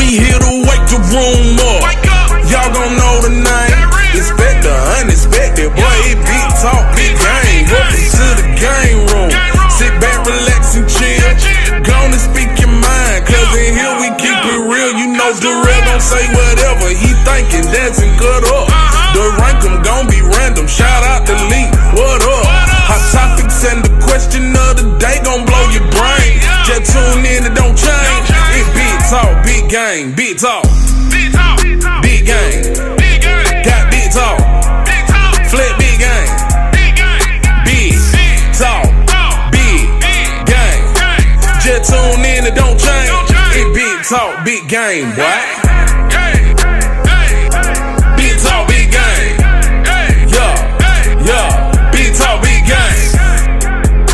here to wake the room up. Y'all gon' know the name. Expect the unexpected, boy. It big talk, big game. Welcome to the game room. Sit back, relax, and chill. Gonna speak your mind, cause in here we keep it real. You know Darrell gon' say whatever he thinking, dancing cut up. The rank 'em gon' be random. Shout out to Lee, what up? Hot topics and the question of the day gon' blow your brain. Just tune in, it don't change. It's big talk, big game, big talk. Big game. Got big talk. Flip big game. Big talk. Big game. Just tune in, it don't change. It's big talk, big game, boy. Big talk, big game. Yeah. Big talk, big game.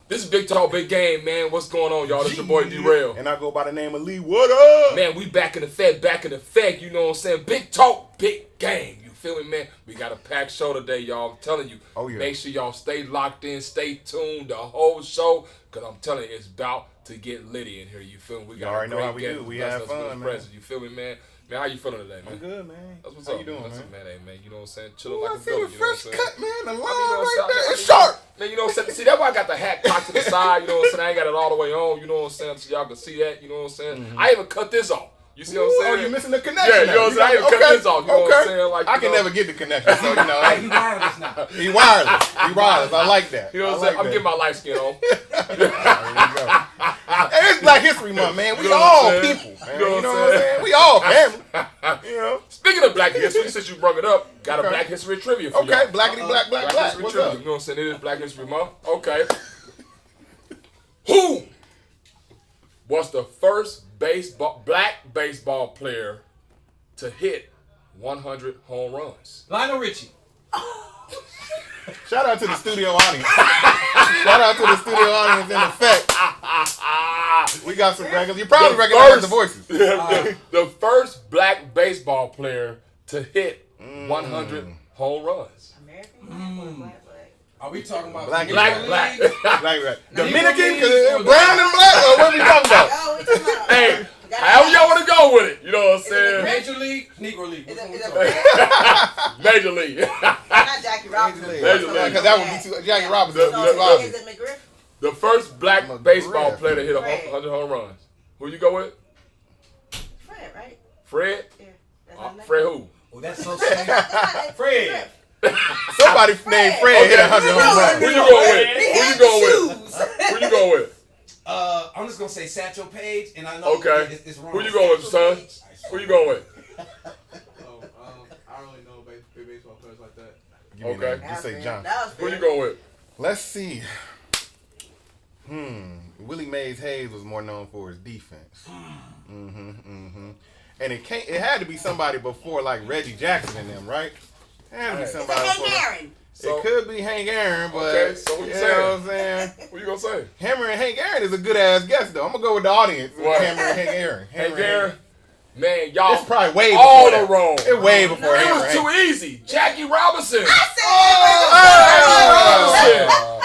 This is Big Talk, Big Game, man. What's going on, y'all? This your boy D-Rail. And I go by the name of Lee. What up? Man, we back in effect, you know what I'm saying? Big Talk, Big Game. You feel me, man? We got a packed show today, y'all. I'm telling you. Oh, yeah. Make sure y'all stay locked in, stay tuned the whole show, because I'm telling you, it's about to get litty in here. You feel me? We got you already know how we do. We have fun, man. You feel me, man? Man, how you feeling today, man? I'm good, man. That's what's how up. you doing, Listen, man? Hey, man, you know what I'm saying? Chilling Ooh, like I a see villain, the you know what I'm fresh saying? cut, man. The line right there. It's sharp. Man, you know what I'm saying? See, that's why I got the hat cocked to the side, you know what I'm saying? I ain't got it all the way on, you know what I'm saying? So y'all can see that, you know what I'm saying? Mm-hmm. I even cut this off. You see what I'm saying? Oh, you missing the connection. Yeah, you know what I'm saying? I even cut this off, you know what I'm saying? Like, I can never get the connection, so, you know. He wireless now. He wireless. I like that. You know what I'm saying? I'm getting my light skin on. There you go. Hey, it's Black History Month, man. We all people, man. You know what I'm saying? We all family. You know? Speaking of Black History, since you brought it up, got a Black History trivia for y'all. Okay, blackity black. Black History What's trivia. up? You know what I'm saying? It is Black History Month. Okay. Who was the first black baseball player to hit 100 home runs? Lionel Richie. Shout out to the studio audience. Shout out to the studio audience in effect. We got some regulars. You probably recognize the voices. The first black baseball player to hit 100 home runs. American Are we talking about Black. Black. Dominican, brown and black, or what we talking about? Oh, we talking about. Hey, however y'all want to go with it, you know what I'm saying? Major League, Negro League? Is Which it one we talking Major League. not Jackie Robinson? Major League. Because that would be too. Jackie Robinson. So, is it McGriff? The first black McGriff. baseball player to hit Fred. 100 home runs. Who you go with? Fred, right? Fred? Yeah. That's not that. Fred who? Oh, that's so sad. That's Fred. Somebody named Fred hit 100 home runs. Who you going with? Who you going with? Who you going with? I'm just gonna say Satchel Paige, and I know Okay. it's wrong. Who you going with, son? Who you going with? I don't really know big baseball players like that. Give me Okay. that. Just say John. That was Who you Fred. going with? Let's see. Willie Mays Hayes was more known for his defense. And it had to be somebody before like Reggie Jackson and them, right? It had to be It's somebody Hank before. Aaron. It could be Hank Aaron, but Okay, so what you know saying? what I'm saying? Who you gonna say? Hammer and Hank Aaron is a good ass guess though. I'm gonna go with the audience. With What? Hammer and Hank Aaron. Hey, Gary. Man, y'all. It's probably way all before the wrong. It way before It Hammer was and too Hank. easy. Jackie Robinson.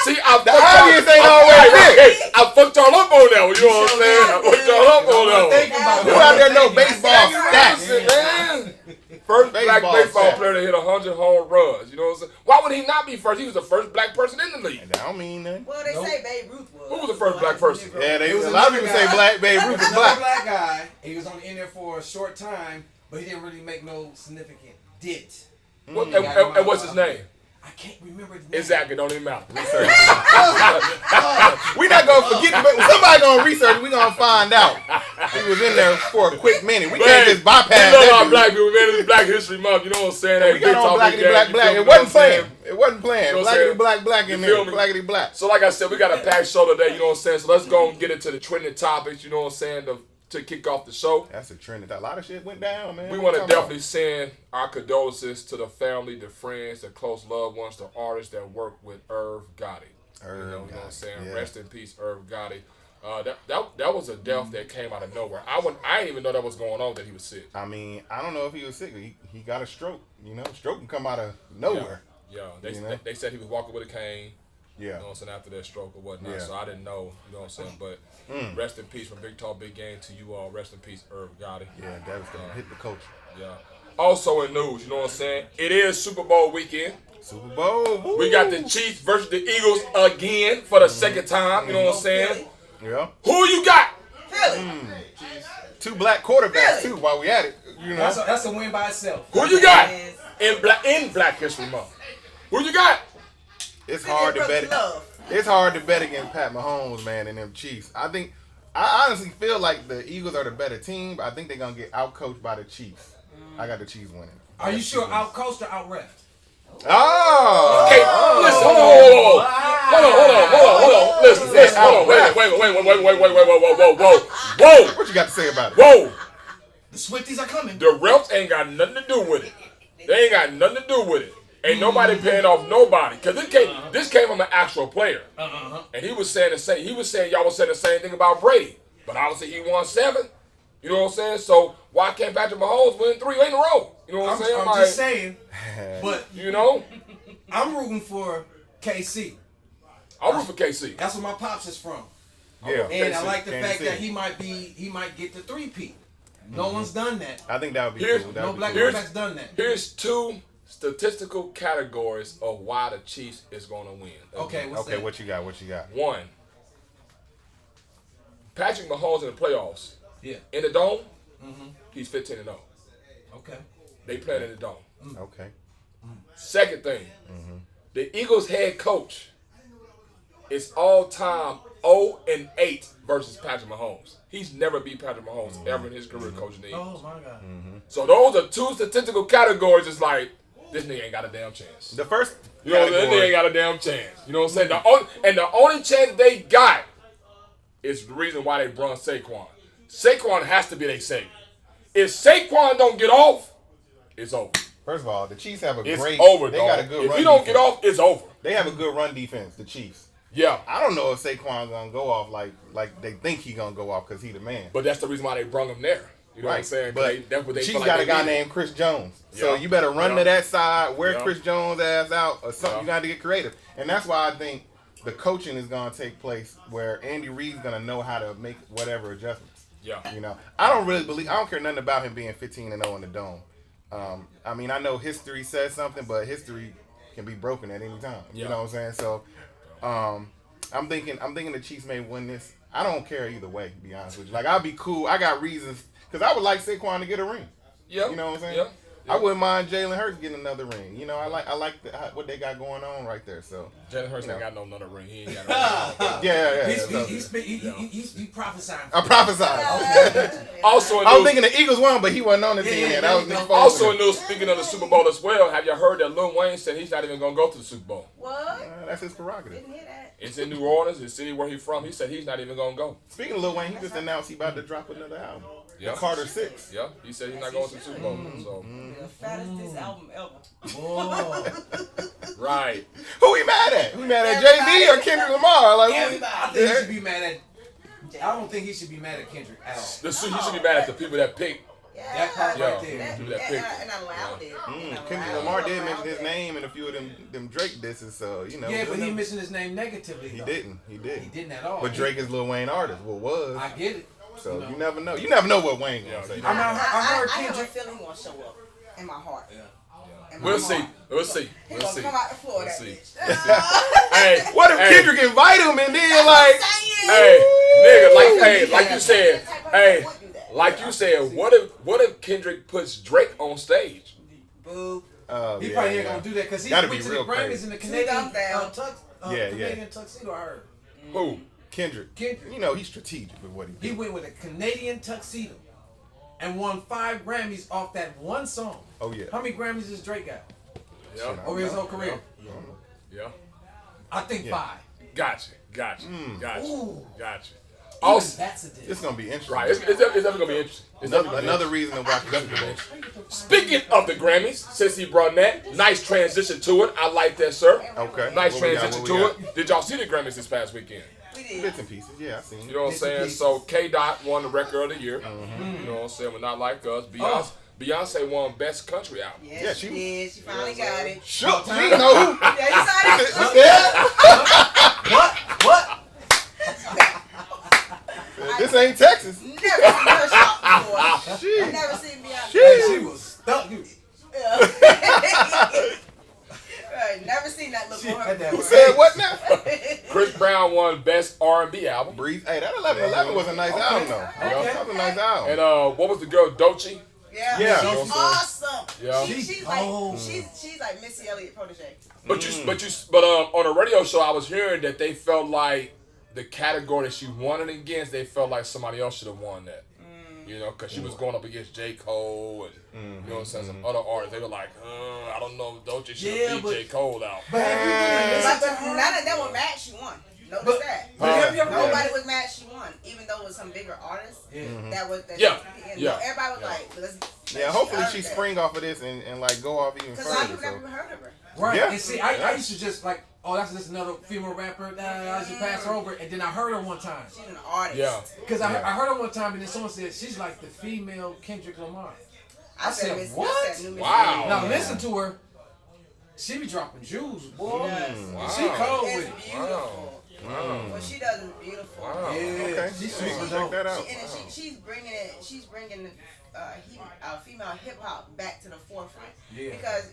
See, I The audience ain't always big. I fucked y'all up on that one. You know what I'm saying? I fucked y'all up on that one. Who out there know baseball Robinson, stats? man. First black baseball stats. player to hit 100 home runs. You know what I'm saying? Why would he not be first? He was the first black person in the league. That don't mean nothing. Well, they say Babe Ruth was. Who was the first black person? Yeah, It was a lot of another people say guy. black Babe Ruth is Another black. black guy. He was only in there for a short time, but he didn't really make no significant dent. What, and what's his name? I can't remember his name. Exactly. Don't even matter. We not gonna forget, but somebody gonna research. We gonna find out. He was in there for a quick minute. We can't just bypass We love that. our black people, man. It's Black History Month. You know what I'm saying? Hey, We got on Big blackity Talk, black you black. feel It me? wasn't playing. It wasn't playing. You know what I'm saying? Blackity black You in feel there. me? Blackity black. So like I said, we got a packed show today, you know what I'm saying? So let's go and get into the trending topics, you know what I'm saying, to kick off the show. That's a trend. A lot of shit went down, man. We What want to you talking definitely send our condolences to the family, the friends, the close loved ones, the artists that work with Irv Gotti. Irv You know what I'm Gotti, saying? yeah. Rest in peace, Irv Gotti. That was a death that came out of nowhere. I didn't even know that was going on, that he was sick. I mean, I don't know if he was sick. He got a stroke. You know, stroke can come out of nowhere. Yeah, You know? they said he was walking with a cane. Yeah. You know what I'm saying? After that stroke or whatnot. Yeah. So I didn't know, you know what I'm saying? But rest in peace from Big Talk, Big Game to you all. Rest in peace, Irv Gotti. Yeah, that was gonna hit the coach. Yeah. Also in news, you know what I'm saying? It is Super Bowl weekend. Super Bowl. Woo. We got the Chiefs versus the Eagles again for the second time. You know what I'm saying? Yeah. Who you got? Philly. 2 black quarterbacks Really? too. While we at it, you know. That's a win by itself. Who you got? Yes. In Black History Month? Who you got? It's hard to bet. It's hard to bet against Pat Mahomes, man, and them Chiefs. I honestly feel like the Eagles are the better team, but I think they're gonna get outcoached by the Chiefs. I got the Chiefs winning. Are you sure out-coached or out-ref? Oh. Hey, listen, hold on. Listen, hold on. Whoa. What you got to say about it? Whoa. The Swifties are coming. The refs ain't got nothing to do with it. They ain't got nothing to do with it. Ain't nobody paying off nobody. Because this came from an actual player. And he was saying y'all was saying the same thing about Brady. But obviously he won 7. You know what I'm saying? So why can't Patrick Mahomes win 3 in a row? You know what I'm saying? I'm just saying. But you know? I'm rooting for KC. I'm rooting for KC. That's where my pops is from. Yeah. And I like the Kansas fact City. that he might get the 3-peat. No one's done that. I think that would be Here's- cool. That No would be black cool. quarterback's done that. Here's 2 statistical categories of why the Chiefs is going to win. Okay, what's Okay, that? what you got? What you got? 1, Patrick Mahomes in the playoffs. Yeah. In the dome, he's 15-0. Okay. They playing in the dome. Okay. Second thing, the Eagles head coach is all-time 0-8 versus Patrick Mahomes. He's never beat Patrick Mahomes ever in his career coaching the Eagles. Oh my God. So those are 2 statistical categories. It's like, this nigga ain't got a damn chance. The first You know, this nigga category, ain't got a damn chance. You know what I'm saying? The only chance they got is the reason why they brung Saquon. Saquon has to be their savior. If Saquon don't get off, it's over. first of all, the Chiefs have a It's great. over, They dog. got a good If run you don't defense. get off, it's over. They have a good run defense. The Chiefs. Yeah. I don't know if Saquon's gonna go off like they think he gonna go off because he the man. But that's the reason why they brung him there. You know what I'm saying? 'Cause But that's what they Chiefs feel like got they a guy needed. named Chris Jones. So Yeah. you better run Yeah. to that side, wear Yeah. Chris Jones' ass out, or something. Yeah. You got to get creative. And that's why I think the coaching is gonna take place where Andy Reid's gonna know how to make whatever adjustments. Yeah. You know, I don't care nothing about him being 15-0 in the dome. I mean, I know history says something, but history can be broken at any time. You Yeah. know what I'm saying? So, I'm thinking the Chiefs may win this. I don't care either way, to be honest with you. Like, I'll be cool. I got reasons because I would like Saquon to get a ring. Yeah. You know what I'm saying? Yeah. I wouldn't mind Jalen Hurts getting another ring. You know, I like what they got going on right there. So Jalen Hurts You ain't know. got no another ring. He ain't got no ring. yeah. He's prophesying. I prophesied. Also in I was news, thinking the Eagles won, but he wasn't on the team. yeah, yet. That was yeah. Nick Foles. also in news, speaking of the Super Bowl as well, have you heard that Lil Wayne said he's not even going to go to the Super Bowl? What? That's his prerogative. Didn't hear that. It's in New Orleans, the city where he's from. He said he's not even going to go. Speaking of Lil Wayne, he just announced he about to drop another album. Yeah. The Carter 6. Yeah, he said he's not going to the Super Bowl. So, The fattest this album ever. Oh. right. Who he mad at? Who mad at Jay-Z or Kendrick Lamar? Like, who- I think he should be mad at. I don't think he should be mad at Kendrick at all. He should be mad at the people that picked. Yeah, That part Yeah. right there. Do that pick. and I allowed it. And I Kendrick allowed Lamar it. did mention his name in a few of them Drake disses, so you know. Yeah, but he mentioned his name negatively. He though. didn't. He He didn't. didn't at all. But Drake is Lil Wayne artist. Well, was. I get it. So you never know. You never know what Wayne gonna Yeah, say. you I heard I have a Kendrick. feeling he won't show up in my heart. In my We'll heart. see. We'll see. He We'll gonna see. come out the floor. We'll That see. bitch. Hey, What if hey, Kendrick invite him and then like? Hey, nigga, like you said, hey, like you said, what if Kendrick puts Drake on stage? Boo. He probably ain't gonna do that because he That'd went be to the real Grammys crazy. in the Canadian down. Canadian tuxedo. I heard. Who? Kendrick. Kendrick. You know he's strategic with what he He did. went with a Canadian tuxedo and won 5 Grammys off that one song. Oh yeah. How many Grammys does Drake got Yeah. over his whole career? Yeah. I think 5. Gotcha. Ooh. Gotcha. Even Also, that's a diss. It's gonna be interesting. right, it's definitely gonna be interesting. It's definitely gonna be Another reason to watch the Super Bowl. interesting. Speaking of the Grammys, since he brought that, nice transition to it. I like that, sir. Okay. Nice What we got, transition what to we got? it. Did y'all see the Grammys this past weekend? We did. Bits and pieces. Yeah, I seen. You know what I'm Bits and saying? pieces. So K-Dot won the record of the year. You know what I'm saying? But not like us. Beyonce won Best Country Album. Yeah, she did. She finally got it. Shook. You know who? Yeah, you saw that? Yeah. that look She for had that Who her. said what now? Chris Brown won Best R&B Album. Breeze. Hey, that 11:11 was a nice album though. That was a nice album. And what was the girl, Doechii? Yeah, Yeah. she's awesome. Yeah. She's like she's like Missy Elliott protege. But on a radio show, I was hearing that they felt like the category that she won it against, they felt like somebody else should have won that. You know, because she was going up against J. Cole and you know what I'm saying, some other artists. They were like, I don't know, Doechii should have beat J. Cole out. But have you really listened to her? None of them were mad she won. Notice that. But have you ever Nobody was mad she won, even though it was some bigger artists. That was that. Yeah. And Yeah. everybody was like, let's. Yeah, hopefully she spring off of this and like go off even Because a lot of further. people never heard of her. Right. Yeah. And see, I used to just like, oh, that's just another female rapper. I just pass her over. And then I heard her one time. She's an artist. Yeah. Because I heard her one time, and then someone said she's like the female Kendrick Lamar. I said, Miss- what? I said New Miss Wow. Elliott. Now listen to her. She be dropping jewels, boy. Yes. Wow. She cold with It's it. beautiful. Wow. What she does is beautiful. Wow. Yeah, Okay, she's so you super can check dope. that out. She's bringing it. She's bringing the female hip hop back to the forefront. Yeah. Because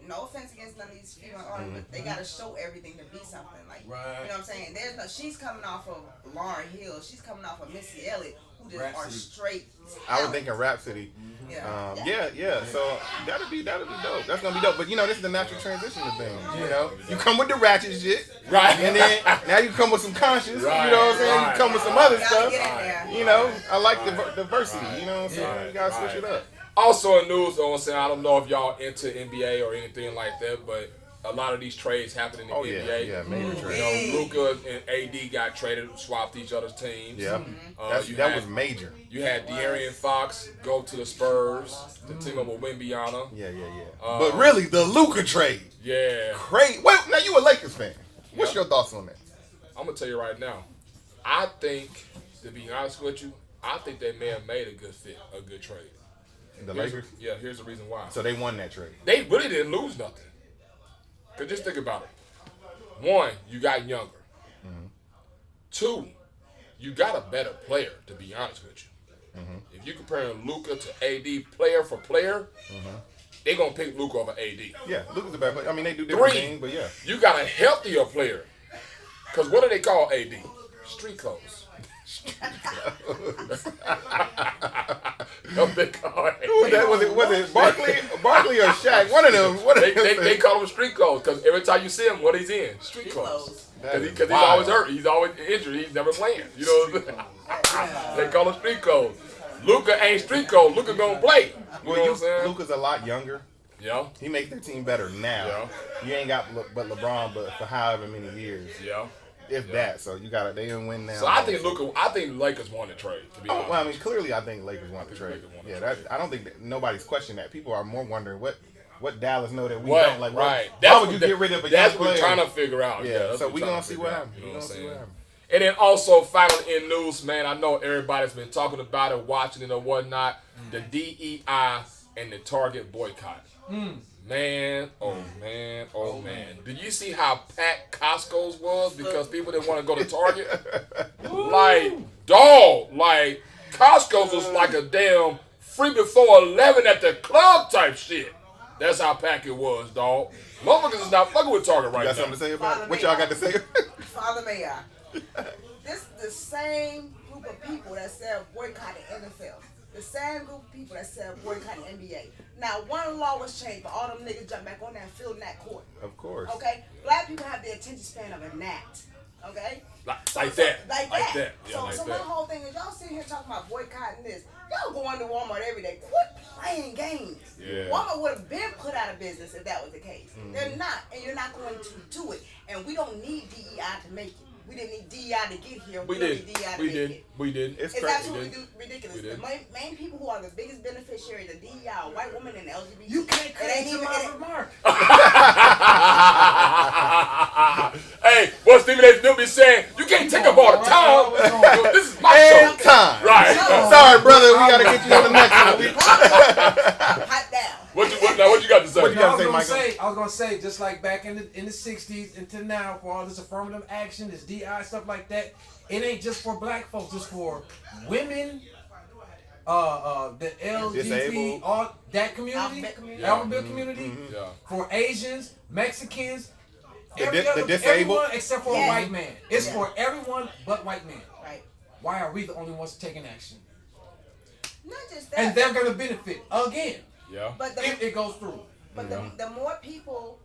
no offense against none of these female artists, but they gotta show everything to be something. Like, Right. you know what I'm saying? There's no. She's coming off of Lauryn Hill. She's coming off of Missy Elliott, who just are Rhapsody. straight. I was talent. thinking Rhapsody. Yeah. Yeah. So that'll be dope. That's gonna be dope. But you know, this is the natural transition of things. You know, you come with the ratchet shit, Right. and then now you come with some conscious. Right, You know what I'm saying? right, You come with some other Gotta stuff. get in there. You know, I like the diversity. You know what I'm saying? You gotta switch it up. Also in news, though, I'm saying, I don't know if y'all into NBA or anything like that, but a lot of these trades happen in the Oh yeah, NBA. yeah, major You trade. know, Luka and AD got traded, swapped each other's teams. Yeah, You that had- was major. You had De'Aaron Fox go to the Spurs to team up with Wembyana. Yeah. But really, the Luka trade, Yeah. crazy. Wait, now you a Lakers fan? What's your thoughts on that? I'm going to tell you right now. I think, to be honest with you, I think they may have made a good fit, a good trade. The Here's- Lakers. Yeah, here's the reason why. So they won that trade. They really didn't lose nothing. Because just think about it. One, you got younger. Two, you got a better player, to be honest with you. If you comparing Luka to AD player for player, they're going to pick Luka over AD. Yeah, Luka's a bad player. I mean, they do different Three, things, but yeah. you got a healthier player. Because what do they call AD? Street clothes. What they call AD. Who was that? Was it Barkley or Shaq? One of them. They call him street clothes because every time you see him, what he's in? Street clothes. That is Because he's wild. always hurt. He's always injured. He's never playing. You know what I'm saying? They call him street clothes. Luka ain't street clothes. Luka gonna play. You know what I'm saying? Luka's a lot younger. Yeah. He makes their team better now. Yeah. You ain't got but LeBron, but for however many years, Yeah. if that. So you got they didn't win now. So I think Lakers won the trade, to be Oh, honest. well, I mean, clearly, I think Lakers won the trade. Lakers won the Yeah, trade. I don't think nobody's questioning that. People are more wondering what Dallas know that we What? don't. Like, Right. why would you get rid of a young That's what player? we're trying to figure out. Yeah, that's so what we we're trying gonna to see figure what out. happens. You We know what I'm gonna see saying? what happens. And then also, finally in news, man, I know everybody's been talking about it, watching it or whatnot. The DEI and the Target boycott. Man, oh man, oh man. Did you see how packed Costco's was because people didn't want to go to Target? Like, dog, like, Costco's was like a damn free before 11 at the club type shit. That's how packed it was, dog. Motherfuckers is not fucking with Target right You got now. something to say about it? What y'all got to say? Father Mayor, this the same group of people that said boycotting NFL. The same group of people that said boycotting NBA. Now, one law was changed, but all them niggas jump back on that field in that court. Of course. Okay? Black people have the attention span of a gnat. Okay? Like that. Like that. Yeah, like so my that. whole thing is y'all sitting here talking about boycotting this. Y'all going to Walmart every day. Quit playing games. Yeah. Walmart would have been put out of business if that was the case. They're not, and you're not going to do it. And we don't need DEI to make it. We didn't need DEI to get here. We don't did. need DEI to We make did. it. We did. It's It's crazy. absolutely ridiculous. We did. The main people who are the biggest beneficiaries of DEI are white women and LGBT. You can't cut It ain't into even- my it- remark. Hey, what Stephen A. Snoop be saying, you can't take up all the time. Yo, this is my And show. time. Right. Sorry, brother. We got to get you on the next one. Hot down. What you got to say? What you No, gotta say, Michael? I was gonna say, just like back in the 60s until now, for all this affirmative action, this DI stuff like that, it ain't just for black folks, it's for women, the LGBT, Disabled. all that community, Alphabet community. alphabet community, Yeah. for Asians, Mexicans, The disabled? Everyone except for a Yeah. white man. It's Yeah. for everyone but white men. Right. Why are we the only ones taking action? Not just that. And they're gonna benefit again Yeah. but if it goes through. But the more people,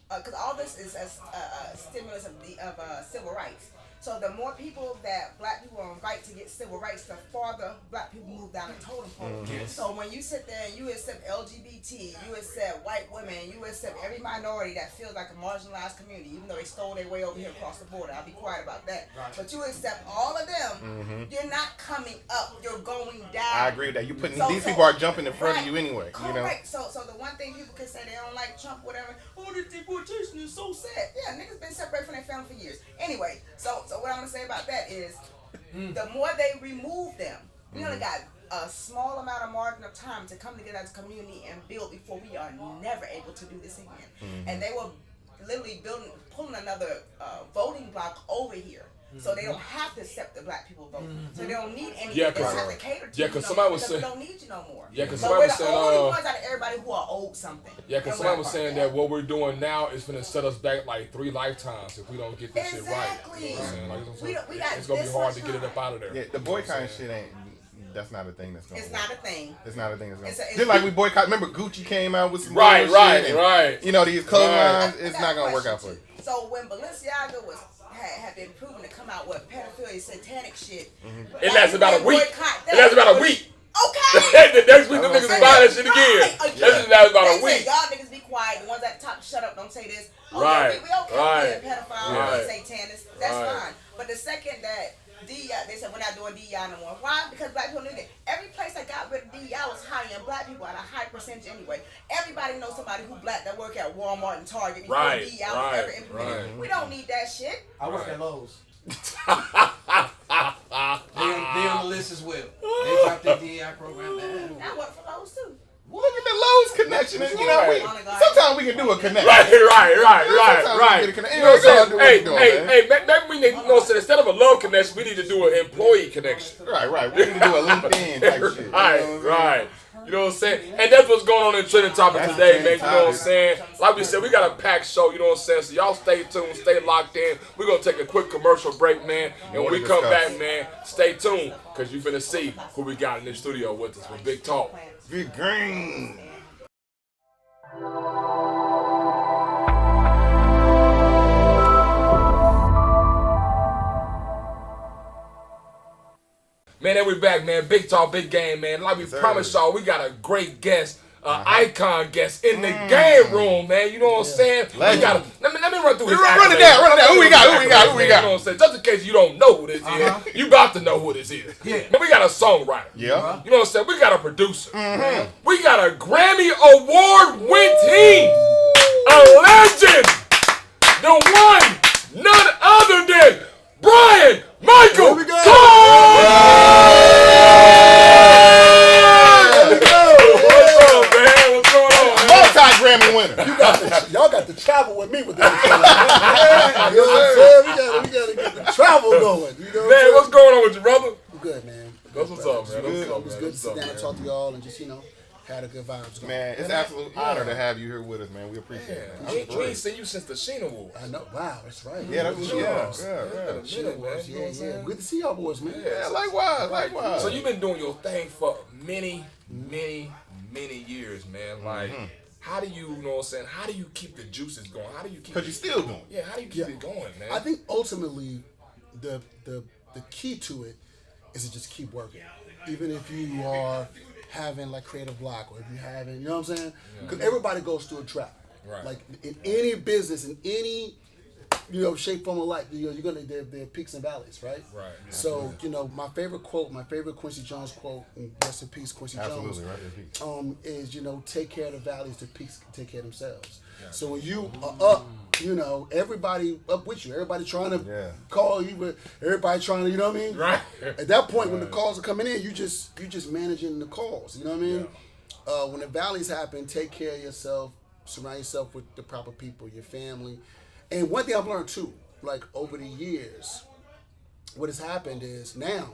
because all this is a stimulus of civil rights. So the more people that black people are invited to get civil rights, the farther black people move down the totem pole. Yes. So when you sit there and you accept LGBT, you accept white women, you accept every minority that feels like a marginalized community, even though they stole their way over here across the border. I'll be quiet about that. Right. But you accept all of them, you're not coming up, you're going down. I agree with that. You putting So- these so- people are jumping in front of Right. you anyway. You know. Correct. So the one thing people can say they don't like Trump, whatever. Oh, this deportation is so sad. Yeah, niggas been separated from their family for years. Anyway, so what I'm gonna say about that is, the more they remove them, we only got a small amount of margin of time to come together as a community and build before we are never able to do this again. And they were literally pulling another voting block over here. So they don't have to accept the black people vote. So they don't need anything. Yeah, They don't 'cause- have to cater to yeah, you 'cause no somebody more was because we saying- don't need you no more. Yeah, 'cause But somebody we're was the saying, only ones out of everybody who are owed something. Yeah, because And somebody we're was a part saying of that what we're doing now is going to set us back like 3 lifetimes if we don't get this shit right. Exactly. You know what I'm saying? Like, We got it's going to be this hard much to get it up time. out of there. Yeah, the boycotting shit ain't. That's not a thing that's going. It's not a thing. It's not a thing that's going. It's Just like we boycott. Remember, Gucci came out with some Right, bullshit right, and, right. You know these clothes Right. lines. It's I got not a going to work out for question, you. too. So when Balenciaga had been proven to come out with pedophilia, satanic shit, It lasts about a week. boycott that. It lasts about a week. Okay. The next week, them niggas buy that shit again. Right, That just lasts about They a said, week. y'all niggas be quiet. The ones at the top, shut up, don't say this. Oh, Right, yeah, we okay right, with being pedophile, right. being satanist. That's Right. fine. But the second that DEI, they said we're not doing DEI no more. Why? Because black people knew that every place that got rid of DEI was hiring black people at a high percentage anyway. Everybody knows somebody who black that work at Walmart and Target before Right, DEI was right, ever implemented. right. We don't need that shit. I work at Lowe's. They're on the list as well. They dropped their DEI program. Man. I work for those too. Look at the Lowe's connection. And, you know, Right. sometimes we can do a connection. Right. Sometimes we get a connection. You know what I'm saying? Y'all do what Hey, you doing, man. maybe we need, you know what I'm saying? Instead of a love connection, we need to do an employee connection. Right. We need to do a LinkedIn type shit. You know what I'm saying? Right. You know what I'm saying? And that's what's going on in Trending Topic That's today, man. trending You know what I'm topic. saying? Like we said, we got a packed show, you know what I'm saying? So y'all stay tuned, stay locked in. We're going to take a quick commercial break, man. And when More we to come discuss. back, man, stay tuned because you finna see who we got in the studio with us with Big Talk. Big green. Man, and we back, man. Big Talk, big game, man. Like we Yes, sir. promised y'all, we got a great guest, icon guest in the game room, man. You know what I'm saying? Legend. We got let me run through his Run it accolades. down, run it down. Who we got? Man, you know what I'm saying? Just in case you don't know who this is, you about to know who this is. Yeah. But we got a songwriter. Yeah. You know what I'm saying? We got a producer. We got a Grammy Award winning, a legend, the one, none other than Bryan Michael we go. What's up, man? What's going on, man? Multi-Grammy winner. Y'all got to travel with me with this. You know what I'm saying? We gotta get the travel going. You know what Man, what's going on with you, brother? I'm good, man. What's up, man? What's up, It was man? good to What's sit up, down and man? talk to y'all and just, had a good vibes going. Man, it's an absolute honor to have you here with us, man. We appreciate it. Yeah, we ain't seen you since the Sheena Wars. I know. Wow, that's right. Yeah, that's what Yeah. yeah. It's been a minute, man. You know what I'm saying? Good to see y'all boys, man. Yeah, likewise. So you've been doing your thing for many years, man. Like, how do you know what I'm saying? How do you keep the juices going? How do you keep Because you're still doing it. Yeah, how do you keep it going, man? I think ultimately the key to it is to just keep working. Even if you are having like creative block or if you're having, you know what I'm saying? Because everybody goes through a trap. Right. Like in any business, in any shape, form of life, you're gonna there are peaks and valleys, right? Right. So, my favorite Quincy Jones quote, and rest in peace, Quincy Absolutely, Jones, right. is, take care of the valleys, the peaks can take care of themselves. So when you are up, everybody up with you, everybody trying to call you, but everybody trying to, you know what I mean? Right. At that point, when the calls are coming in, you just managing the calls, you know what I mean? When the valleys happen, take care of yourself, surround yourself with the proper people, your family. And one thing I've learned too, like over the years, what has happened is now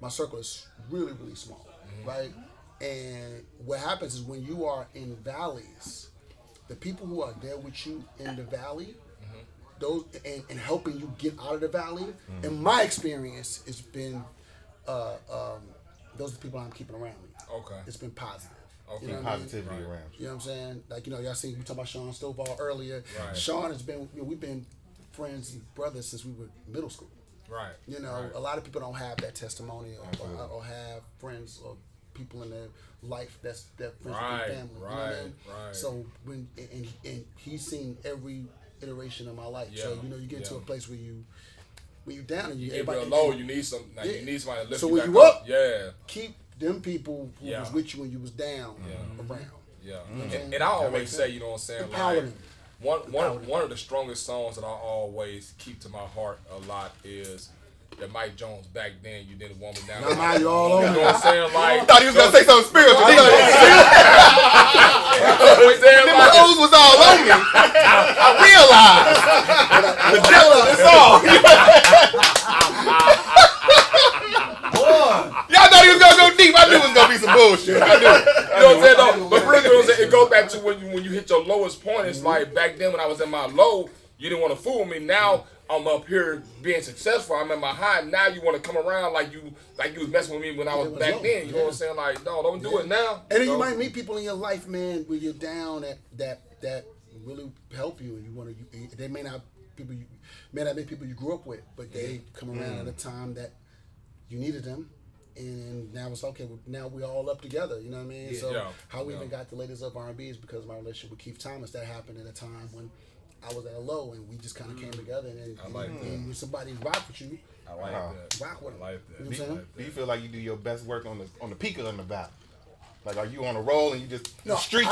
my circle is really, really small, right? And what happens is when you are in valleys, the people who are there with you in the valley, those and helping you get out of the valley. In my experience, it's been those are the people I'm keeping around me. Okay. It's been positive. Okay. You know what I mean? Positivity around You know what I'm saying? Like, you know, y'all seen we talking about Sean Stovall earlier. Right. Sean has been, you know, we've been friends and brothers since we were middle school. Right. You know, Right. a lot of people don't have that testimony or have friends or people in their life that's friends with Right, their family. You know what I mean? right. So when and he's seen every iteration of my life. So Yeah, you know, you get to yeah. a place where you down and you Get everybody- real low, you need some. Like, Yeah. you need somebody to lift So you when back you up, Yeah. keep them people who Yeah. was with you when you was down around. Yeah. Mm-hmm. And I always say, you know what I'm saying? Empower Like, them. one of the strongest songs that I always keep to my heart a lot is that Mike Jones, Back Then You Didn't Want Me Now. Now mind you all over. You know what I'm saying? Like, I thought he was gonna say something spiritual. you know what I'm saying? Then my Like, O's was all on me. I realized the depth of this song. Y'all thought he was gonna go deep. I knew it was gonna be some bullshit. I knew it. you know what I'm saying? Though? But really, you know what I'm saying? It goes back to when you hit your lowest point. It's like back then when I was in my low, you didn't want to fool me. Now I'm up here being successful. I'm in my high. Now you want to come around like you was messing with me when I was back low. then. You know what I'm saying? Like, no, don't do it now. And then you know? might meet people in your life, man, where you're down that really help you, and you want to. They may not be people you grew up with, but they come around at a time that you needed them, and now it's okay. Now we're all up together. You know what I mean? So Yeah. how we even got the Ladies of R&B is because of my relationship with Keith Thomas. That happened at a time when I was at a low, and we just kind of came together. And when somebody rock with you, I like that. rock with them. I like that. You know what I'm saying? Do you feel like you do your best work on the peak or on the valley? Like, are you on a roll and you just streaky?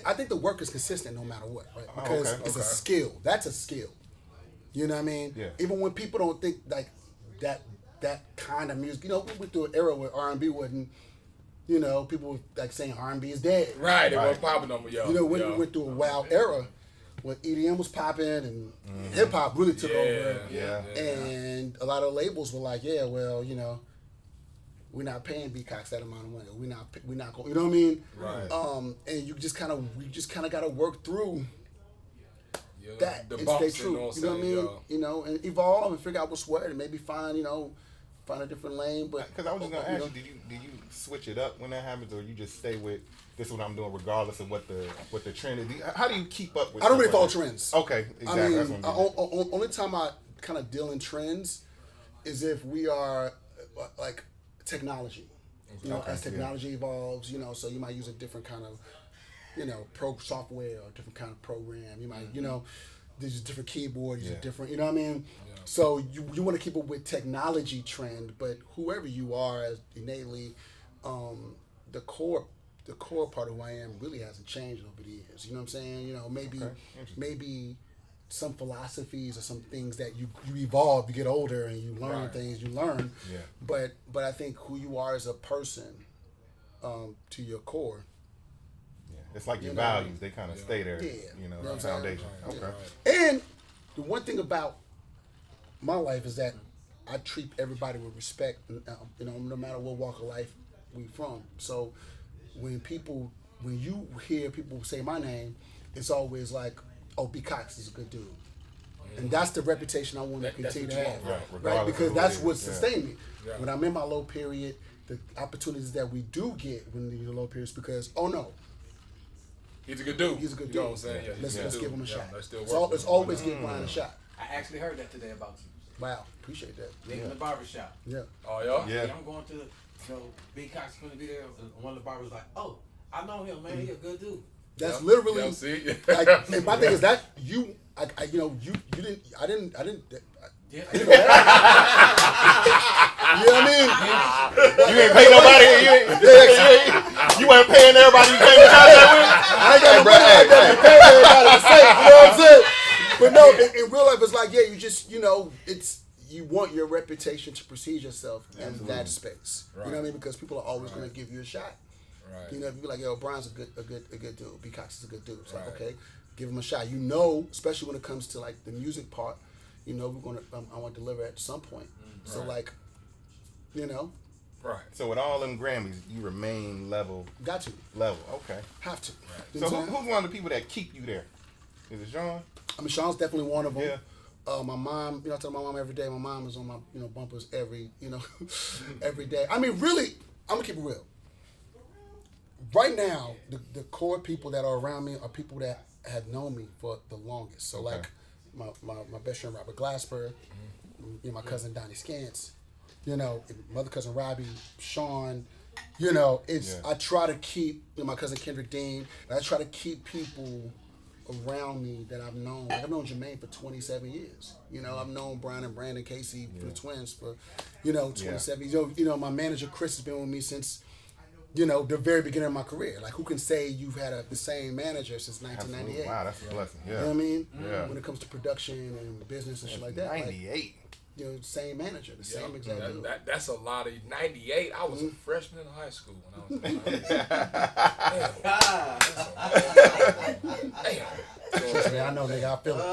I think the work is consistent no matter what, right? Because it's a skill. That's a skill. You know what I mean? Yeah. Even when people don't think like that kind of music. You know, we went through an era where R&B wasn't. You know, people were like saying R&B is dead. Right, it wasn't popping no more. Yo, You know, we went through a wild era when EDM was popping and hip hop really took over. Yeah. And a lot of labels were like, yeah, well, you know, we're not paying Becox that amount of money. We're not going. You know what I mean? Right. And we just kind of got to work through that the and bumps, stay true. you know what I'm I saying? mean? Yo. You know, and evolve and figure out what's what, and maybe find a different lane. But Because I was just gonna ask you, did you switch it up when that happens, or you just stay with this is what I'm doing regardless of what the trend is? How do you keep up with? I don't really stuff follow like that? trends. Okay, exactly. I mean, That's what I'm doing. only time I kind of deal in trends is if we are like technology. You know, as technology evolves, you know, so you might use a different kind of, you know, pro software or different kind of program. You might, you know, there's a different keyboard, there's a different, you know what I mean? Yeah. So you want to keep up with technology trend, but whoever you are as innately, the core part of who I am really hasn't changed over the years. You know what I'm saying? You know, maybe some philosophies or some things that you evolve, you get older and you learn things you learn. Yeah. But I think who you are as a person, to your core. Yeah. It's like your values; they kind of stay there. Yeah. You know, You know what I'm foundation. saying? Okay. And the one thing about my life is that I treat everybody with respect, you know, no matter what walk of life we from. So when you hear people say my name, it's always like, oh, B. Cox is a good dude. And that's the reputation I want to continue to have. Right? Because that's what sustained me. Yeah. When I'm in my low period, the opportunities that we do get when you're in the low periods, because, oh no, He's a good dude. he's a good dude. You know what I'm saying? Yeah, Let's he's a good give him a dude. shot. Yeah, let's still It's, work it's with him. always give Bryan a shot. I actually heard that today about you. Wow, appreciate that. In the barbershop. Yeah. Oh, yeah? Yeah. I'm going to, Big Cox is going to be there. And one of the barbers like, oh, I know him, man. He a good dude. That's literally. Yeah, see? Like, and my thing is that you didn't. I didn't. Yeah. You know what I mean? You ain't pay nobody. You ain't paying everybody you came in contact with. I ain't got no money like that to pay everybody the same. You know what I'm saying? But no, in real life, it's like, yeah, you just, you want your reputation to precede yourself in that space. Right. You know what I mean? Because people are always going to give you a shot. Right. You know, if you be like, yo, Bryan's a good dude. B. Cox is a good dude. It's like, Right. okay, give him a shot. You know, especially when it comes to like the music part, we're gonna. I want to deliver at some point. So like, Right. So with all them Grammys, you remain level. got to, Okay. have to. Right. You So know what I'm saying? who's one of the people that keep you there? Is it Sean? I mean, Sean's definitely one of them. Yeah. My mom, I tell my mom every day. My mom is on my, bumpers every day. I mean, really, I'm gonna keep it real. Right now, the core people that are around me are people that have known me for the longest. So like my best friend Robert Glasper, my cousin Donnie Scantz, my other cousin Robbie, Sean. I try to keep my cousin Kendrick Dean. And I try to keep people around me that I've known. Like I've known Jermaine for 27 years. I've known Bryan and Brandon Casey for the twins for 27 years. My manager Chris has been with me since the very beginning of my career. Like who can say you've had the same manager since 1998? Wow, that's a blessing. Yeah. You know what I mean? Yeah. When it comes to production and business and shit like that. 98. Same manager, the same exact dude. That's a lot of 98. I was a freshman in high school when I was Trust me, I know, nigga. I feel it.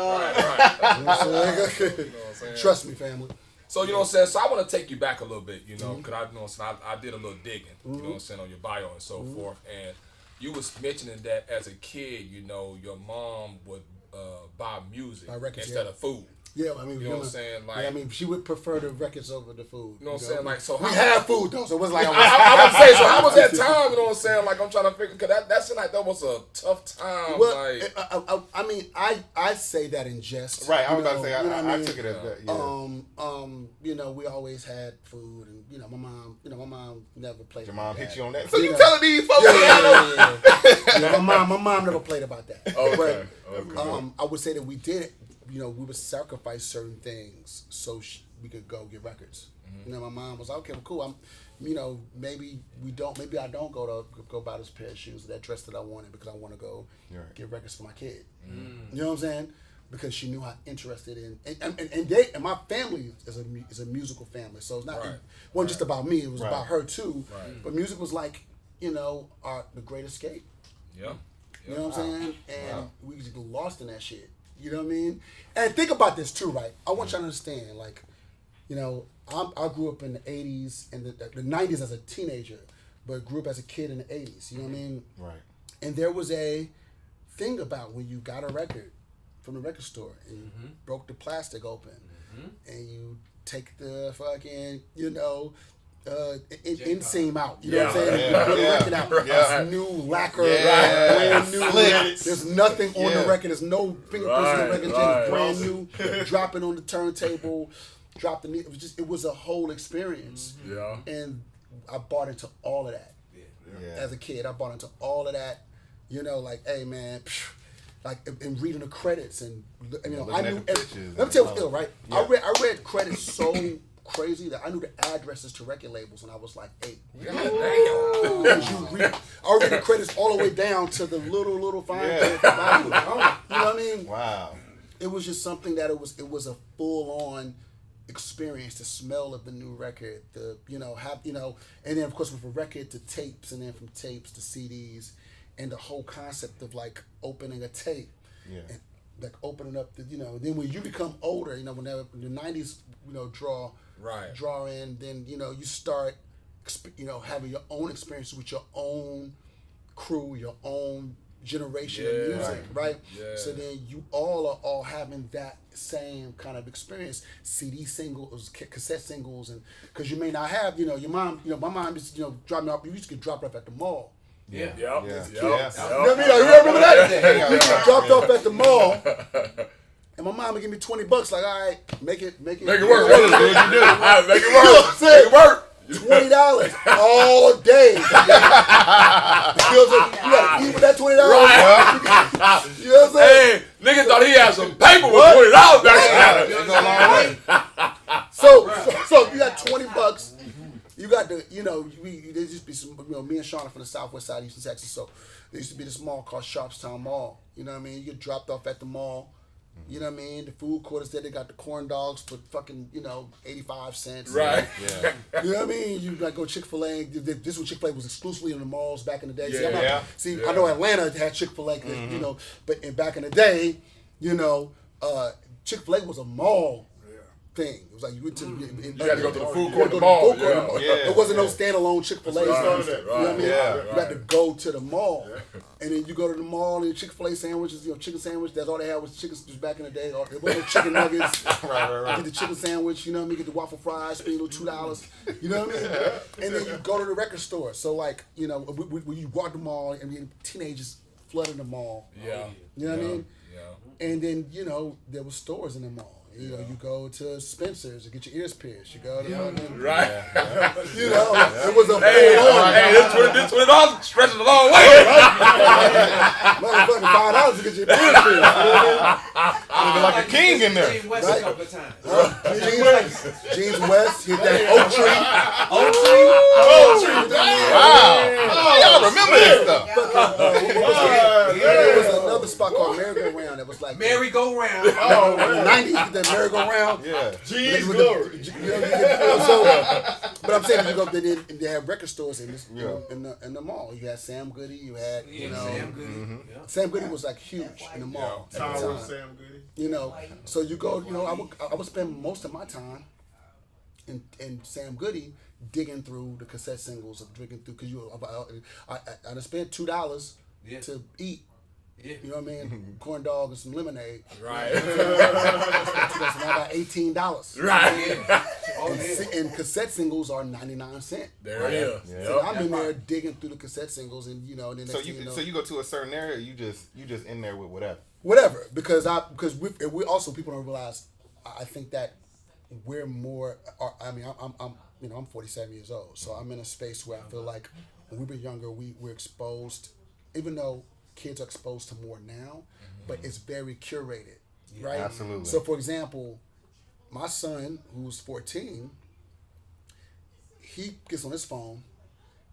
Right. Trust me, family. So, you know what I'm saying? So, I want to take you back a little bit, because I did a little digging, you know what I'm saying, on your bio and so forth. And you was mentioning that as a kid, your mom would buy music instead of food. Yeah, I mean, you know what I'm saying? Like, I mean, she would prefer the records over the food. You know what I'm saying? Like, so we had food though, so it was like I would say. So how was that time? You know what I'm saying? Like, I'm trying to figure because that seemed like that was a tough time. Well, like, I mean, I say that in jest. Right, I was about to say. I took it as that. Yeah. We always had food, and my mom never played. Your mom hit you on that. So you telling these folks? My mom never played about that. okay. I would say that we did. We would sacrifice certain things so we could go get records. My mom was like, okay, well, cool. Maybe I don't go buy this pair of shoes, that dress that I wanted because I want to go get records for my kid. You know what I'm saying? Because she knew how interested in and my family is a musical family, so it's not it wasn't just about me. It was about her too. Right. But music was like the great escape. Yeah. You know what I'm saying? And we just get lost in that shit. You know what I mean? And think about this too, right? I want y'all to understand, like, I grew up in the 80s and the 90s as a teenager, but grew up as a kid in the 80s. You know what I mean? Right. And there was a thing about when you got a record from the record store and you broke the plastic open and you take the fucking, inseam out. You know what I'm saying? You put the record out. It's new lacquer, brand new. There's nothing on the record. There's no fingerprints on the record. Just brand new. Drop it on the turntable. Drop the knee. It was a whole experience. Yeah. And I bought into all of that. As a kid, I bought into all of that. Like, hey man, and reading the credits and I knew. Let me tell you what's ill, right? Yeah. I read credits so crazy that I knew the addresses to record labels when I was like 8. God damn. I read the credits all the way down to the little fine print. You know what I mean? Wow. It was just something that it was a full on experience. The smell of the new record, and then of course from record to tapes, and then from tapes to CDs, and the whole concept of like opening a tape. Yeah. And like opening up then when you become older, when the 90s, draw in, then you start having your own experiences with your own crew, your own generation of music, right? Yeah. So then you all are having that same kind of experience. CD singles, cassette singles, and because you may not have, your mom, my mom used to drop me off. You used to get dropped off at the mall. Yeah. You know what I mean? You remember that? You get dropped off at the mall. And my mom would give me $20. Like, all right, make it work. What you do? Make it work. Make it work. $20 all day. You gotta eat with that $20. Right. You know what I'm saying? Hey, nigga thought he had some paper with $20 back there. So you got $20. You got the, there used to be some, me and Shauna from the southwest side of Houston, Texas. So there used to be this mall called Sharpstown Mall. You know what I mean? You get dropped off at the mall. You know what I mean? The food court is there. They got the corn dogs for fucking, 85 cents. Right. Yeah. You know what I mean? You like go Chick-fil-A. This was Chick-fil-A was exclusively in the malls back in the day. I know Atlanta had Chick-fil-A, but back in the day, Chick-fil-A was a mall thing. It was like you went to. You had to go to the food court, You the had to go mall. to the food court, Yeah. There wasn't no standalone Chick-fil-A. Right, You know what I mean? Yeah, You had to go to the mall, and then you go to the mall and Chick-fil-A sandwiches, chicken sandwich. That's all they had was chicken just back in the day. There was no chicken nuggets. Right. Get the chicken sandwich. You know what I mean? Get the waffle fries. Spend a little $2. You know what I mean? And then you go to the record store. So like when you walk the mall, I mean teenagers flooding the mall. Yeah. You know what I mean? Yeah. And then, there were stores in the mall. You go to Spencer's to get your ears pierced. You go to Right. it was a Hey, this $20 stretches a long way. motherfucking $5 to get your ears pierced. You know Looking like a king in there. Gene West Right. a couple of times. what I mean? Jeans West, hit that Oak Tree. Wow. Y'all remember this stuff. There was another spot called Merry-Go-Round that was like Merry-Go-Round. in the 90s, you get that merry-go-round. Yeah. Jeans glory. But I'm saying they had record stores in the mall. You had Sam Goody. You had Sam Goody. Sam Goody was like huge in the mall at the time. Sam Goody. So you go. I would spend most of my time in Sam Goody digging through the cassette singles of drinking through because I spent $2 to eat. Yeah. You know what I mean? Corn dog and some lemonade. Right. That's about $18. Right. And cassette singles are 99 cents. There it is. Yeah. So I'm in there digging through the cassette singles, and then So you go to a certain area, you just in there with whatever. because we also people don't realize. I think that we're more. I mean, I'm 47 years old, so I'm in a space where I feel like when we were younger, we're exposed, even though kids are exposed to more now, but it's very curated, right? Absolutely. So, for example, my son, who's 14, he gets on his phone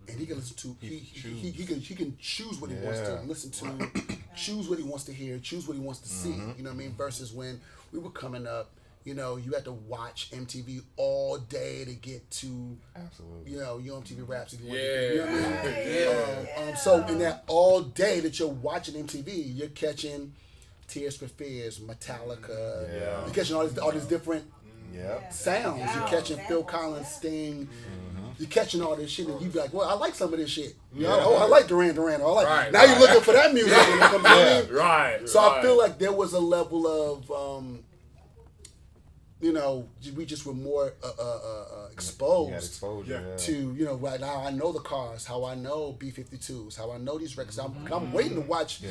and he can listen to he can choose what he wants to listen to, choose what he wants to hear, choose what he wants to see. You know what I mean? Versus when we were coming up, you had to watch MTV all day to get to MTV Raps. If you want to, you know what I mean? So in that all day that you're watching MTV, you're catching Tears for Fears, Metallica. You're catching all these different sounds. You're catching Phil Collins, Sting. You're catching all this shit, and you be like, well, I like some of this shit. I like Duran Duran. Now you're looking for that music. Right. So I feel like there was a level of, we just were more exposed to, right now I know the Cars, how I know B-52s, how I know these records. I'm waiting to watch,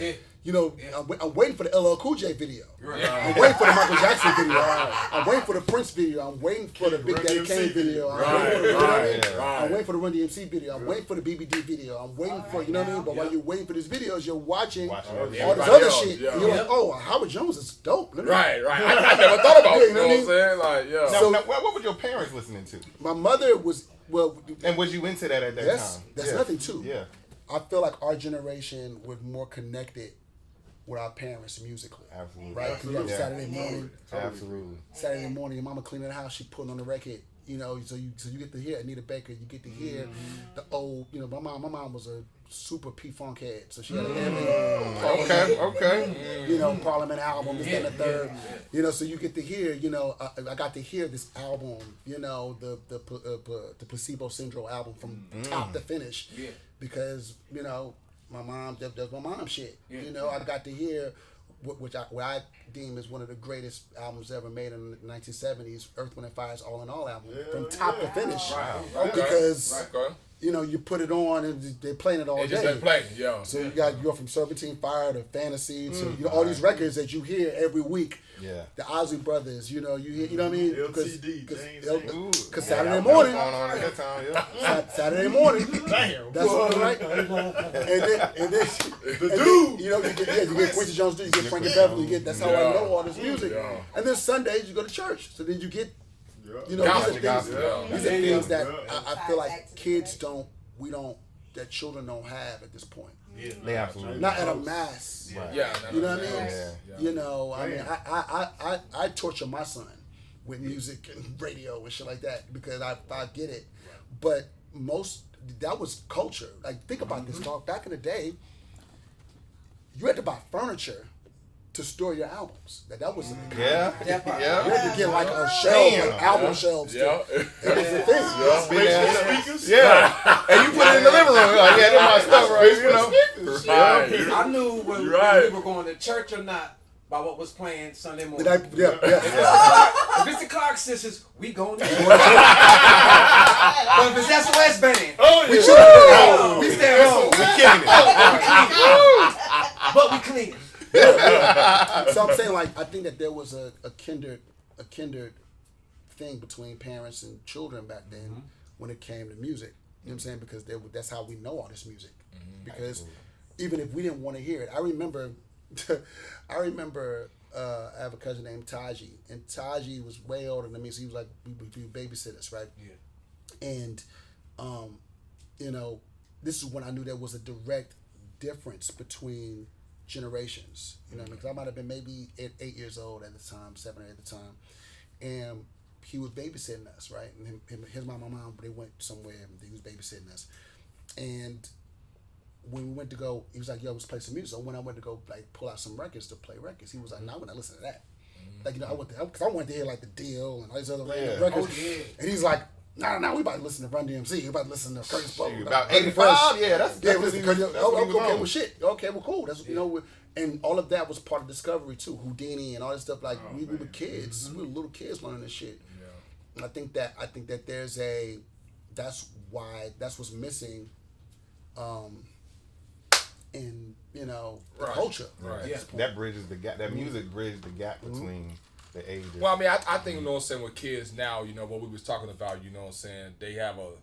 I'm waiting for the LL Cool J video. I'm waiting for the Michael Jackson video. I'm waiting for the Prince video. I'm waiting for the Big Daddy Kane video. I'm waiting for the Run DMC video. I'm waiting for the BBD video. I'm waiting for, you know what I mean? But while you're waiting for these videos, you're watching all this other shit. And you're like, oh, Howard Jones is dope. Right. I never thought about it. You know what I'm saying? Like, Now, what were your parents listening to? My mother was, and was you into that at that time? That's nothing too. Yeah. I feel like our generation was more connected with our parents musically. Absolutely. Right? Because you have Saturday morning. Absolutely. Saturday morning, your mama cleaning the house, she putting on the record. So you get to hear Anita Baker, you get to hear the old, my mom was a super P-Funk head, so she had Okay. Parliament album, this and the third, so you get to hear, I got to hear this album, the Placebo Syndrome album from top to finish, because, my mom, that's my mom shit, I got to hear what I deem as one of the greatest albums ever made in the 1970s, Earth, Wind & Fire's All in All album, from top to finish. Wow. Because, you put it on and they're playing it all day. Just play, So you go from Serpentine Fire to Fantasy to all these records that you hear every week. Yeah. The Ozzy Brothers, you hear, you know what I mean? LTD, Because Saturday morning. Saturday morning. Damn. That's all right. And then you get Quincy Jones, you get Frankie Beverly, that's how I know all this music. Yeah. And then Sundays you go to church. So then you get these are things that I feel like that children don't have at this point. Yeah. They absolutely not at a mass. Right. Yeah, you know what I mean? I torture my son with music and radio and shit like that because I get it. But that was culture. Like think about this, dog. Back in the day, you had to buy furniture to store your albums. That was Yeah. You had to get like a shelf, like album shelves. Yeah. It was a thing. Yeah. And you put it in the living room. Like, yeah, that's my stuff, right? You know. Right. I knew when we were going to church or not by what was playing Sunday morning. If it's the Clark Sisters, we going to church. But if it's SOS Band, we stay home. We killing it. But we clean. So I'm saying, like, I think that there was a kindred thing between parents and children back then when it came to music. You know what I'm saying? Because that's how we know all this music. Because even if we didn't want to hear it, I remember I have a cousin named Taji, and Taji was way older than me, so he was like, we babysitters, right? Yeah. And, you know, this is when I knew there was a direct difference between generations, you know, because I might have been maybe 8 years old at the time, 7 or 8 at the time, and he was babysitting us, right? And his mom, they went somewhere, and he was babysitting us, and when we went to go, he was like, "Yo, let's play some music." So when I went to go like pull out some records to play records, he was like, "No, I want to listen to that." Like, you know, I wanted to hear like the Deal and all these other random records, and he's like, "No, we about to listen to Run DMC. We about to listen to Curtis Blow." About 85, that's okay, well, was shit. Okay, well, cool. That's you know, and all of that was part of Discovery too. Houdini and all this stuff. Like we were kids, we were little kids learning this shit. Yeah. And I think that there's that's what's missing. In you know the culture, right? Yeah. That bridges the gap. That music bridges the gap between the ages. Well, I mean, I think, you know what I'm saying, with kids now, you know what we was talking about, you know what I'm saying, they have a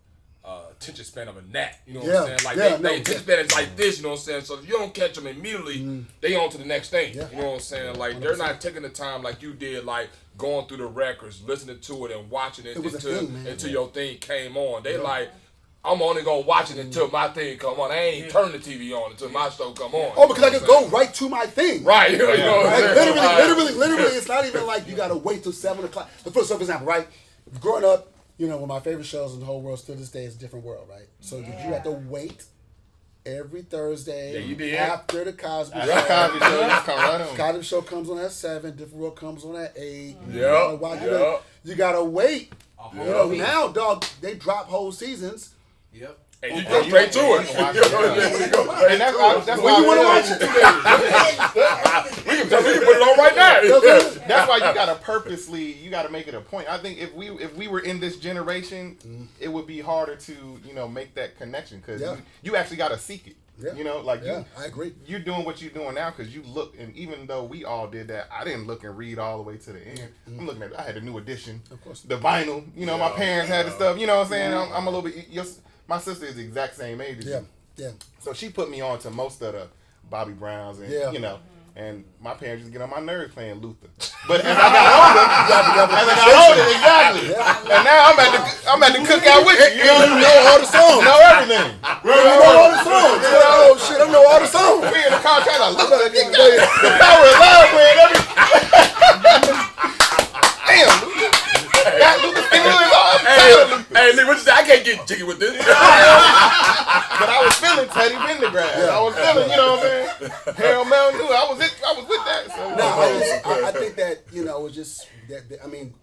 attention span of a gnat, you know what I'm saying, like they attention span is like this, you know what I'm saying. So if you don't catch them immediately, they on to the next thing, you know what I'm saying. Like 100%. They're not taking the time like you did, like going through the records, listening to it and watching it until your thing came on. They like, I'm only gonna watch it until my thing come on. I ain't turn the TV on until my show come on. Oh, because I can go right to my thing. Right. You know what I'm saying? Literally, it's not even like you gotta wait till 7 o'clock. For example, right? Growing up, you know, one of my favorite shows in the whole world still this day is Different World, right? So you had to wait every Thursday after the Cosby Show. Cosby Show comes on at 7. Different World comes on at 8. You gotta wait. You know, now, dog, they drop whole seasons. Yep. And you go straight to it. And that's why you want to watch it. We can put it on right now. That's why you gotta purposely, make it a point. I think if we were in this generation, it would be harder to make that connection because you actually gotta seek it. Yeah. You know, like I agree. You're doing what you're doing now because you look, and even though we all did that, I didn't look and read all the way to the end. I'm looking at, I had the new edition, of course, the vinyl. My parents had the stuff. You know what I'm saying? I'm a little bit. My sister is the exact same age as you. Yeah. So she put me on to most of the Bobby Browns and and my parents used to get on my nerves playing Luther. But as I got older, exactly. Yeah. And now I'm at the cookout with you. You know all the songs. Know everything. You know all the songs. Oh shit, I know all the songs. We in the car trying to look at the power of love playing everything. Damn, Luther. Got Luther stimulating all. Hey, Lee, what you say? I can't get jiggy with this. But I was feeling Teddy Pendergrass. I was feeling, you know what I'm saying? Harold Melvin, I was with that. So, I think that, it's just, that I mean,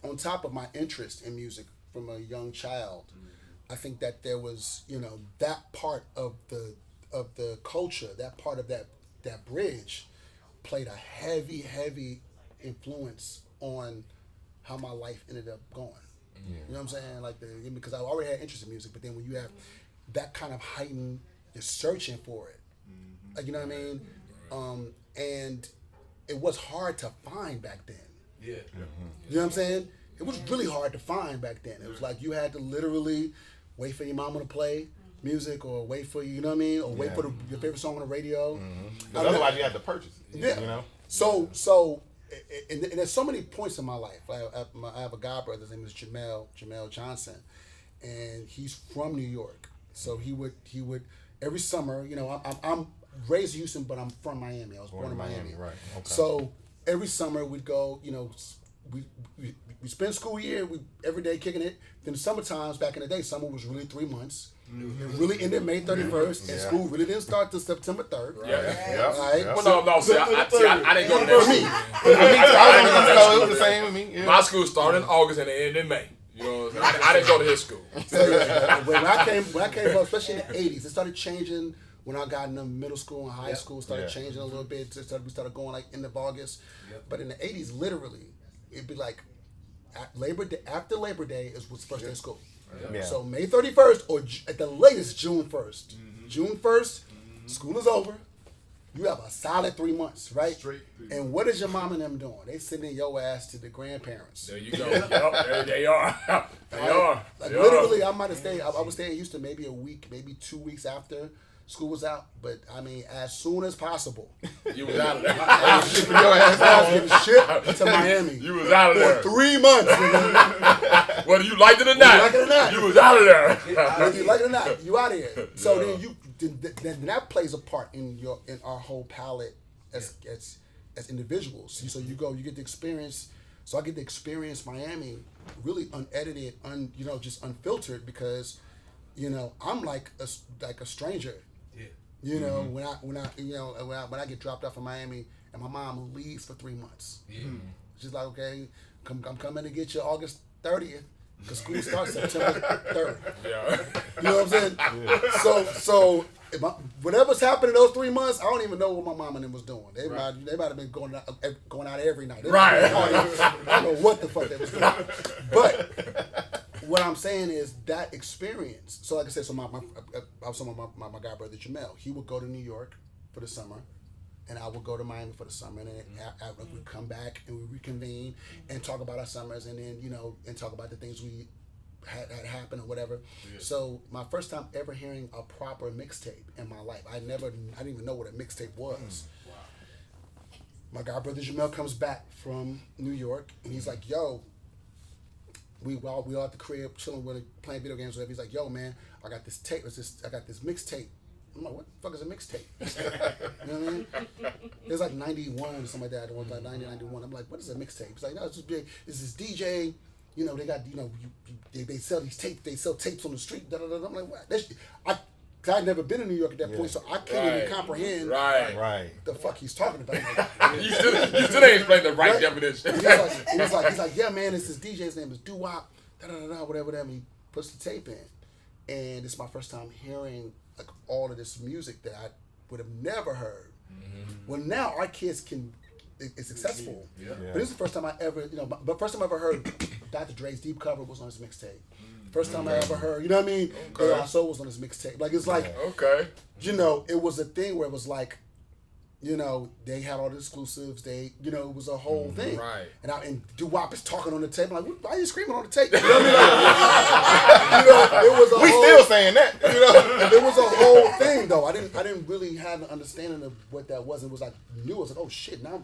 on top of my interest in music from a young child, I think that there was, that part of the culture, that part of that bridge played a heavy influence on how my life ended up going. Yeah. You know what I'm saying? Like because I already had interest in music, but then when you have that kind of heightened, you're searching for it. Like, you know what I mean? And it was hard to find back then. Yeah. You know what I'm saying? It was really hard to find back then. It was like you had to literally wait for your mama to play music, or wait for you know what I mean, or wait for your favorite song on the radio. Otherwise, you had to purchase it. Yeah. You know. So. And there's so many points in my life. I have a godbrother. His name is Jamel Johnson, and he's from New York. So he would every summer. I'm raised in Houston, but I'm from Miami. I was born in Miami. Right. Okay. So every summer we'd go. We we spent school year, we every day kicking it. Then the summer times, back in the day, summer was really 3 months. It really ended May 31st, and school really didn't start till September 3rd. Right? Well, no. See, I didn't go to that For me. It was the same with me. Yeah. My school started in August and it ended in May. You know what I'm saying? I didn't go to his school. When I came up, especially in the 80s, it started changing when I got into middle school and high school. It started changing a little bit. We started going like end of August. But in the 80s, literally, it'd be like after Labor Day was first day of school. So May 31st or at the latest June 1st. June 1st, school is over. You have a solid 3 months, right? And what is your mom and them doing? They sending your ass to the grandparents. There you go. Yep, there they are. They are. Like literally, I might have stayed. I would stay in Houston maybe a week, maybe 2 weeks after school was out. But I mean, as soon as possible, You was out of there. I was shipping your ass out, getting shipped to Miami. You was out of there. For 3 months. Nigga. Whether you liked it or not. like it or not. You was out of there. Whether you like it or not, you out of here. So then that plays a part in our whole palette as individuals. So you get the experience. So I get to experience Miami really unedited, just unfiltered because, I'm like a stranger. Yeah. When I get dropped off in Miami and my mom leaves for 3 months. Yeah. She's like, okay, I'm coming to get you August 30th. Because school starts September 3rd. Yeah. You know what I'm saying? Yeah. So whatever's happening those 3 months, I don't even know what my mom and them was doing. They might have been going out every night. Right. I don't know what the fuck they was doing. But what I'm saying is that experience. So like I said, I was talking about my guy brother Jamel. He would go to New York for the summer. And I would go to Miami for the summer, and then we'd come back and we reconvene and talk about our summers, and then and talk about the things we had happened or whatever. Yeah. So my first time ever hearing a proper mixtape in my life, I didn't even know what a mixtape was. Wow. My guy brother Jamel comes back from New York, and he's like, "Yo, we all at the crib chilling, playing video games, whatever." He's like, "Yo, man, I got this tape. I got this mixtape." I'm like, what the fuck is a mixtape? You know what I mean? It was like 91 or something like that. It was like 90, 91. I'm like, what is a mixtape? He's like, no, it's just big. It's this DJ. They got, they sell these tapes. They sell tapes on the street. Da, da, da. I'm like, what? I'd never been in New York at that point, so I can't even comprehend the fuck he's talking about. Like, you still ain't explained the right definition. He's like, yeah, man, it's this DJ. His name is Doo-Wop. Da, da, da, da, whatever. And he puts the tape in. And it's my first time hearing like all of this music that I would have never heard. Mm-hmm. Well, now our kids it's successful. Yeah. But this is the first time I ever, but first time I ever heard Dr. Dre's Deep Cover was on his mixtape. First time I ever heard, you know what I mean? Okay. Our Soul was on his mixtape. Like, it's like, okay. It was a thing where it was like, they had all the exclusives. It was a whole thing. Right. And Doo-Wop is talking on the tape. I'm like, why are you screaming on the tape? You know what I mean? Like, it was a still saying that. It was a whole thing, though. I didn't really have an understanding of what that was. It was like new. I was like, oh shit, now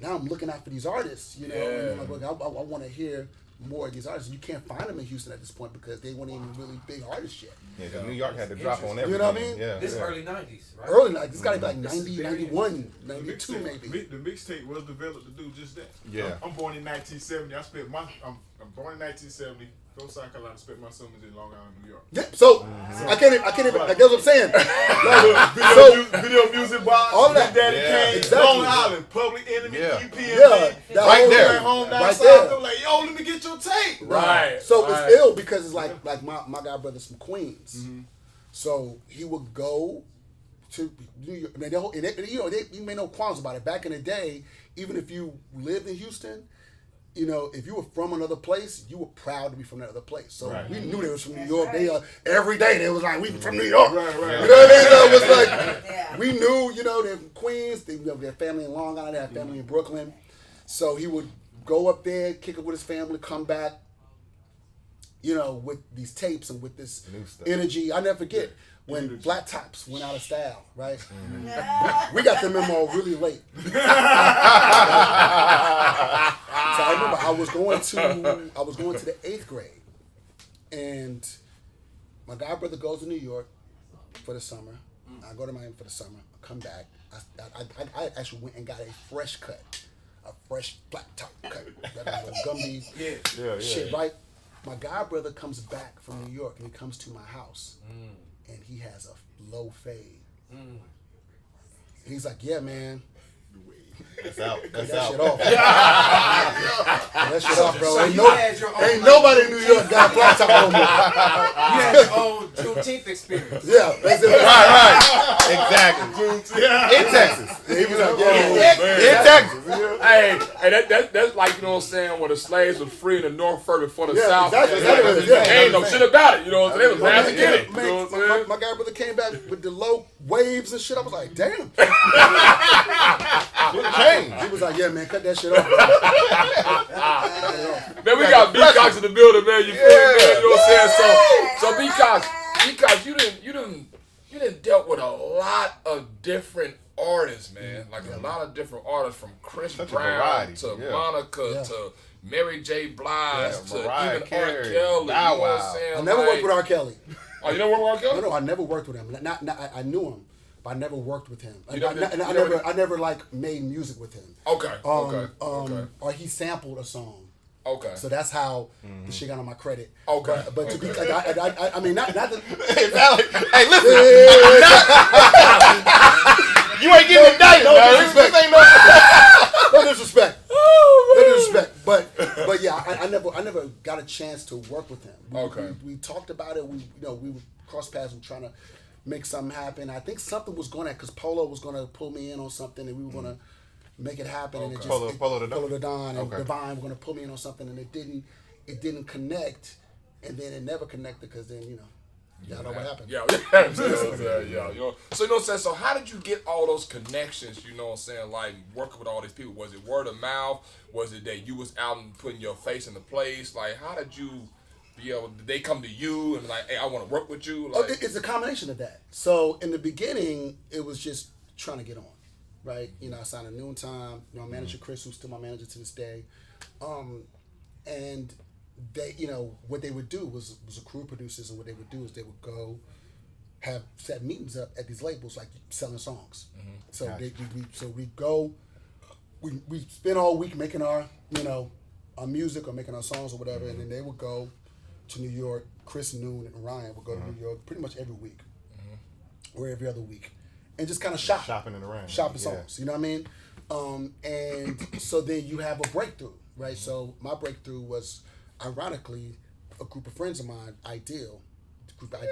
I'm looking out for these artists. And I'm like, I want to hear more of these artists. You can't find them in Houston at this point because they weren't even really big artists yet. Yeah, because New York had to drop on everything. You know what I mean? Yeah. This early 90s, right? Early 90s. It's got to be like 90, 91, 92 maybe. The mixtape was developed to do just that. Yeah. I'm born in 1970. I'm born in 1970. Go South Carolina, spent my summers in Long Island, New York. Yeah, so I can't even. Like, that's what I'm saying. Video music box, all that. Daddy Kane, exactly. Long Island, Public Enemy, EPMD, right there, home down right south. there. They're like, yo, let me get your tape. Right. So it's ill because it's like my guy brother's from Queens, so he would go to New York. And you may know qualms about it. Back in the day, even if you lived in Houston. If you were from another place, you were proud to be from that other place. So we knew they was from New York. They every day they was like, we from New York. Right. You know what I mean? So it was like we knew, they're from Queens. They their family in Long Island. They had family in Brooklyn. So he would go up there, kick it with his family, come back. With these tapes and with this energy. I never forget when Flat Tops went out of style, right? Mm-hmm. We got the memo really late. So I remember I was going to the 8th grade, and my guy brother goes to New York for the summer. I go to Miami for the summer. I come back. I actually went and got a fresh cut a fresh black top cut, that little Gumby Yeah. shit, right? My god brother comes back from New York and he comes to my house and he has a low fade. He's like, yeah, man. That's out. That's That out. shit off. That shit off, bro. So Ain't, you no, had your own, ain't nobody in New York got flat top no more. You had your own Juneteenth experience. Yeah, that's it. Right. Exactly. In Texas. He was like, In Texas. Hey, that's like, you know what I'm saying, when the slaves were free in the North first before the Yeah, South. exactly. Ain't no shit about it, you know what I'm saying? They was mad to get it. You know what I'm saying? My guy brother came back with the low waves and shit. I was like, damn. He was like, yeah, man, cut that shit off. Man, we got B-Cox in the building, man. You feel me, man? You know what I'm saying? So B-Cox, you didn't dealt with a lot of different artists, man. Like a lot of different artists, from Chris Such a Brown variety, to yeah. Monica to Mary J. Blige to Mariah even R. Carey, Kelly. You know what Bow I'm Wow. saying? I never worked with R. Kelly. Oh, you never worked with R. Kelly? No, I never worked with him. I knew him, but I never worked with him. I never- never like made music with him. Okay. Okay. Or he sampled a song. Okay. So that's how the shit got on my credit. Okay. But to be, I mean, not that. Hey, listen. You ain't getting indicted. No man. disrespect. This ain't No disrespect. No disrespect. But yeah, I never got a chance to work with him. We talked about it. We would cross paths. We were trying to make something happen. I think something was going to, because Polo was going to pull me in on something, and we were going to make it happen. And it just Polo the Don and Okay. Divine were going to pull me in on something, and it didn't connect, and then it never connected because then y'all know what happened. Yeah. So you know what I'm saying? So how did you get all those connections, you know what I'm saying, like working with all these people? Was it word of mouth? Was it that you was out and putting your face in the place? Like, how did you be able, did they come to you and like, hey, I want to work with you? Like, It's a combination of that. So in the beginning, it was just trying to get on, right? I signed a Noontime. My manager Chris, who's still my manager to this day, and they, what they would do was a crew of producers, and what they would do is they would go have set meetings up at these labels, like selling songs. So we spend all week making our our music or making our songs or whatever, and then they would go to New York. Chris, Noon, and Ryan would go to New York pretty much every week or every other week, and just kind of shopping around, songs. You know what I mean? And so then you have a breakthrough, right? So my breakthrough was, ironically, a group of friends of mine, Ideal. You know what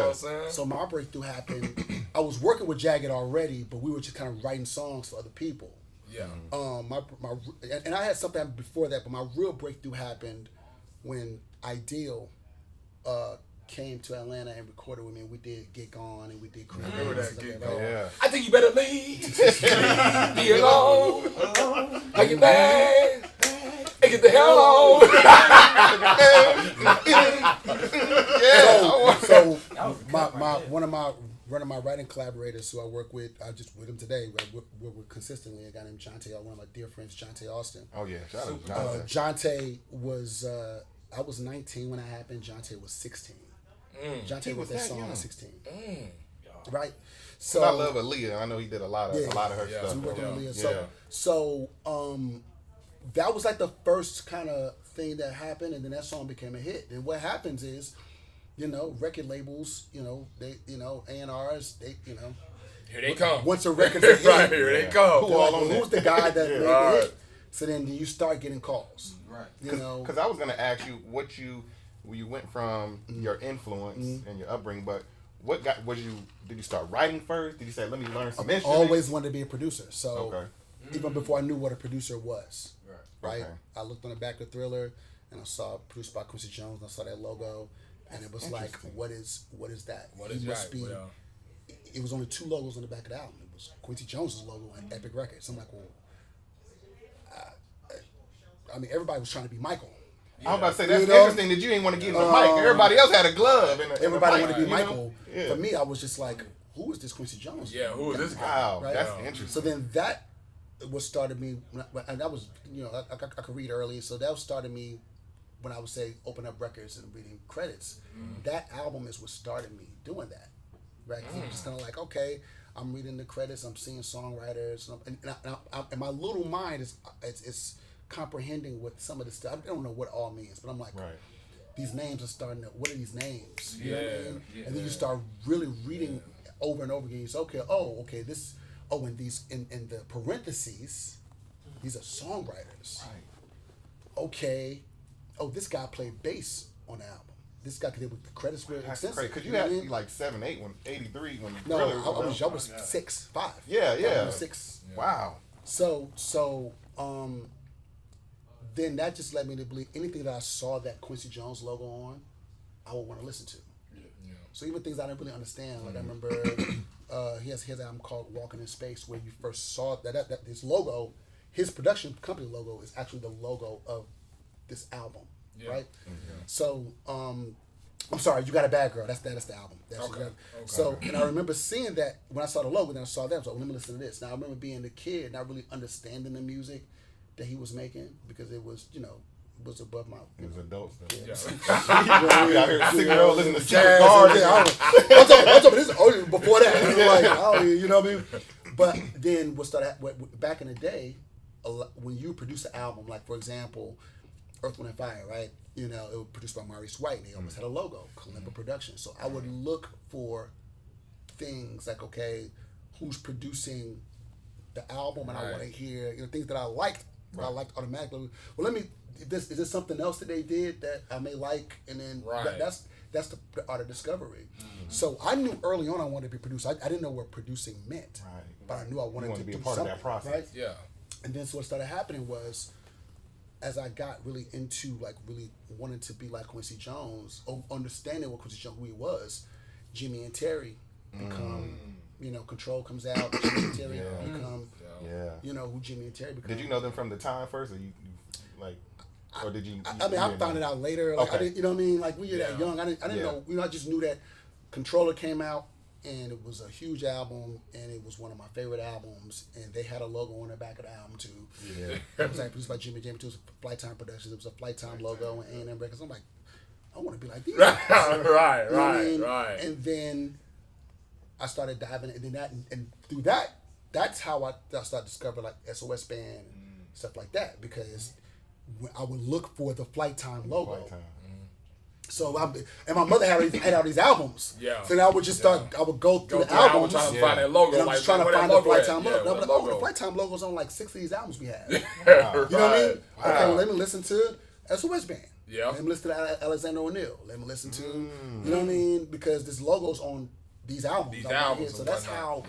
I'm saying? So my breakthrough happened. I was working with Jagged already, but we were just kind of writing songs for other people. Yeah. And I had something happen before that, but my real breakthrough happened when Ideal came to Atlanta and recorded with me. And we did Get On and we did Crazy. Remember that Get On? Yeah. I think you better leave. Be alone. Take it back. And get the hell on. So one of my writing collaborators who I work with, I just with him today. We're consistently a guy named Jonte, one of my dear friends, Jonte Austin. Oh yeah, shout out to Jonte was I was 19 when it happened. Jonte was 16. Jonte wrote that song at 16. Right. So I love Aaliyah. I know he did a lot of her stuff. So we worked on Aaliyah. So that was like the first kind of thing that happened, and then that song became a hit. And what happens is, record labels, they, A&Rs, they, here they come. Once a record's a hit, right, here they come. Who's the guy that made the hit? So then you start getting calls. Right. Because I was going to ask you when you went from your influence and your upbringing, but did you start writing first? Did you say, let me learn some instruments? I always wanted to be a producer. So even before I knew what a producer was, right? Okay. I looked on the back of Thriller and I saw produced by Quincy Jones. And I saw that logo, and it was like, what is that? It was only 2 logos on the back of the album. It was Quincy Jones's logo and Epic Records. I'm like, well, everybody was trying to be Michael. I was about to say, that's interesting that you didn't want to get in the mic. Everybody else had a glove. Everybody wanted to be Michael. Yeah. For me, I was just like, who is this Quincy Jones? Yeah, who is this guy? Wow, right? That's interesting. So then that what started me, and that was, I could read early, so that started me when I would say open up records and reading credits. That album is what started me doing that, right? 'Cause I'm just kind of like, okay, I'm reading the credits. I'm seeing songwriters, and my little mind is comprehending what some of this stuff. I don't know what it all means, but I'm like, these names are starting to. What are these names? You know what I mean? And then you start really reading over and over again. You say, okay, this. Oh, and these in the parentheses, these are songwriters. Right. Okay. Oh, this guy played bass on the album. This guy did with the credits were extensive. Because you had like 7, 8 when 83 when no, really I was 6, 5. Yeah. I was 6. Yeah. Wow. So then that just led me to believe anything that I saw that Quincy Jones logo on, I would want to listen to. Yeah. So even things I didn't really understand, like I remember he has an album called Walking in Space where you first saw that this logo, his production company logo is actually the logo of this album, right? Mm-hmm. So I'm sorry, You Got a Bad Girl. That's the album. Okay. So and I remember seeing that when I saw the logo, then I saw that. I was like, let me listen to this. Now I remember being a kid, not really understanding the music that he was making because it was, it was above my. It was adults though. Yeah. Out here 6-year-old listening to jazz. I'm talking this is before that. Like, you know what I mean? But then back in the day, when you produce an album, like for example, Earth, Wind and Fire, right? It was produced by Maurice White, and they almost had a logo, Kalimba Productions. So I would look for things like, okay, who's producing the album, and I want to hear things that I liked. I liked automatically. Well, is this something else that they did that I may like, and then that's the art of discovery. Mm-hmm. So I knew early on I wanted to be produced. I didn't know what producing meant, but I knew I wanted to be do a part something, of that process. right? Yeah. And then so what started happening was, as I got really into really wanting to be like Quincy Jones, understanding what Quincy Jones, who he was, Jimmy and Terry become, Control comes out, Jimmy and Terry become, who Jimmy and Terry become. Did you know them from the time first, or you like, or did you? I found it out later. Like, I didn't, you know what I mean? Like when you're that young, I didn't know. I just knew that Controller came out, and it was a huge album, and it was one of my favorite albums, and they had a logo on the back of the album too. Yeah. It was like produced by Jimmy Jam too. It was Flight Time Productions. It was a Flight Time logo and A&M Records. I'm like, I want to be like these. Right. And then I started diving, and then and through that, that's how I started discovering like SOS Band, stuff like that, because I would look for the Flight Time logo. So and my mother had all these albums. Yeah. So then I would just start. I would go through the albums. Trying to find that logo. And I'm just trying to find the Flight Time logo. The Flight Time logo's on like 6 of these albums we had. You know what I mean? Wow. Okay, well, let me listen to SOS Band. Yeah. Let me listen to Alexander O'Neal. Let me listen to you know what I mean, because this logo's on these albums. So that's how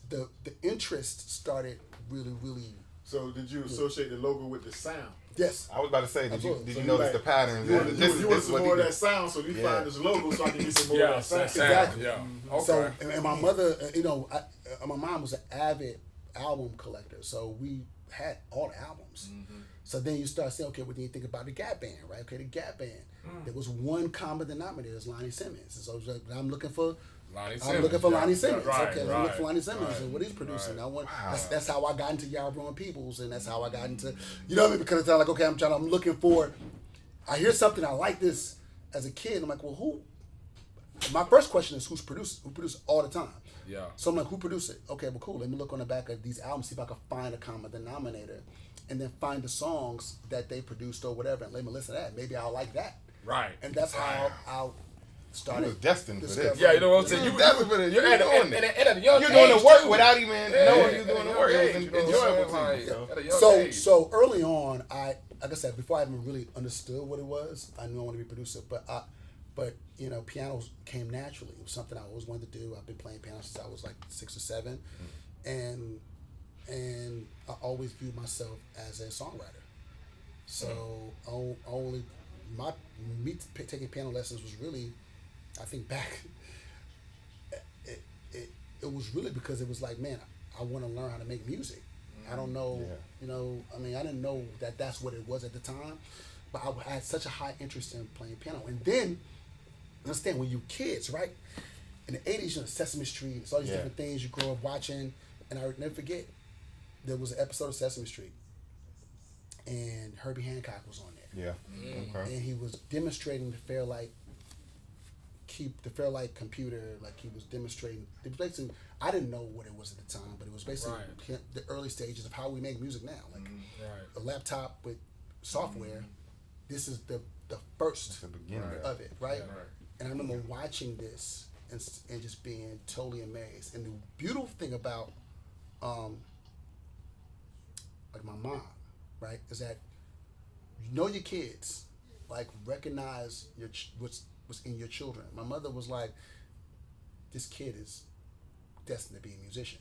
the interest started really. So did you associate the logo with the sound? Yes. I was about to say, did you notice the patterns? You want some more of that sound, so you find this logo so I can get some more of that sound. Exactly. Yeah. Okay. So, and my mother, my mom was an avid album collector, so we had all the albums. Mm-hmm. So then you start saying, okay, well, then you think about the Gap Band, right? Okay, the Gap Band. There was one common denominator, it's Lonnie Simmons. And so I'm looking for Lonnie Simmons. Right, okay, let me look for Lonnie Simmons and what he's producing. That's how I got into Yarborough and Peoples, and that's how I got into, you know what I mean? Because I'm like, okay, I'm looking for, I hear something, I like this as a kid. I'm like, well, who? My first question is who produces all the time. Yeah. So I'm like, who produced it? Okay, well, cool. Let me look on the back of these albums, see if I can find a common denominator, and then find the songs that they produced or whatever, and let me listen to that. Maybe I'll like that. Right. And that's how I'll started. You was destined for this. Yeah, you know what I'm saying? You destined for this. You're at a young age. You're doing the work without even knowing you're doing the work. It was enjoyable to you. So early on, like I said, before I even really understood what it was, I knew I wanted to be a producer. But piano came naturally. It was something I always wanted to do. I've been playing piano since I was like 6 or 7, and I always viewed myself as a songwriter. So me taking piano lessons was really, I think back, it was really because it was like, man, I want to learn how to make music. I don't know, I didn't know that that's what it was at the time, but I had such a high interest in playing piano. And then, understand, when you kids, right? In the 80s, Sesame Street, it's all these different things you grow up watching. And I would never forget, there was an episode of Sesame Street, and Herbie Hancock was on there. Yeah. Okay. And he was demonstrating the Fairlight the Fairlight computer, like he was demonstrating. It was basically, I didn't know what it was at the time, but it was basically the early stages of how we make music now. Like a laptop with software. This is the first of it, right? And I remember watching this and just being totally amazed. And the beautiful thing about like my mom, right, is that you know your kids, like recognize what's in your children. My mother was like, this kid is destined to be a musician,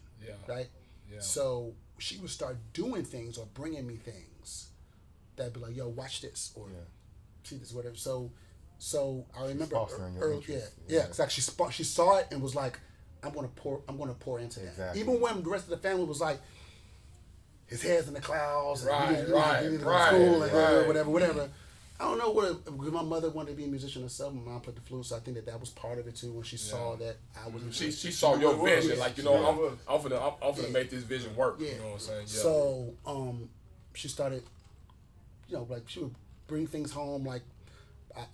right? Yeah. So she would start doing things or bringing me things that'd be like, yo, watch this or see this, whatever. So I remember early, it's like she saw it and was like, I'm gonna pour into that. Even when the rest of the family was like, his head's in the clouds, and school, and whatever. I don't know because my mother wanted to be a musician herself. My mom played the flute, so I think that was part of it too. When she saw that I was, she saw your vision, like I'm gonna make this vision work. You know what I'm saying? Yeah. So she started, like she would bring things home. Like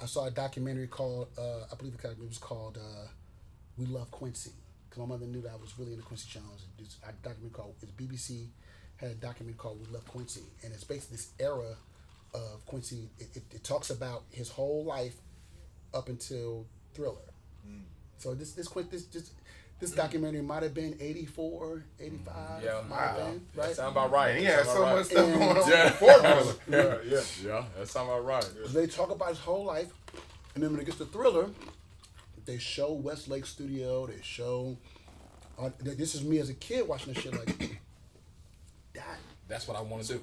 I saw a documentary called, I believe it was called "We Love Quincy," because my mother knew that I was really into Quincy Jones. This documentary called BBC had a documentary called "We Love Quincy," and it's basically this era of Quincy. It talks about his whole life up until Thriller. So this documentary might have been 84, 85. Yeah, right? That sound about right. And he had so much stuff going on before Thriller. Yeah, that sound about right. They talk about his whole life, and then when it gets to Thriller, they show Westlake Studio. They show. This is me as a kid watching this shit like. That's what I want to do.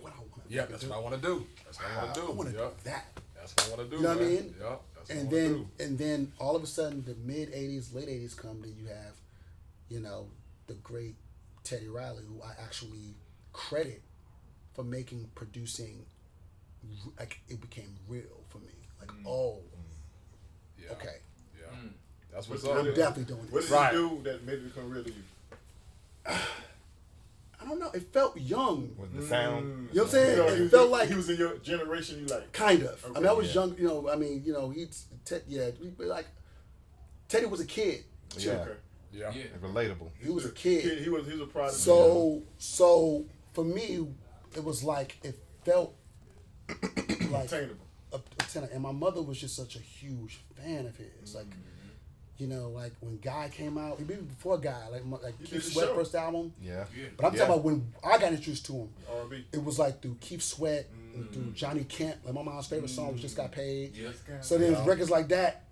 That's what I want to do. That's what I want to do. I want to do that. That's what I want to do. You know what I mean? Yeah. That's what I want to do. And then all of a sudden, the mid '80s, late '80s come. Then you have, the great Teddy Riley, who I actually credit for producing. Like it became real for me. Like okay. Yeah. That's what's I'm up. definitely doing this. What did you do that made it become real to you? I don't know. It felt young. Was the sound? You know what I'm saying? It felt like he was in your generation. You like kind of. Okay. I mean, I was young. Teddy was a kid. Yeah. Okay. Yeah. Relatable. He was a kid. He was a product. So for me, it was like it felt like attainable. And my mother was just such a huge fan of his. Like, like when Guy came out, even before Guy, like Keith Sweat first album. Yeah. But I'm talking about when I got introduced to him. R&B. It was like through Keith Sweat and through Johnny Kemp. Like my mom's favorite song was Just Got Paid. So there's records like that.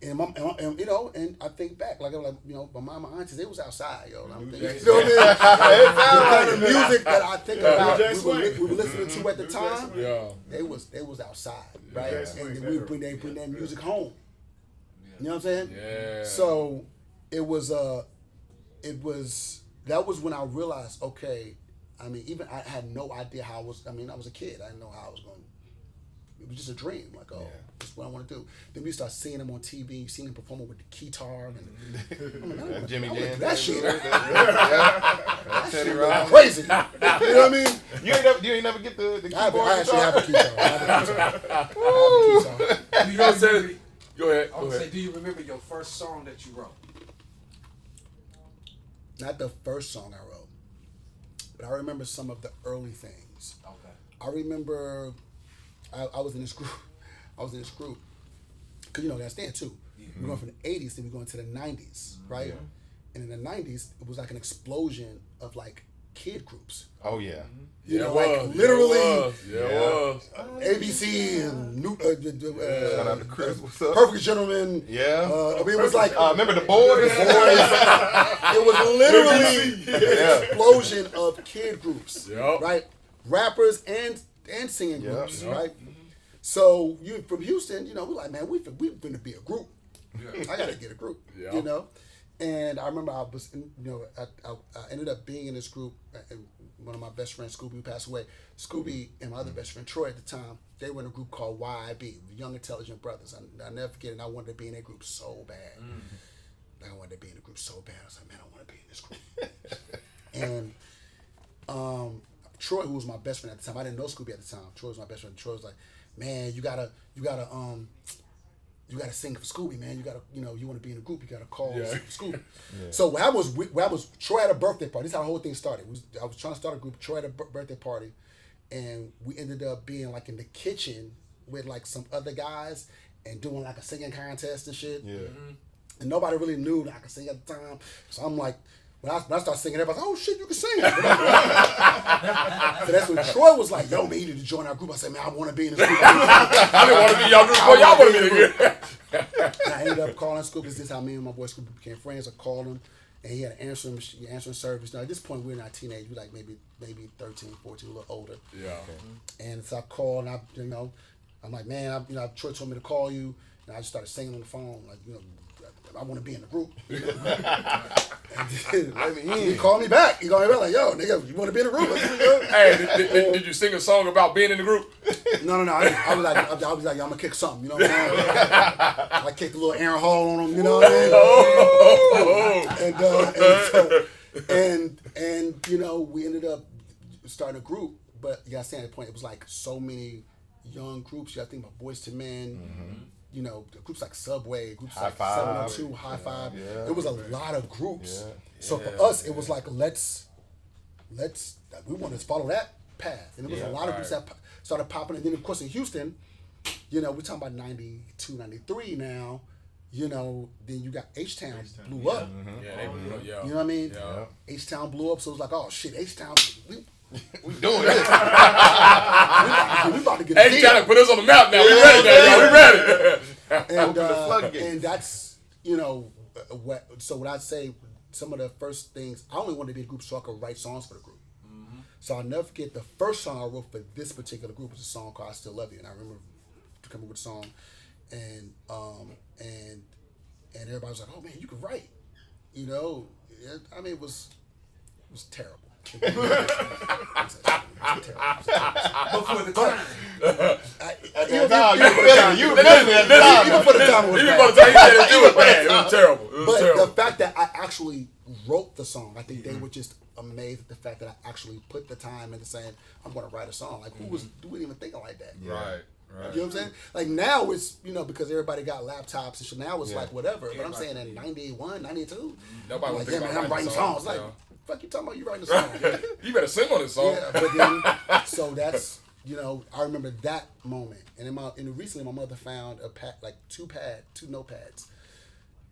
And I think back, like my mom and aunties, they was outside, yo. I'm thinking, you know what I mean? The music that I think about, we were listening to at the time. Yeah, they was outside, right? And then we bring that music home. You know what I'm saying? Yeah. So that was when I realized, okay. I mean, even I had no idea how I was. I mean, I was a kid. I didn't know how I was going. It was just a dream, like, this is what I want to do. Then we start seeing him on TV, seeing him performing with the guitar and Jimmy Jam. That shit. Teddy Riley. Crazy. You know what I mean? You ain't never get the keyboard. I actually have a guitar. Go ahead. I would say, do you remember your first song that you wrote? Not the first song I wrote, but I remember some of the early things. Okay. I remember I was in this group. Because, that's there too. We're going from the 80s, then we're going to the 90s, right? Yeah. And in the 90s, it was like an explosion of like kid groups. Oh, yeah. Literally. It was. ABC and shout out to Chris. What's up? Perfect Gentleman. Yeah. I mean, it was like remember the boys? It was literally an explosion of kid groups, right? Rappers and singing groups, right? So you from Houston, we're like, man, we finna be a group. I gotta get a group, And I remember I was, I ended up being in this group. And one of my best friends, Scooby, who passed away. Scooby and my other best friend, Troy, at the time, they were in a group called YIB, the Young Intelligent Brothers. I'll never forget it. I wanted to be in that group so bad. I wanted to be in the group so bad. I was like, man, I want to be in this group. And Troy, who was my best friend at the time, I didn't know Scooby at the time. Troy was my best friend. Troy was like, man, you gotta you got to sing for Scooby, man. You got to, you know, you want to be in a group, you got to call Scooby. Yeah. So Troy had a birthday party. This is how the whole thing started. I was trying to start a group. Troy had a birthday party, and we ended up being like in the kitchen with like some other guys and doing like a singing contest and shit. Yeah. And nobody really knew that I could sing at the time. So I'm like, when I started singing, everybody's like, oh shit, you can sing. So that's when Troy was like, yo, man, you need to join our group. I said, man, I want to be in this group. I didn't want to be y'all group, but y'all want to be in the group. And I ended up calling Scoop. This is how me and my boy Scoop became friends. I called him, and he had an answering service. Now, at this point, we're not teenage. We're like maybe 13, 14, a little older. Yeah. And so I called, and I'm like, man, Troy told me to call you. And I just started singing on the phone, like, I want to be in the group. And then, he called me back. He called me back like, yo, nigga, you want to be in the group? Hey, did you sing a song about being in the group? No. I was like, I'm gonna kick something. You know what I'm saying? I kicked a little Aaron Hall on him. You know what I mean? And we ended up starting a group. But you gotta stand at the point. It was like so many young groups. You gotta think about Boys to Men. Mm-hmm. Groups like Subway, groups High like Five. 702, High Five. Yeah. It was a lot of groups. Yeah. So for us, it was like let's we want to follow that path, and it was a lot of groups that started popping. And then of course in Houston, we're talking about 92, 93 now. Then you got H-Town blew up. Mm-hmm. Yeah, they blew up. Yeah. You know what I mean? Yeah. H-Town blew up, so it was like, oh shit, H-Town. We doing this. we about to get a Hey, trying to put us on the map now. We ready now, y'all. We ready. And, Open the floodgates. and that's, what I'd say, some of the first things, I only wanted to be in a group so I could write songs for the group. Mm-hmm. So I'll never forget the first song I wrote for this particular group was a song called I Still Love You. And I remember coming up with a song and everybody was like, oh man, you can write. It was terrible. Before the time. You were feeling it. Even for the time it was Even bad. for the time, he said it was bad. It was terrible. It was But terrible. the fact that I actually wrote the song, I think they were just amazed at the fact that I actually put the time into saying, I'm going to write a song. Like, who wasn't even thinking like that? Right. You know what I'm saying? Like, now it's, because everybody got laptops and shit, now it's like whatever. But I'm saying in 91, 92, Nobody like, was thinking about I'm writing songs. Like, fuck you talking about you writing a song? You better sing on this song. Yeah, but then, so that's, I remember that moment. And recently my mother found two notepads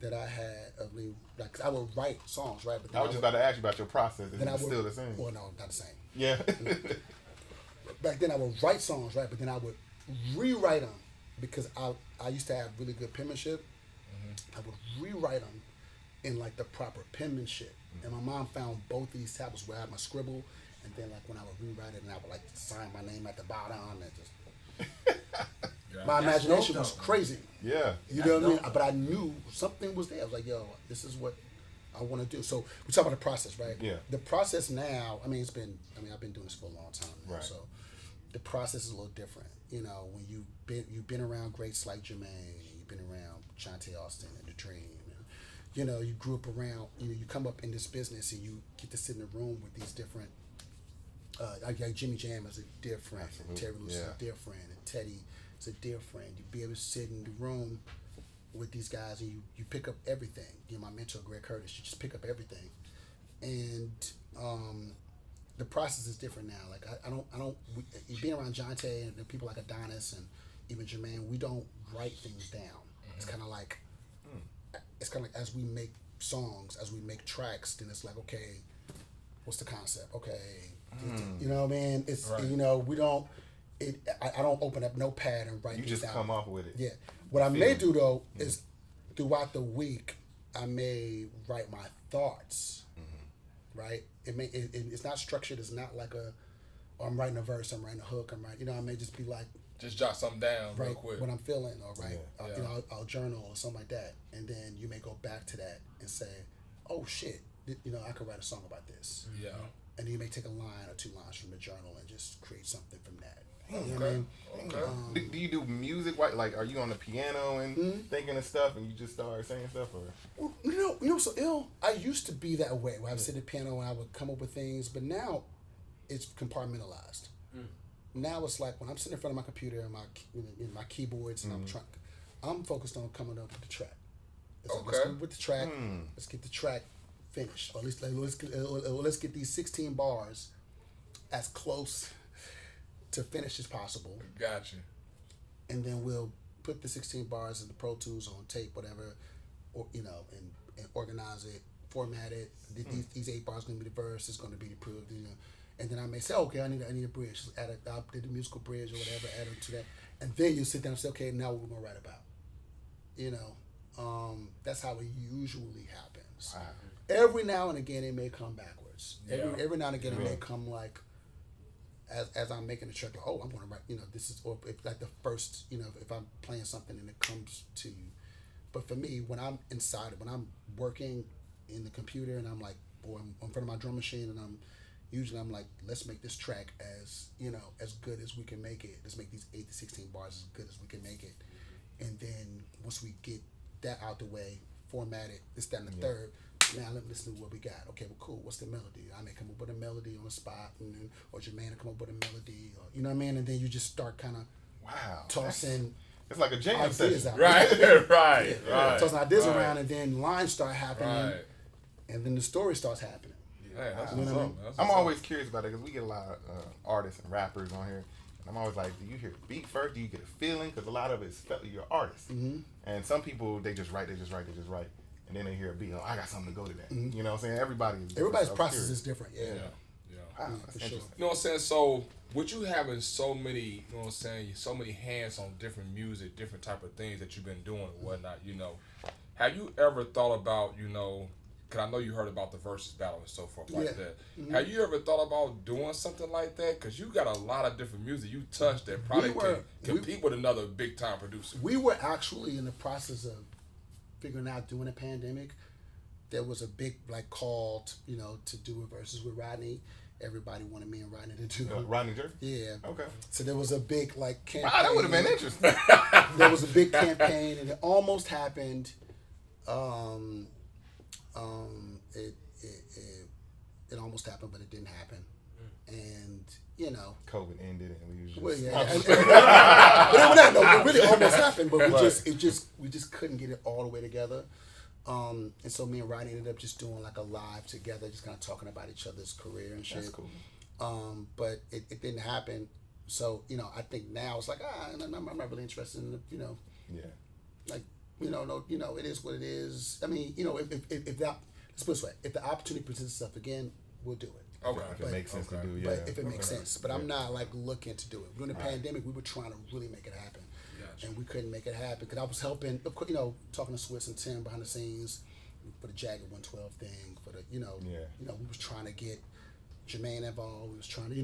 that I had of me, like, I would write songs, right? But I was just about to ask you about your process. Is then it still the same? Well, no, not the same. Yeah. Back then I would write songs, right? But then I would rewrite them because I used to have really good penmanship. Mm-hmm. I would rewrite them in like the proper penmanship. And my mom found both these tablets where I had my scribble, and then like when I would rewrite it, and I would like sign my name at the bottom, and just my imagination was crazy. Yeah. You know what I mean? But I knew something was there. I was like, yo, this is what I want to do. So we talk about the process, right? Yeah. The process now, I've been doing this for a long time now. Right. So the process is a little different. When you've been around greats like Jermaine, you've been around Shantae Austin and The Dream. You grew up around, you come up in this business and you get to sit in a room with these different, like Jimmy Jam is a dear friend, and Terry Lewis is a dear friend, and Teddy is a dear friend. You be able to sit in the room with these guys and you pick up everything. My mentor, Greg Curtis, you just pick up everything. And the process is different now. Like being around Jonte and people like Adonis and even Jermaine, we don't write things down. Mm-hmm. It's kind of like as we make songs, as we make tracks, then it's like, okay, what's the concept? Okay, you know what I mean? It's we don't. I don't open up Notepad and write. You things just down. come off with it. Yeah. What I may do though is throughout the week, I may write my thoughts. Mm-hmm. Right. It's not structured. It's not like I'm writing a verse. I'm writing a hook. I'm writing. I may just be like. Just jot something down real right, quick. what I'm feeling, or Yeah. I'll journal or something like that, and then you may go back to that and say, "Oh shit, I could write a song about this." Yeah. And then you may take a line or two lines from the journal and just create something from that. You know Okay. what I mean? Okay. Do you do music? Like, are you on the piano and thinking of stuff, and you just start saying stuff, or? Well, so ill. I used to be that way, where I would sit at the piano and I would come up with things, but now it's compartmentalized. Now it's like when I'm sitting in front of my computer and my keyboards and I'm I'm focused on coming up with the track. It's like, Okay. let's come with the track. Let's get the track finished. Or at least let's get these 16 bars as close to finish as possible. Gotcha. And then we'll put the 16 bars in the Pro Tools on tape, whatever, or and organize it, format it. These 8 bars going to be the verse. It's going to be the proof. And then I may say, okay, I need a bridge. I did the musical bridge or whatever. Add it to that, and then you sit down and say, okay, now what we're going to write about. That's how it usually happens. Wow. Every now and again, it may come backwards. Yeah. Every now and again, it may come like, as I'm making a track, oh, I'm going to write, this is, or if like the first, if I'm playing something and it comes to you. But for me, when I'm inside it, when I'm working in the computer and I'm like, boy, I'm in front of my drum machine and I'm like, let's make this track as, as good as we can make it. Let's make these 8 to 16 bars as good as we can make it. And then once we get that out the way, format it, this, that, and the third, now let me listen to what we got. Okay, well, cool. What's the melody? I may come up with a melody on the spot, or Jermaine will come up with a melody, or, you know what I mean? And then you just start kind of tossing. It's like a jam ideas session. out. Right. Tossing ideas around, and then lines start happening, Right. and then the story starts happening. Hey, that's You know what's what I up. mean? That's I'm what's always curious about it because we get a lot of artists and rappers on here. And I'm always like, do you hear the beat first? Do you get a feeling? Because a lot of it's you're an artist. Mm-hmm. And some people, they just write. And then they hear a beat. Oh, I got something to go to that. You know what I'm saying? Everybody's process is different. Yeah. Yeah. Wow, that's for sure. interesting. You know what I'm saying? So, with you having so many, you know what I'm saying, so many hands on different music, different type of things that you've been doing and whatnot, have you ever thought about, because I know you heard about the versus battle and so forth like that. Mm-hmm. Have you ever thought about doing something like that? Because you got a lot of different music you touch that probably can compete with another big time producer. We were actually in the process of figuring out during the pandemic. There was a big call, to do a versus with Rodney. Everybody wanted me and Rodney to do it. Rodney Jerry? Yeah. Okay. So there was a big campaign. Wow, that would have been interesting. There was a big campaign, and it almost happened. It almost happened, but it didn't happen. And COVID ended, and we was just... well, yeah. But it really almost happened, but we just couldn't get it all the way together. And so me and Rodney ended up just doing a live together, just kind of talking about each other's career and shit. That's cool. But it didn't happen. So I think now it's I'm not really interested in Yeah. it is what it is. I mean, if that, let's put it this way, if the opportunity presents itself again, we'll do it. Okay. If it makes sense to do, yeah. But if it makes sense. But I'm not looking to do it. During the pandemic, we were trying to really make it happen. Gotcha. And we couldn't make it happen because I was helping, talking to Swiss and Tim behind the scenes for the Jagged 112 thing, for the, we was trying to get Jermaine involved. We was trying to,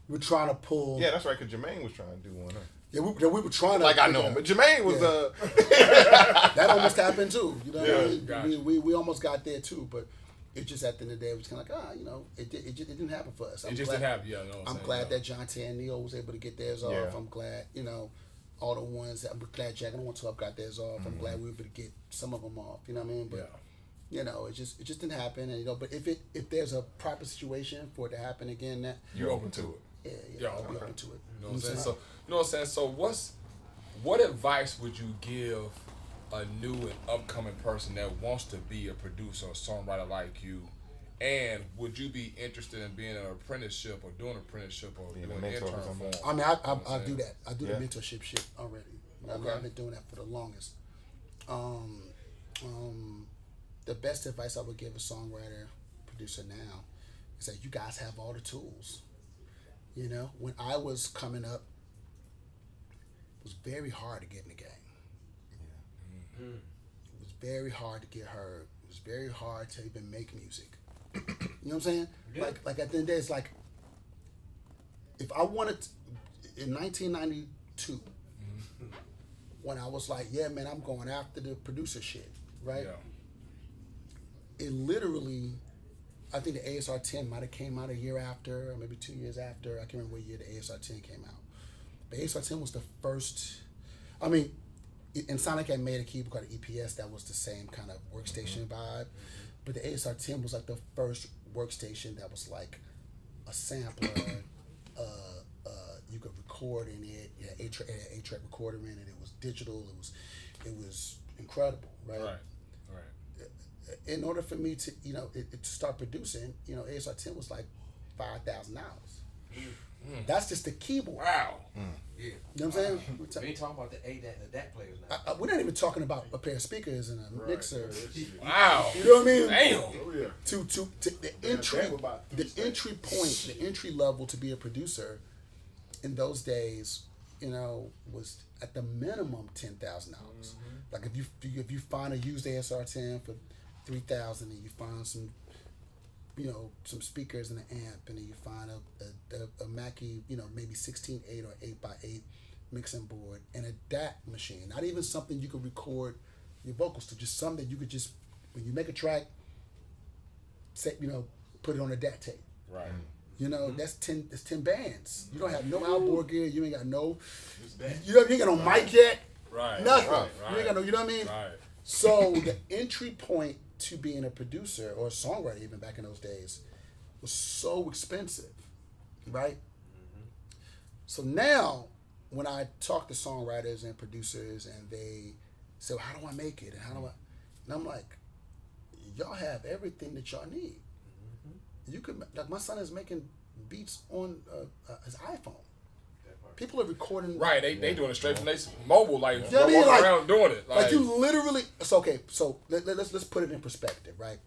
we were trying to pull. Yeah, that's right, because Jermaine was trying to do one, huh? Yeah, we were trying to. I know him, but Jermaine was, that almost happened too. You know what I mean? Gotcha. We almost got there too, but it just at the end of the day, it was kind of it didn't happen for us. It just didn't happen, yeah. I'm glad that John T and Neil was able to get theirs off. Yeah. I'm glad, all the ones that I'm glad Jack and 112 got theirs off. I'm glad we were able to get some of them off. You know what I mean? But it just didn't happen. And but if there's a proper situation for it to happen again, that you're open to it. Yeah, I'll be open to it. You know what I'm saying? So, you know what I'm saying? So, what advice would you give a new and upcoming person that wants to be a producer or songwriter like you? And would you be interested in being an apprenticeship or doing an apprenticeship or Being a doing mentor or intern something? for I mean, You know I what I'm do saying? that. I do Yeah. the mentorship shit already. Okay. I've been doing that for the longest. The best advice I would give a songwriter, producer now, is that you guys have all the tools. When I was coming up, it was very hard to get in the game. Yeah. It was very hard to get heard. It was very hard to even make music. You know what I'm saying? Yeah. Like at the end of the day, it's like, if I wanted to, in 1992, when I was like, yeah, man, I'm going after the producer shit, right? Yeah. It literally, I think the ASR 10 might have came out a year after, or maybe 2 years after. I can't remember what year the ASR 10 came out. But ASR 10 was the first, and Sonic had made a keyboard called EPS that was the same kind of workstation vibe. But the ASR 10 was the first workstation that was a sampler, you could record in it. You had 8-track recorder in it. It was digital. It was incredible, right? Right. In order for me to, to start producing, ASR 10 was like $5,000. That's just the keyboard. Wow. Yeah. You know what I'm saying? We ain't talking about the DAC players now. We're not even talking about a pair of speakers and a mixer. Wow. You know what I mean? Damn. Oh, yeah. To the entry point, the entry level to be a producer in those days, was at the minimum $10,000. Like if you find a used ASR 10 for $3,000 and you find some some speakers and an amp, and then you find a Mackie, maybe 16.8 or 8x8 mixing board and a DAC machine. Not even something you could record your vocals to, just something you could just, when you make a track, put it on a DAC tape. Right. That's 10 bands. You don't have no outboard gear, you ain't got no, you ain't got no mic yet. Right. Nothing. Right. You ain't got no, you know what I mean? Right. So the entry point to being a producer or a songwriter, even back in those days, was so expensive, right? So now, when I talk to songwriters and producers, and they say, well, how do I make it? And I'm like, y'all have everything that y'all need. You could, like, my son is making beats on his iPhone. People are recording. Right, they doing it straight from their mobile, like, You know what I mean? walking Like- around doing it. Like you literally. So okay. So let's put it in perspective, right?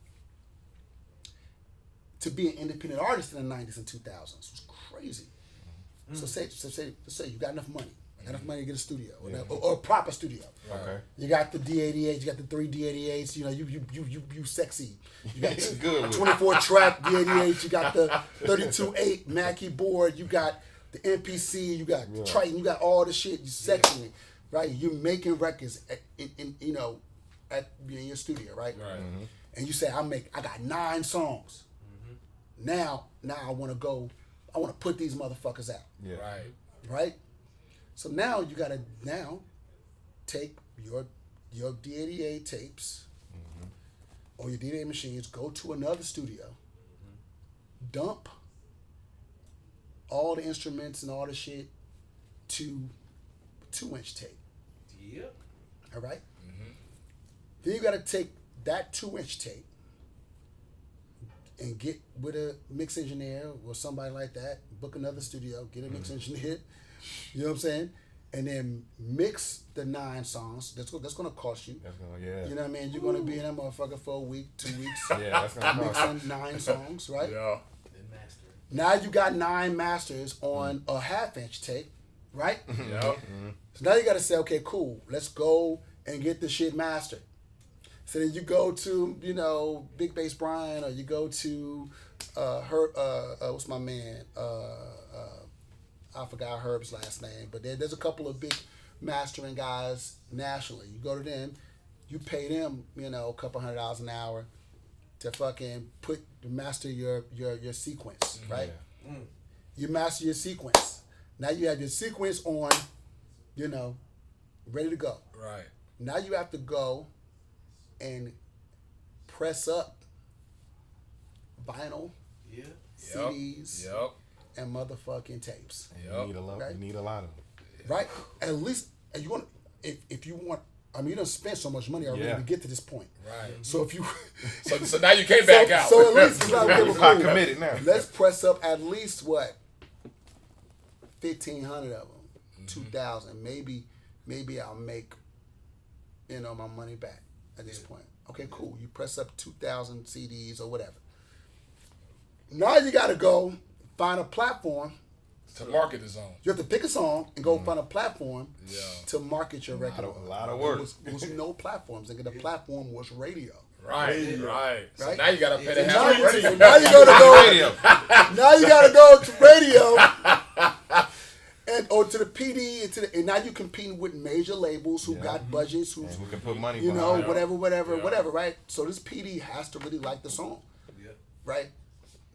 To be an independent artist in the '90s and 2000s was crazy. So say you got enough money. I got enough money to get a studio or a proper studio. Okay. You got the D88s. You got the 3 D88s. You sexy. You got It's good. 24-track D88s. You got the 32.8 Mackie board. You got the MPC, you got Triton, you got all the shit. You sexy, right? You making records in your studio, right? Right. And you say, I got 9 songs. Now I want to put these motherfuckers out, Yeah. Right. right? So now you gotta take your D88 tapes or your D88 machines, go to another studio, dump all the instruments and all the shit to 2-inch tape. Yeah. All right? Then you got to take that 2-inch tape and get with a mix engineer or somebody like that, book another studio, get a mix engineer, you know what I'm saying? And then mix the 9 songs. That's going to cost you. That's gonna, yeah. You know what I mean? You're going to be in that motherfucker for a week, 2 weeks. Yeah, that's gonna cost. Mixing 9 songs, right? Yeah. Now you got 9 masters on a 1/2-inch tape, right? Yeah. So now you got to say, okay, cool, let's go and get the shit mastered. So then you go to, Big Bass Bryan, or you go to what's my man? I forgot Herb's last name, but there's a couple of big mastering guys nationally. You go to them, you pay them, a couple $100 an hour to fucking master your sequence, right? Yeah. You master your sequence. Now you have your sequence on, ready to go. Right. Now you have to go and press up vinyl, CDs, and motherfucking tapes. You need a lot. Right? You need a lot of them. Right? At least, and you want, if you want, you done spent so much money already to get to this point. Right. So if you, So now you can't back out. So at least it's like, okay, You're cool. committed now. Let's press up at least what, 1,500 of them, 2,000. Maybe I'll make, my money back at this point. Okay, cool. You press up 2,000 CDs or whatever. Now you got to go find a platform To market the song. You have to pick a song and go find a platform to market your record. A lot of work. There was no platforms. The platform was radio. Right. So Right? now you gotta pay the Now half you, radio. now you gotta go. Radio. Now you gotta go to radio, or to the PD, and now you're competing with major labels who got budgets, who We can put money you behind know, it. whatever, right? So this PD has to really like the song, right?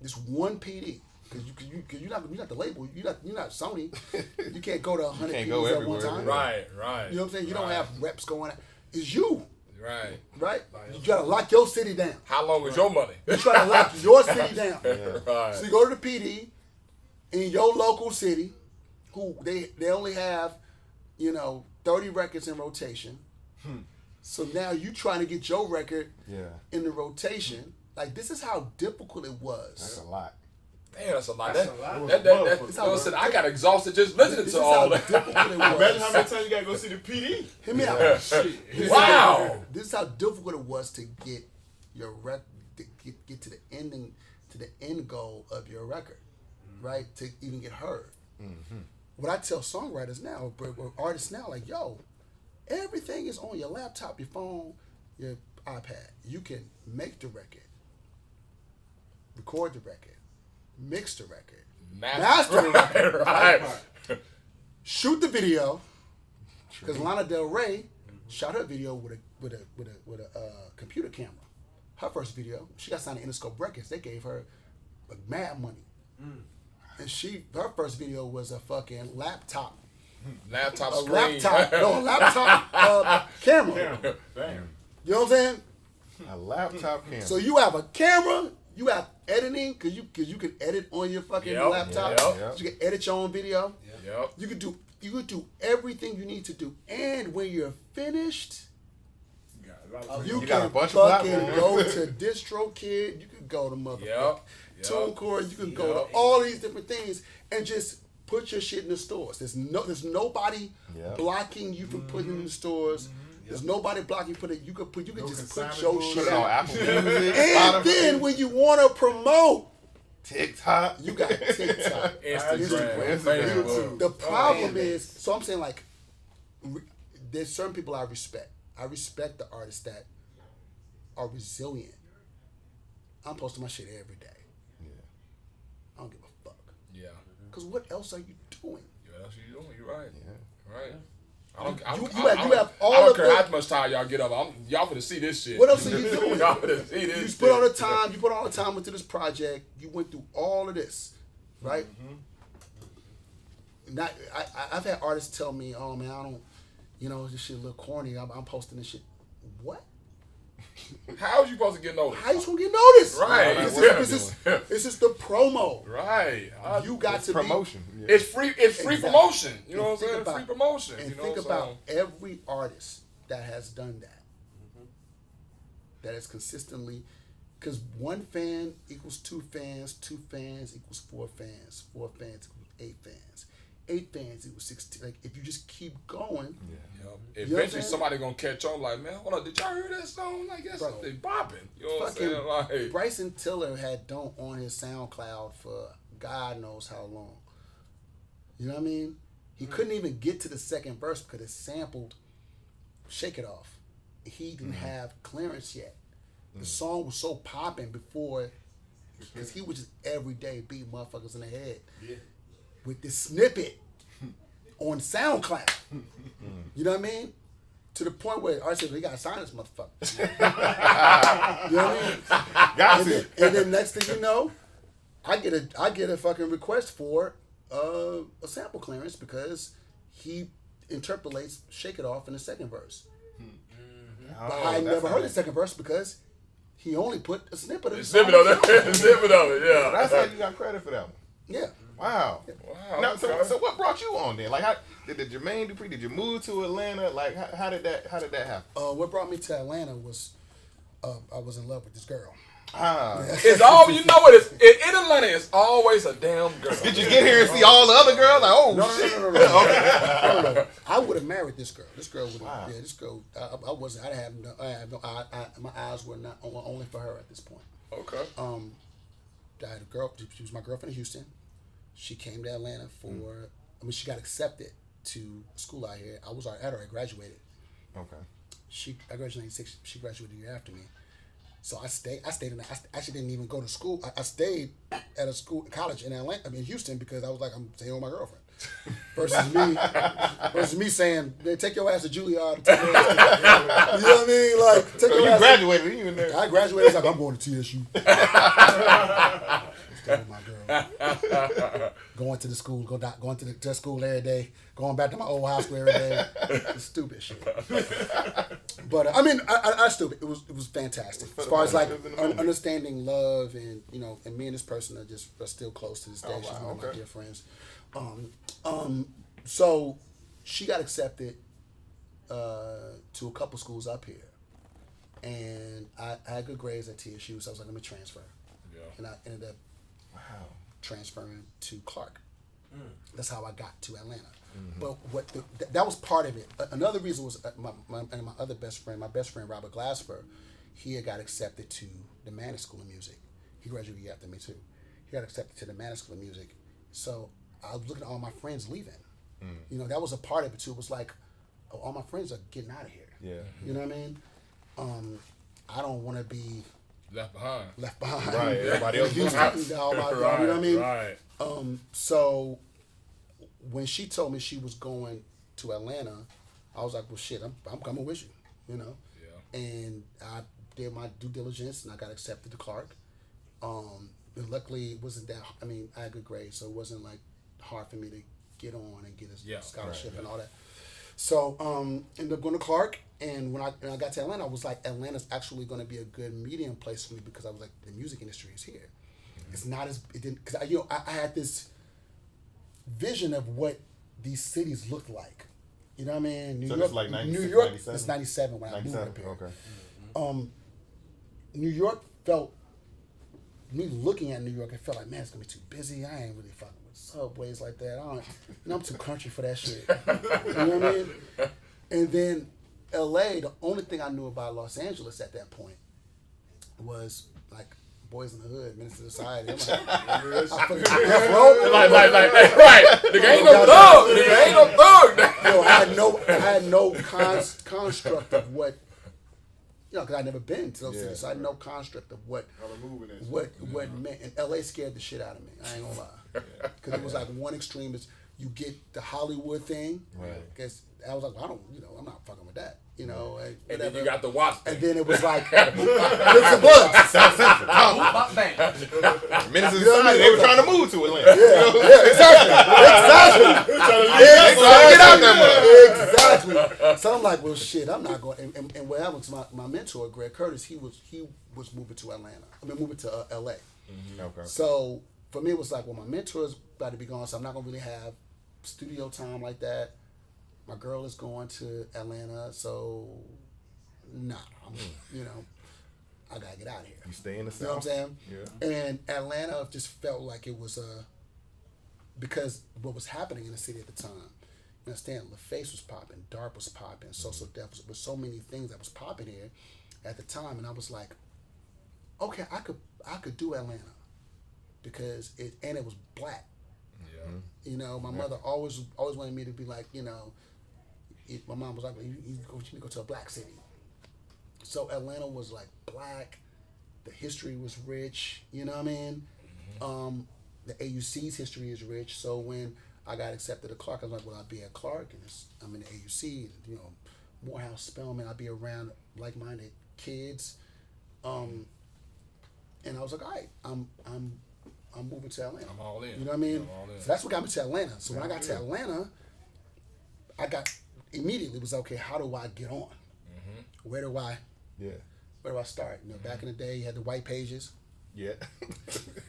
This one PD, because you're not the label, you're not Sony. You can't go to 100 can't go PDs at one everywhere. time. Right. You know what I'm saying? You don't have reps going out. It's you, Right. right? You gotta lock your city down. How long is your money? You try to lock your city down. Right. So you go to the PD in your local city, who they only have, 30 records in rotation. So now you trying to get your record in the rotation. Like, this is how difficult it was. That's a lot. Damn, that's a lot. That's a lot. I got exhausted just listening to all that. Imagine how many times you gotta go see the PD. Hear me out. Wow. This is how difficult it was to get your record, to get to the ending, to the end goal of your record, right? To even get heard. Mm-hmm. What I tell songwriters now, or artists now, like, yo, everything is on your laptop, your phone, your iPad. You can make the record, record the record, mix the record, master the record, right. shoot the video. Because Lana Del Rey shot her video with a computer camera. Her first video, she got signed to Interscope Records. They gave her mad money. And her first video was a fucking laptop. Laptop A screen. laptop camera. Damn. You know what I'm saying? A laptop camera. So you have a camera, you have editing, cause you can edit on your fucking laptop. Yep. You can edit your own video. Yep. You could do everything you need to do. And when you're finished, you got a can bunch of fucking platforms. go to DistroKid. You can go to motherfucking TuneCore. You can go to all these different things and just put your shit in the stores. There's nobody blocking you from putting it in the stores. There's nobody blocking you from it. You can just put your shit on out. Apple Music, And then when you want to promote, TikTok, you got TikTok, Instagram, Facebook. The problem is, so I'm saying, like, there's certain people I respect. I respect the artists that are resilient. I'm posting my shit every day. Yeah. I don't give a fuck. Yeah. Because what else are you doing? What else you doing? You're right. Yeah. Right. You have all I don't of care the- how much time y'all get up. Y'all finna see this shit. What else are you doing? Y'all finna see this You shit. put all the time. You put all the time into this project. You went through all of this, right? Not, I've had artists tell me, "Oh man, I don't, this shit a little corny. I'm posting this shit." What? How is you supposed to get noticed? How you gonna get noticed? Right. This is the promo. Right. You got to promotion. be. It's free. It's free Exactly. promotion. You know what I'm Think saying? about- Free promotion. And you know think what about I'm every artist that has done that. That is consistently, because 1 fan equals 2 fans, 2 fans equals 4 fans, 4 fans equals 8 fans, 8 fans equals 16. Like, if you just keep going, Eventually, somebody gonna catch on. Like, man, hold on, did y'all hear that song? Like, that's something bopping. You know what I'm saying? Like, Bryson Tiller had Don't on his SoundCloud for God knows how long. You know what I mean? He couldn't even get to the second verse because it sampled Shake It Off. He didn't have clearance yet. The song was so popping before, because he was just every day beating motherfuckers in the head with this snippet on SoundCloud. You know what I mean? To the point where I said, we gotta sign this motherfucker. You know what I mean? Got to. And then next thing you know, I get a fucking request for a sample clearance because he interpolates Shake It Off in the second verse. But I never heard the second verse because he only put a snippet of it. snippet of it. Snippet of it. Yeah. That's how you got credit for that one. Yeah. Wow. Wow. Now, okay. so what brought you on then? Like, how did Jermaine Dupri? Did you move to Atlanta? Like, how did that happen? What brought me to Atlanta was I was in love with this girl. It's all you know. It is in Atlanta. It's always a damn girl. Did you get here and see all the other girls? Like, oh shit. No. I would have married this girl. This girl would have. Yeah, this girl. I wasn't. I had no. My eyes were not only for her at this point. Okay. I had a girl. She was my girlfriend in Houston. She came to Atlanta for. She got accepted to school out here. I already graduated. Okay. I graduated in '86. She graduated the year after me. So I stayed in. I actually didn't even go to school. I stayed at a college in Atlanta. Houston, because I was like, I'm staying with my girlfriend. Versus me saying, take your ass to Juilliard. You know what I mean? Like, take your ass. Graduated. You in there? I graduated. I was like, I'm going to TSU. Staying with my girl. Going to the school. Going to the school every day. Going back to my old high school every day. It's stupid shit. But I stupid. It was fantastic. As far as like understanding love and and me and this person are still close to this day. She's one of my dear friends. So she got accepted to a couple schools up here, and I had good grades at TSU, so I was like, let me transfer. Yeah. And I ended up transferring to Clark. That's how I got to Atlanta. But that was part of it. Another reason was my best friend Robert Glasper, he had got accepted to the Manning School of Music. He graduated a year after me too. He got accepted to the Manning School of Music. So I was looking at all my friends leaving. You know, that was a part of it too. It was like, oh, all my friends are getting out of here. Yeah. You know what I mean? I don't want to be Left behind. Right. Everybody else is out. you know what I mean? Right. So when she told me she was going to Atlanta, I was like, well, shit, I'm coming with you, you know? Yeah. And I did my due diligence and I got accepted to Clark. And luckily, it wasn't that, I mean, I had good grades, so it wasn't like hard for me to get on and get a scholarship and all that. So ended up going to Clark, and when I got to Atlanta, I was like, Atlanta's actually going to be a good medium place for me because I was like, the music industry is here. It's not as it didn't because I had this vision of what these cities looked like. You know what I mean? New York, like 96, New York. 97? It's 97 when I moved up here. Okay. New York felt me looking at New York. It felt like, man, it's gonna be too busy. I ain't really fucking with subways like that. I'm too country for that shit. You know what I mean? And then LA, the only thing I knew about Los Angeles at that point was like Boys in the Hood, Minister of Society. I'm like, right. Nigga ain't no thug. Nigga ain't no thug. Yo, I had no construct of what, you know, because I'd never been to those cities, so I had no construct of what meant. And LA scared the shit out of me. I ain't gonna lie, because it was like one extreme is you get the Hollywood thing, because I was like, well, I'm not fucking with that, you know. And then you got the watch thing. And then it was like, Bricks and Bullets. Ministers of Society, they were trying to move to Atlanta. Exactly. Get out there, Exactly. So I'm like, well, shit, I'm not going. And what happened to my mentor, Greg Curtis, he was moving to Atlanta. Moving to LA. Okay. So for me, it was like, well, my mentor's about to be gone, so I'm not gonna really have studio time like that. My girl is going to Atlanta, so I gotta get out of here. You stay in the South. You know what I'm saying? Yeah. And Atlanta just felt like it was because what was happening in the city at the time. You understand? LaFace was popping, DARP was popping, Social Death was so many things that was popping here at the time, and I was like, okay, I could do Atlanta because it was black. Yeah. You know, my mother always wanted me to be like, you know, my mom was like, you need to go to a black city. So Atlanta was like black. The history was rich. You know what I mean? The AUC's history is rich. So when I got accepted to Clark, I was like, well, I'll be at Clark, and I'm in the AUC. You know, Morehouse, Spelman. I'll be around like-minded kids. And I was like, all right, I'm moving to Atlanta. I'm all in. You know what I mean? So that's what got me to Atlanta. So when I got to Atlanta, immediately was okay, how do I get on? Where do I start? You know, back in the day, you had the white pages. Yeah.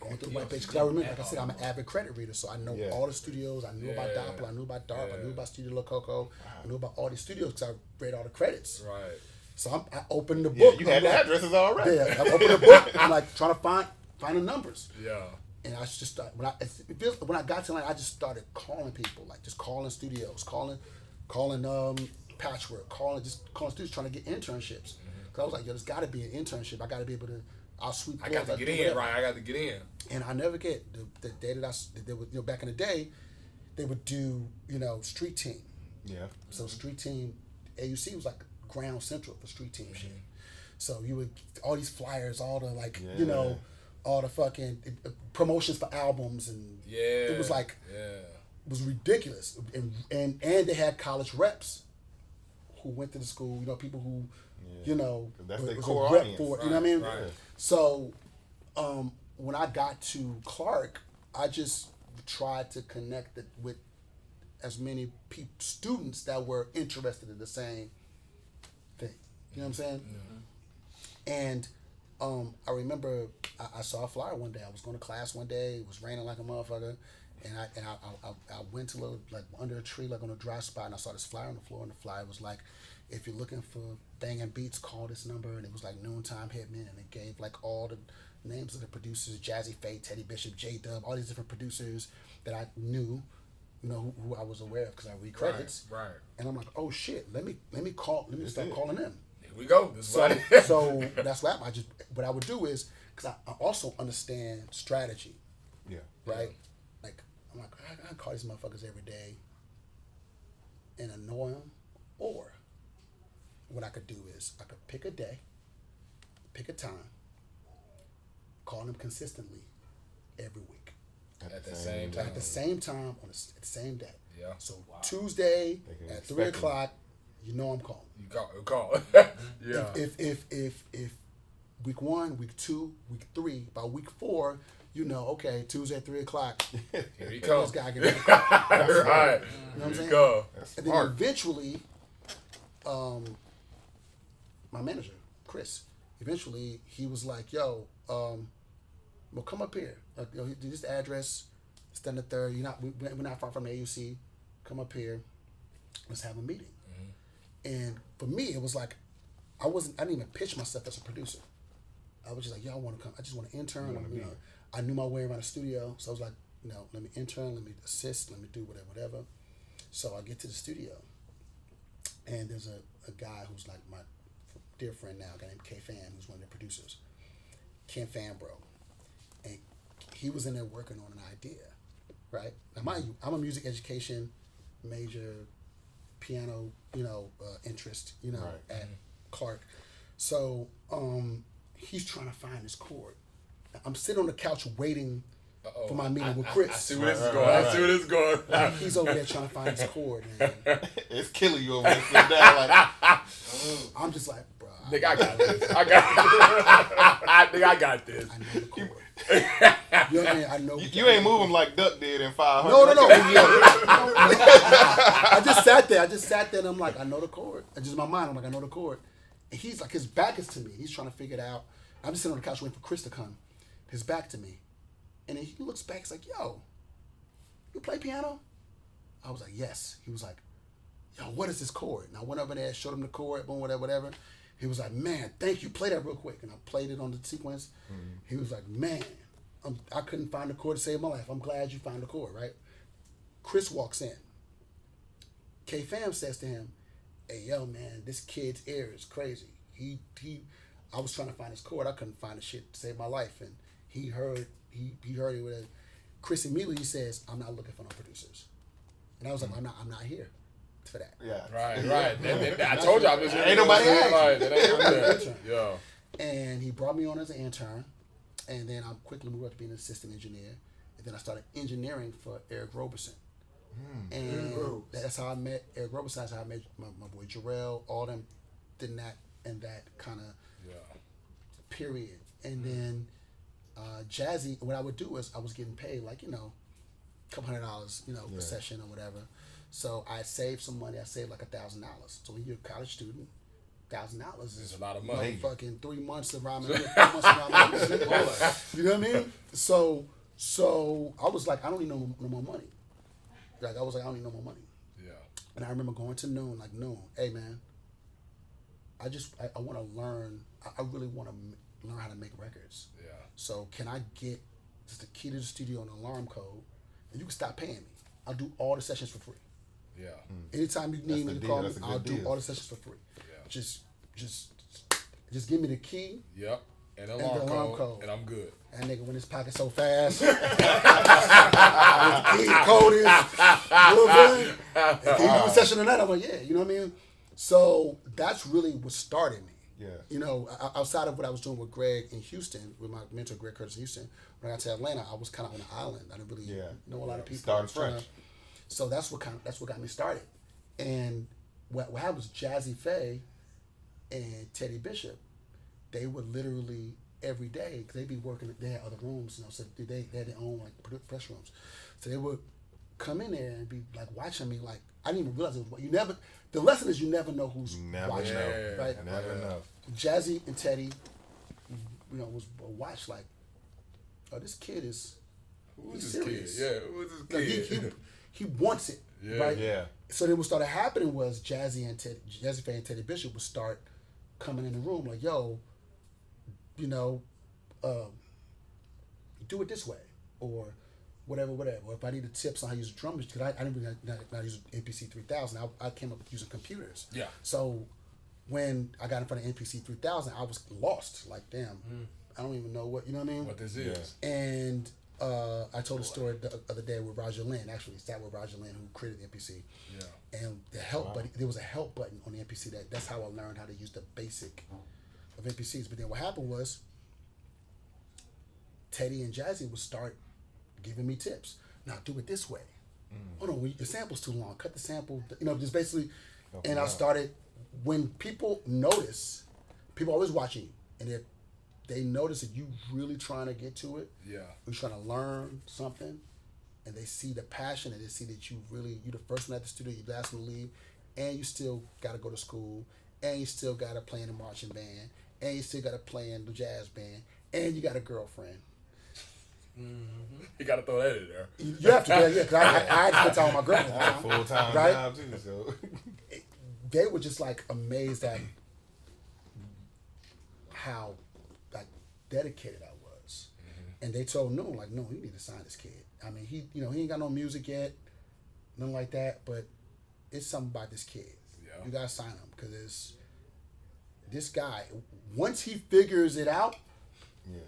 Going through the white pages. Because I remember, like I said, I'm an avid credit reader, so I know all the studios. I knew about Doppler, I knew about DARP, I knew about Studio Lococo, I knew about all these studios because I read all the credits. Right. So I opened the book. You had the addresses already. Yeah, I opened the book. I'm like trying to find the numbers. Yeah. And I just started, when I got to Atlanta, I just started calling people, like just calling studios, calling Patchwork, calling studios, trying to get internships. Cause I was like, yo, there's got to be an internship. I got to be able to. I'll sweep. I got to get in, right? I got to get in. And I never get the day that they would, you know, back in the day, they would do, you know, street team. Yeah. So street team, AUC was like ground central for street team shit. So you would all these flyers, all the like, you know, all the fucking promotions for albums, and it was like, it was ridiculous. And they had college reps who went to the school, you know, people who, you know, that's their was core a rep audience. for it, you know what I mean? Right. So when I got to Clark, I just tried to connect it with as many students that were interested in the same thing. You know what I'm saying? And I remember I saw a flyer one day. I was going to class one day. It was raining like a motherfucker. And I went to like under a tree, like on a dry spot, and I saw this flyer on the floor, and the flyer was like, if you're looking for banging beats, call this number. And it was like Noontime Hitman, and it gave like all the names of the producers: Jazzy Faye, Teddy Bishop, J Dub, all these different producers that I knew, who I was aware of because I read credits. Right. And I'm like, oh shit, let me start calling them. Here we go. So that's what happened. What I would do is, because I also understand strategy. Yeah. Right? Like, I'm like, I call these motherfuckers every day and annoy them. Or what I could do is I could pick a day, pick a time, call them consistently every week. At the same time. At the same time, at the same day. Yeah. So Tuesday at 3 o'clock, I'm calling. You call. Yeah. If week 1, week 2, week 3, by week 4, okay, Tuesday at 3 o'clock. Here he comes. This guy get a call. Right. You know what I'm saying? Go. And then eventually, my manager, Chris, he was like, yo, well, come up here. This address, it's on the 3rd. We're not far from the AUC. Come up here. Let's have a meeting. Mm-hmm. And for me, it was like, I didn't even pitch myself as a producer. I was just like, yo, I want to come. I just want to intern. I knew my way around the studio. So I was like, let me intern, let me assist, let me do whatever. So I get to the studio. And there's a guy who's like my dear friend now, a guy named K Fan, who's one of the producers. Ken Fanbro. And he was in there working on an idea, right? Now, mind you, I'm a music education major, piano, interest, at Clark. So he's trying to find his chord. I'm sitting on the couch waiting for my meeting with Chris. I see where this is going. I see where this is going. He's over there trying to find his chord. Man. It's killing you over there. Sit down like, I'm just like, bro. Nigga, I got this. Nigga, I got this. I know the chord. You know what I mean? I know. You ain't moving like Duck did in 500. No. I just sat there and I'm like, I know the chord. And just in my mind, I'm like, I know the chord. And he's like, his back is to me. He's trying to figure it out. I'm just sitting on the couch waiting for Chris to come. His back to me. And then he looks back, he's like, yo, you play piano? I was like, yes. He was like, yo, what is this chord? And I went over there, showed him the chord, boom, whatever. He was like, man, thank you, play that real quick. And I played it on the sequence. Mm-hmm. He was like, man, I couldn't find the chord to save my life. I'm glad you found the chord, right? Chris walks in. K-Fam says to him, hey, yo, man, this kid's ear is crazy. I was trying to find his chord. I couldn't find the shit to save my life. And he heard it with Chris immediately says, I'm not looking for no producers. And I was like, I'm not here for that. Yeah. Right. I told y'all this. Ain't nobody asked. Yeah. And he brought me on as an intern. And then I quickly moved up to being an assistant engineer. And then I started engineering for Eric Roberson. And that's how I met Eric Roberson. That's how I met my boy Jarrell. All them did that and that kind of period. And then Jazzy, what I would do is I was getting paid like, $200, per session or whatever. So I saved some money. I saved like $1,000. So when you're a college student, $1,000 is a lot of money. Fucking 3 months of ramen. 3 months of ramen. You know what I mean? So I was like, I don't need no more money. Like I was like, I don't need no more money. Yeah. And I remember going to Noon. Hey man, I want to learn. I really want to learn how to make records. Yeah. So can I get just the key to the studio and alarm code, and you can stop paying me. I'll do all the sessions for free. Yeah. Anytime you need me to call me, I'll do all the sessions for free. Yeah. Just give me the key. Yep. And the alarm alarm code. code. And I'm good. That nigga went his pocket so fast. The key code is. You know what I'm saying? If he do a session tonight, I'm like, yeah. You know what I mean? So that's really what started me. Yeah. Outside of what I was doing with Greg in Houston, with my mentor Greg Curtis in Houston, when I got to Atlanta, I was kind of on an island. I didn't really know a lot of people. Started fresh. So that's what got me started. And what happened was Jazzy Faye and Teddy Bishop, they would literally every day, because they'd be working, they had other rooms, so they had their own press rooms. So they would come in there and be like watching me like, I didn't even realize it was, the lesson is you never know who's watching. Right? Never know. Jazzy and Teddy, was watched like, oh, this kid is He's this serious. kid? Yeah, who is this Like, kid? he wants it, Yeah. right? Yeah. So then what started happening was Jazzy Faye and Teddy Bishop would start coming in the room like, yo, you know, do it this way, or whatever. Or if I needed tips on how to use drummers, because I didn't really not use MPC 3000. I came up using computers. Yeah. So when I got in front of MPC 3000, I was lost. Like, damn, I don't even know what, you know what I mean? What this is. And I told a story the other day with Roger Lynn. Actually, it's that with Roger Lynn who created the MPC. Yeah. And the help button, there was a help button on the MPC. That's how I learned how to use the basic of MPCs. But then what happened was Teddy and Jazzy would start giving me tips. Now do it this way. Oh no, the sample's too long. Cut the sample. You know, just basically. And I started, when people notice, people always watching you, and if they notice that you really trying to get to it, Yeah. you're trying to learn something, and they see the passion, and they see that you're the first one at the studio, you last one to leave, and you still got to go to school, and you still got to play in the marching band, and you still got to play in the jazz band, and you got a girlfriend. You got to throw that in there. You have to, yeah, because I had to put all my girlfriend at the time. Full-time Right? job too, so. They were just like amazed at how like dedicated I was, and they told Noon like, no, you need to sign this kid. I mean, he ain't got no music yet, nothing like that, but it's something about this kid. Yeah. You gotta sign him because it's this guy. Once he figures it out,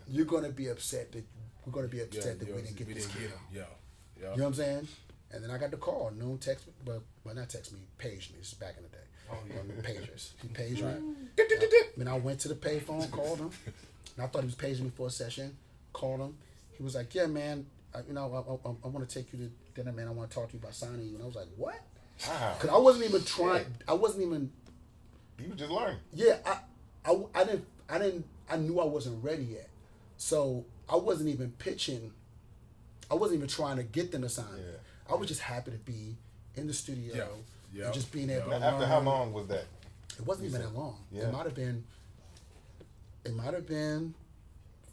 you're gonna be upset that we're gonna be upset that we didn't get this kid. Yeah. Yeah. You know what I'm saying? And then I got the call. Noon text me, well, not text me, paged me. This is back in the day. Oh, yeah. Pagers. He paged me. Then I went to the payphone, called him. And I thought he was paging me for a session. Called him. He was like, yeah, man, I want to take you to dinner, man. I want to talk to you about signing you. And I was like, what? Wow. Because I wasn't even trying. I wasn't even. You just learned. Yeah, I knew I wasn't ready yet. So I wasn't even pitching. I wasn't even trying to get them to sign me. I was just happy to be in the studio and just being able to learn. After how long was that? It wasn't even that long. Yeah. It might have been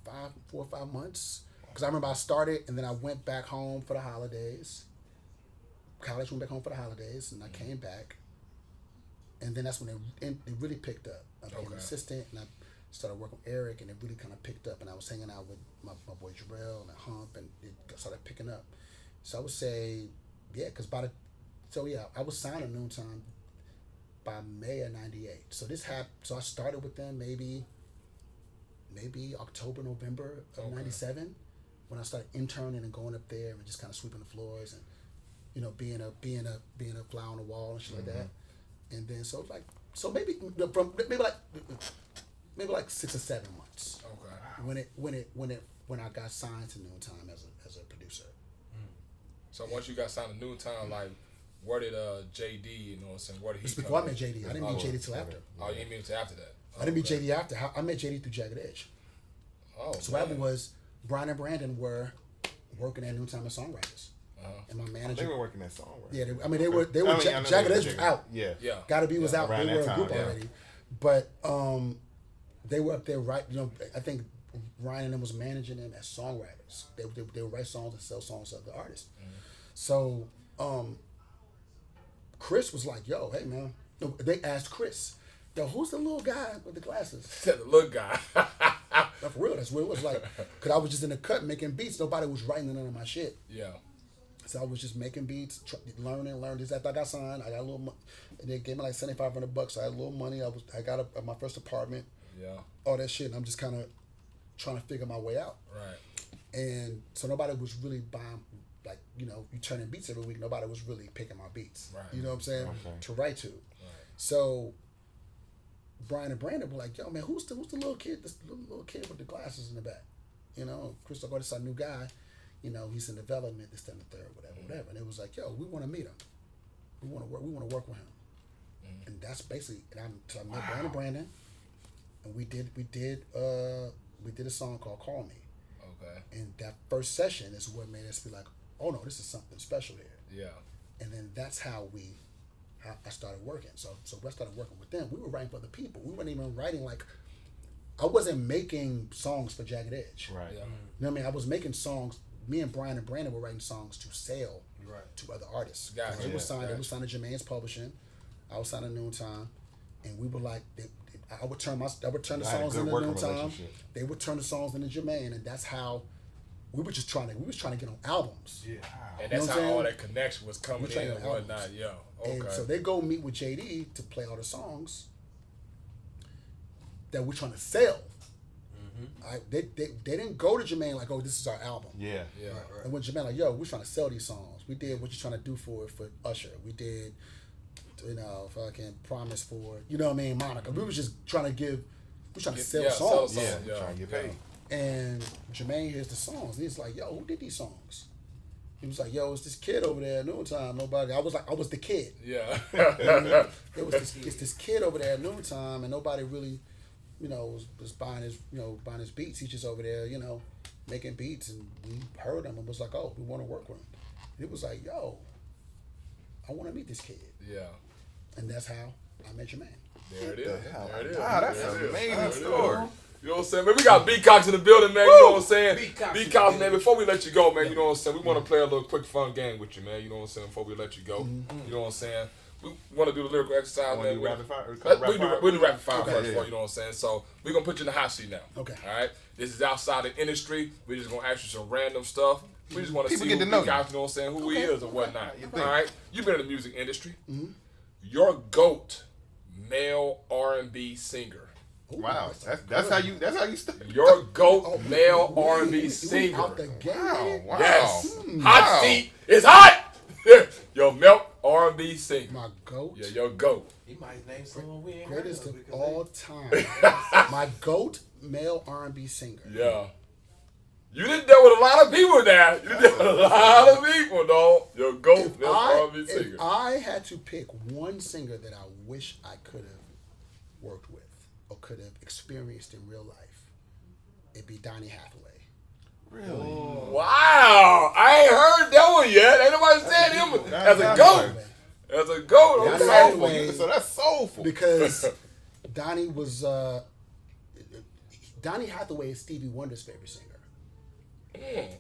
4 or 5 months. Because I remember I started and then I went back home for the holidays. College, went back home for the holidays, and I came back. And then that's when it really picked up. I became an assistant, and I started working with Eric, and it really kind of picked up. And I was hanging out with my boy Jarrell and Hump, and it started picking up. So I would say, because I was signed at Noontime by May of '98. So this happened. So I started with them maybe October, November of '97, when I started interning and going up there and just kind of sweeping the floors and being a fly on the wall and shit like that. And then maybe like 6 or 7 months. Okay. When I got signed to Noontime as a producer. So once you got signed to Noontime, like, where did JD, you know what I'm saying, where did he Before I come met JD. I didn't meet JD till after. Oh, you didn't meet him till after that? I didn't meet JD after. I met JD through Jagged Edge. Oh, So what happened was Bryan and Brandon were working at Noontime as songwriters. And my manager. They were working that song, right? Yeah, they were. Jagged Edge was out. Yeah. Gotta Be was out. around They were that a group time, yeah. already, but they were up there right. I think Ryan and them was managing them as songwriters. They would write songs and sell songs to other artists. So Chris was like, "Yo, hey man," no, they asked Chris, "Yo, who's the little guy with the glasses?" Said the little guy. No, for real, that's what it was like. Cause I was just in the cut making beats. Nobody was writing none of my shit. Yeah. So I was just making beats, learning this. After I got signed, I got a little money. They gave me like $7,500. So I had a little money. I got my first apartment. Yeah. All that shit. And I'm just kind of trying to figure my way out. Right. And so nobody was really buying, like, you turning beats every week. Nobody was really picking my beats. Right. You know what I'm saying? Okay. To write to. Right. So Bryan and Brandon were like, "Yo, man, who's the little kid? This little kid with the glasses in the back?" Crystal, this is our new guy. He's in development, this, that, and the third, whatever. And it was like, yo, we want to meet him. We want to work with him. And that's basically, so I met Bryan and Brandon, and we did a song called Call Me. Okay. And that first session is what made us be like, oh no, this is something special here. Yeah. And then that's how I started working. So when I started working with them, we were writing for the people. We weren't even writing I wasn't making songs for Jagged Edge. Right. Yeah. You know what I mean? I was making songs me and Bryan and Brandon were writing songs to sell to other artists. Gotcha. They were signed. They were signed to Jermaine's publishing. I was signed to Noontime, and we were like, I would turn the songs into Noontime. They would turn the songs into Jermaine, and that's how we were just trying to. We was trying to get on albums. Yeah. And that's how all that connection was coming in and albums. whatnot. Yeah. Okay. And so they go meet with JD to play all the songs that we're trying to sell. They didn't go to Jermaine like, oh, this is our album. Yeah. Yeah. And when Jermaine like, yo, we're trying to sell these songs. We did what you're trying to do for Usher. We did, fucking Promise for, Monica. We was just trying to sell songs. Trying to get paid. And Jermaine hears the songs. And he's like, yo, who did these songs? He was like, yo, it's this kid over there at Noontime. Nobody. I was the kid. Yeah. It's this kid over there at Noontime, and nobody really, was buying his beats. He's just over there, making beats, and we heard him and was like, oh, we want to work with him. And it was like, yo, I want to meet this kid. Yeah. And that's how I met Jermaine. There it is. There it is. Wow, that's an amazing story. You know what I'm saying? Man, we got B-Cox in the building, man. You know what I'm saying? B-Cox, man, before we let you go, man, you know what I'm saying? We want to play a little quick fun game with you, man. You know what I'm saying? Before we let you go. You know what I'm saying? We want to do the lyrical exercise, man. We do rapid fire first, you know what I'm saying? So we're going to put you in the hot seat now. Okay. All right? This is outside the industry. We're just going to ask you some random stuff. We just want to see who B-Cox, you know what I'm saying, who he is or whatnot. All right? You've been in the music industry. Your GOAT male R&B singer. Wow, that's how you start. Your GOAT male R&B singer. Out the gate. Wow. Yes. Hot seat is hot. Your male R&B singer. My GOAT. Yeah, your GOAT. He might name someone we ain't heard Greatest of of because all time. My GOAT male R&B singer. Yeah. You didn't deal with a lot of people there. You did with a lot of people, dog. Your GOAT male R&B singer. If I had to pick one singer that I wish I could have worked with or could have experienced in real life, it'd be Donny Hathaway. Really? Wow. I ain't heard that one yet. Ain't nobody said him as a GOAT. As a GOAT. Donny Okay. Hathaway, So that's soulful. because Donny was Donny Hathaway is Stevie Wonder's favorite singer.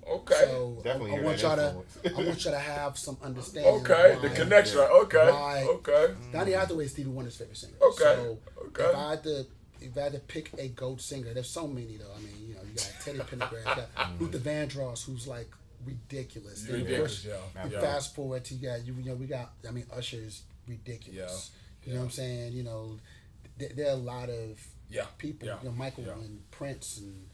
Okay. So Definitely I hear want that y'all influence. I want y'all to have some understanding. Okay. of The why- connection, right? Okay. why Okay. Donny Hathaway is Stevie Wonder's favorite singer. Okay. So Okay. if I had to pick a GOAT singer, there's so many though. I mean, you got Teddy Pendergrass, you got Luther Vandross, who's like ridiculous. Then, of Ridiculous, course, yeah. you Yeah. fast forward to Usher is ridiculous. Yeah. You know what I'm saying? There are a lot of people. Yeah. Michael Yeah. and Prince and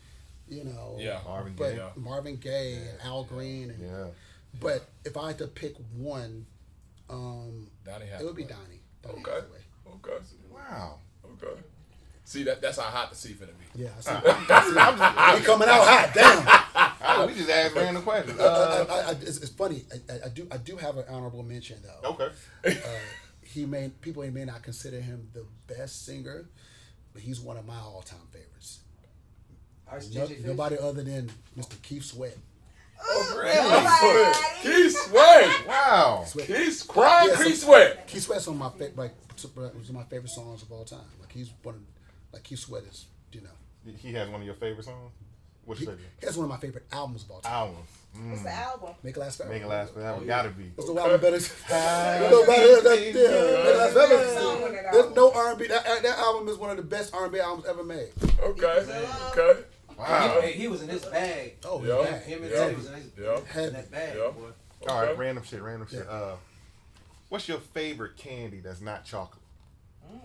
Marvin Gaye and Al Green and but if I had to pick one, Donny Hathaway. it would be Donny. Okay. Hathaway. Okay. Wow. Okay. See, that's how hot the seat finna be. Yeah, I see. We coming out hot. Damn. We just asked random questions. It's funny. I do have an honorable mention though. Okay. People may not consider him the best singer, but he's one of my all-time favorites. Nobody other than Mr. Keith Sweat. Oh, really? Keith Sweat. Wow. Keith Sweat. Yeah, Keith Sweat. Keith Sweat's one of my favorite songs of all time. Keith Sweat is, He has one of your favorite songs? Which favorite? He has one of my favorite albums of all time. Albums. What's the album? Make It Last Forever. Make it last forever. Gotta be. What's the album better? Make It Last Forever. There's no R&B. That album is one of the best R&B albums ever made. Okay. Okay. Wow. He was in his bag. Oh, Yeah. yeah. Him and Yeah. Teddy was in Yeah. that bag, Yeah. boy. All right, Okay. random shit. What's your favorite candy that's not chocolate?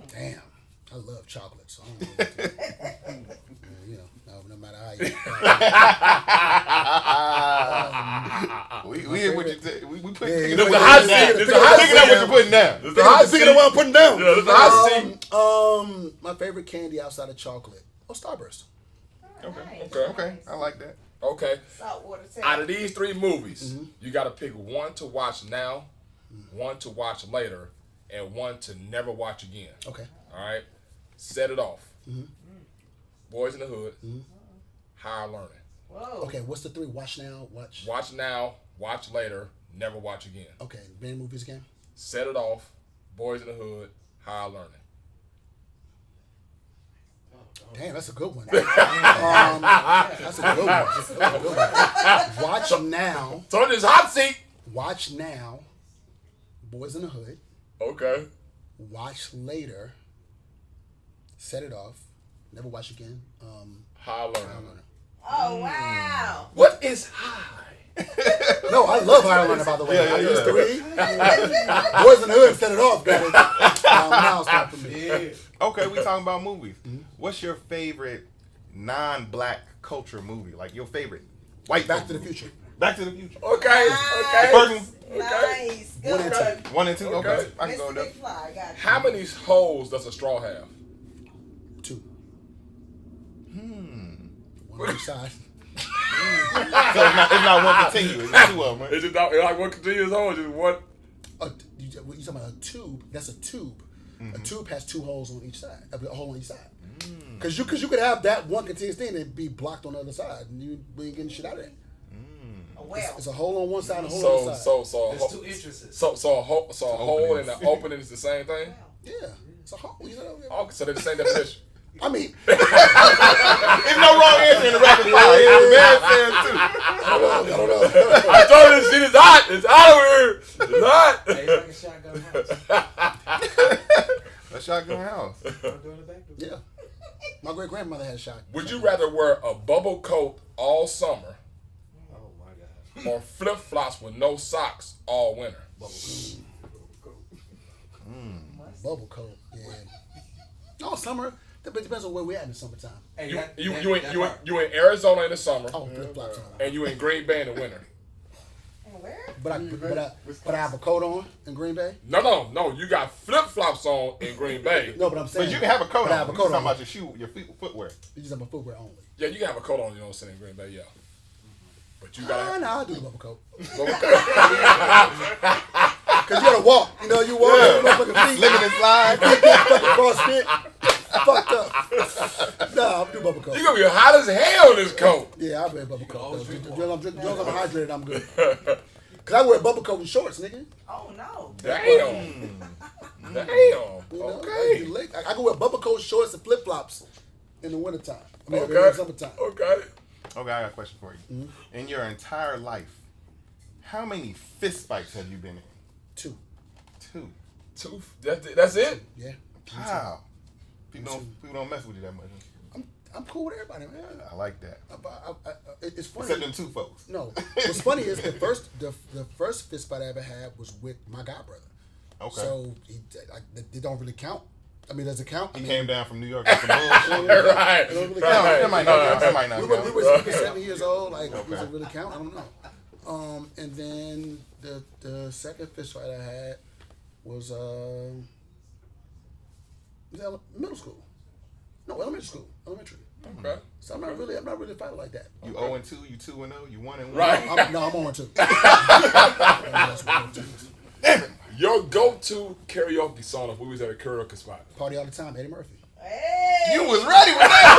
Damn. I love chocolate, so I don't know what to no matter how you. We hear what you say. We put Yeah, There's a hot seat. There's a hot Picking up what seat. you're putting down. There's a hot Picking up seat. what I'm putting down. Yeah, there's a hot seat. My favorite candy outside of chocolate. Starburst. Okay. I like that. Okay. Saltwater Out of these three movies, you got to pick one to watch now, one to watch later, and one to never watch again. Okay. All right? Set it off. Boys in the Hood, Higher Learning. Whoa. Okay, what's the three? Watch now, watch. Watch now, watch later, never watch again. Okay, name movies again. Set it off, Boys in the Hood, Higher Learning. Damn, that's a good one. That's a good one. Watch now. So this hot seat. Watch now. Boys in the Hood. Okay. Watch later. Set it off. Never watch again. High learner. Oh, wow. What is high? No, I love High Learner, by the way. I used to read. Boys in the Hood set it off, got it. Now it's time for me. Yeah. Okay, we talking about movies. What's your favorite non-black culture movie? Like your favorite white Back to the movie? Future. Back to the Future. Okay. The first one? Nice. Good one. 1 and 2. Okay. Okay. I can go Mr. there. Big Fly, got you. How many holes does a straw have? 2. One on each side. So it's not one continuous. It's 2 of them, right? Is it not like one continuous hole? Just one. You talking about a tube? That's a tube. A tube has 2 holes on each side. A hole on each side. Because you could have that one continuous thing and be blocked on the other side, and you ain't getting shit out of it. Well, It's a hole on one side and a hole on the side. So There's 2 entrances. So a hole and an opening is the same thing. Yeah, it's a hole. You know? Okay, so they're the same definition. I mean, There's no wrong answer in the rapid fire. It's the man says too. I don't know. I told you this shit is hot. It's hot over here. It's hot. Hey, it's like a shotgun house. A shotgun house. I'm doing the back door. Yeah. My great grandmother had a shot. Would you rather wear a bubble coat all summer Oh my God. or flip flops with no socks all winter? Bubble coat? Yeah. No, summer. It depends on where we're at in the summertime. Hey, You in Arizona in the summer Oh, flip flops on. and you in Green Bay in the winter. where? But I have a coat on in Green Bay. No. You got flip flops on in Green Bay. No, but I'm saying. But you can have a coat but I on. have a You coat talking on. about your footwear. You just have a footwear only. Yeah, you can have a coat on. You know what I'm saying in Green Bay, yeah. But you gotta. No, I'll do the bubble coat. Okay. Cause you gotta walk. You know, you walk with your motherfucking feet. Living and slide. Fucking CrossFit. Fucked up. Nah, I'll do bubble coat. You gonna be hot as hell in this coat. Yeah, I'll wear bubble coat. As long as I'm hydrated, I'm good. Cause I wear bubble coat and shorts, nigga. Oh, no. Damn. Damn. You know, Okay. I can wear bubble coat, shorts, and flip flops in the wintertime. I mean, in the Okay. summertime. Okay. Okay, I got a question for you. In your entire life, how many fist fights have you been in? 2. 2. That's it. Yeah. Wow. People don't mess with you that much. I'm cool with everybody, man. I like that. It's funny. Except them 2 folks. No, what's funny is the first fist fight I ever had was with my god brother. Okay. So they don't really count. I mean, does it count? He came down from New York with some bullshit. Right. It don't really No, count. that might not count. That might not We count. were 7 years old. Like, does it really count? I don't know. And then the second fist fight I had was middle school. No, elementary. Okay. So I'm not really a fighter like that. You 0-2, you 2-0, you 1-1. Right. I'm on 2. Your go-to karaoke song if we was at a karaoke spot. Party all the time, Eddie Murphy. Hey. You was ready with that.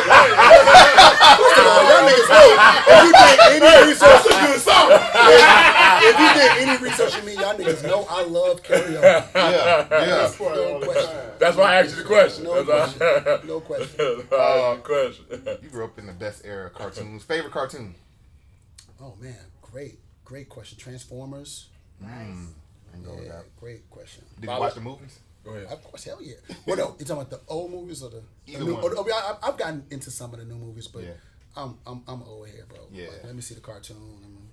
Y'all niggas know. If you did any research, a good song. If you did any research on me, y'all niggas know I love karaoke. Yeah. No question. That's why I asked you the question. No question. No question. Question. You grew up in the best era of cartoons. Favorite cartoon? Oh man, great question. Transformers. And go with Yeah, that. great question. Did you watch the movies? Go ahead. Of course, hell yeah. Well, no, you talking about the old movies or the Either new? one. I've gotten into some of the new movies, but Yeah. I'm old here, bro. Yeah. Like, let me see the cartoon.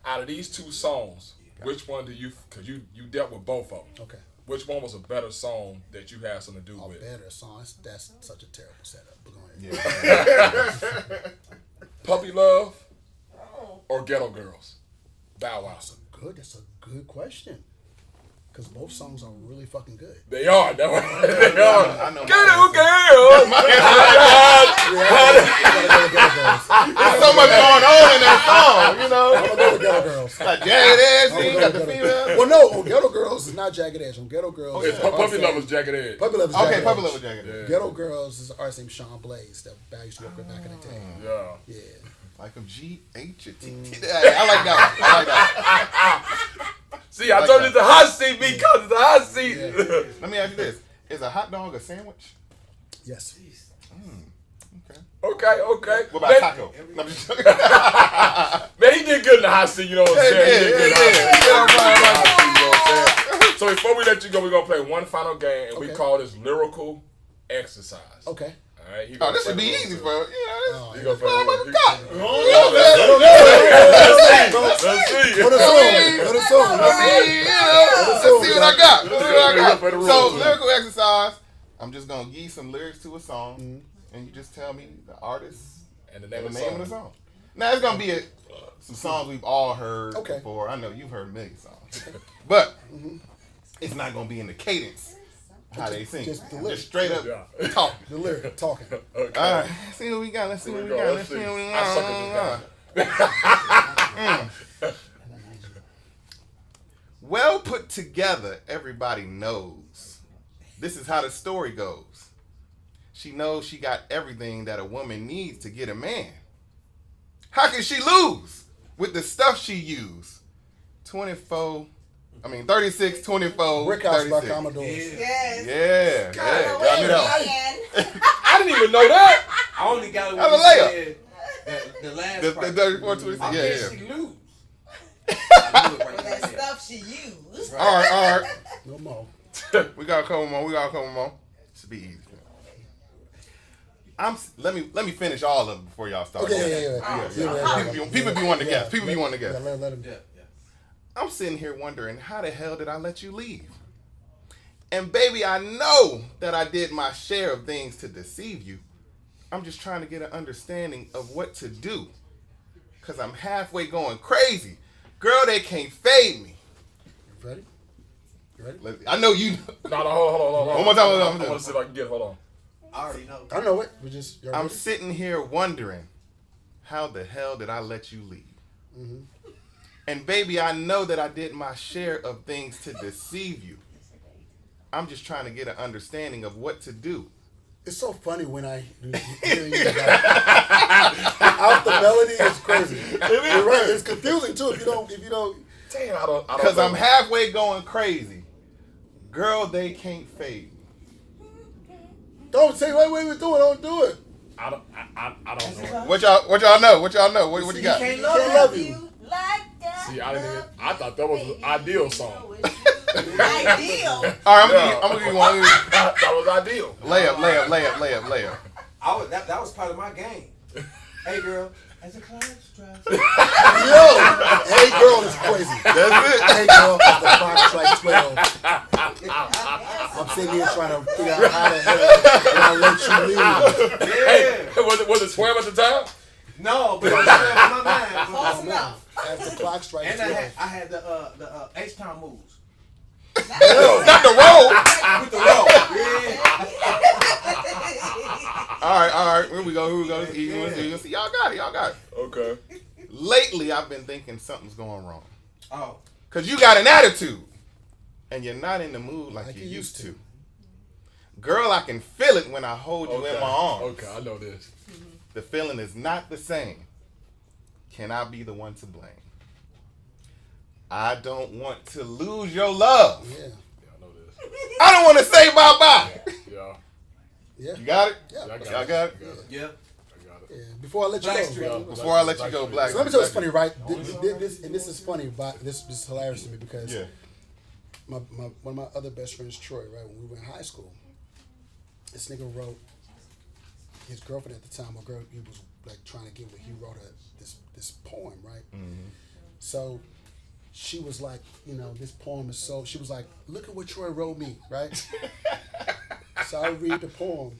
Out of these 2 songs, which one do you? Because you dealt with both of them. Okay. Which one was a better song that you had something to do A with? better song. That's such a terrible setup. But go ahead. Yeah. Puppy Love or Ghetto Girls? Bow Wow. That's a good question. Because both songs are really fucking good. They are. They are. I know. Ghetto Girls. There's so much going on in that song, you know. I'm gonna go with Ghetto Girls. Like jagged edge, I'm you gonna got go the with female. Ghetto Girls. Well, no, Ghetto Girls is not Jagged Edge. On Ghetto Girls, It's Puppy Love is Jagged Edge. Puppy Love is Jagged Okay, Edge. Puppy Love with jagged edge. Ghetto Girls is an artist named Sean Blaze that I used to work with back in the day. Yeah. Yeah. Like a G-H-T. I like that one. See, I told you it's a hot seat because it's a hot seat. Let me ask you this. Is a hot dog a sandwich? Yes. Okay. What about Taco? No, I'm just joking. Man, he did good in the hot seat, you know what I'm saying? He did good in the hot seat, you know what I'm saying? So before we let you go, we're going to play one final game, and we call this lyrical exercise. Okay. All right? This should be easy for you. He gonna play Let's see what I got. So, lyrical exercise. I'm just going to give you some lyrics to a song, and you just tell me the artist and the name of the song. Now, it's going to be some songs we've all heard before. I know you've heard a million songs. But it's not going to be in the cadence how they sing. Just straight up talk. The lyric, talking. Okay. All right. Let's see what we got. Let's see what we got. I suck at this guy. Well put together, everybody knows. This is how the story goes. She knows she got everything that a woman needs to get a man. How can she lose with the stuff she used? 36, 24, Brick House by 36. Commodore. Yes. Yeah. Y'all knew that one. I didn't even know that. I only got it That's when a you layup. said the last The part. 34, 26. How Yeah. can she lose? That stuff she used. All right. No more. We got a couple more. Should be easy. Let me finish all of them before y'all start. Okay, yeah. People be wanting to guess. Let Let him. Yeah. I'm sitting here wondering, how the hell did I let you leave? And baby, I know that I did my share of things to deceive you. I'm just trying to get an understanding of what to do. Cause I'm halfway going crazy. Girl, they can't fade me. You ready? I know you. No, hold on. One more time. I want to see if I can get it. Hold on. I already know. I know it. I'm sitting here wondering, how the hell did I let you leave? Mm-hmm. And baby, I know that I did my share of things to deceive you. I'm just trying to get an understanding of what to do. It's so funny when I hear you out the melody is crazy. You're right. It's confusing too if you don't. Damn, I don't. Because I'm halfway going crazy. Girl, they can't fade me. Don't say wait, don't do it. I don't know. What y'all know? What you got? Can't love you. Like that. See, I thought that was an ideal song. Ideal. All right, I'm gonna give you one. That was ideal. Layup. That was part of my game. Hey girl, as a cloud strikes. Yo, hey girl is crazy. That's it. Hey girl, the clock strikes 12. I'm sitting here trying to figure out how the hell did I let you leave. Hey, was it 12 at the time? No, but it was in my mind. Close enough. As the clock strikes And 12. I had the H-Town moves. Not the roll. With the roll. Yeah. All right. Here we go. Let's see. Y'all got it. Okay. Lately, I've been thinking something's going wrong. Oh. Cause you got an attitude, and you're not in the mood like you used to. Girl, I can feel it when I hold you in my arms. Okay, I know this. The feeling is not the same. Can I be the one to blame? I don't want to lose your love. Yeah. I know this. I don't want to say bye-bye. Yeah. Yeah. You got it? Yeah. Y'all got it? Yeah. Yeah. Before I let you go. Before I let you go, Black. So let me tell you what's funny, right? This is funny, but this is hilarious to me because one of my other best friends, Troy, right, when we were in high school, this nigga wrote his girlfriend at the time, a girl he was like trying to get with, he wrote this poem, right? Mm-hmm. So she was like, this poem is so, she was like, look at what Troy wrote me, right? So I read the poem,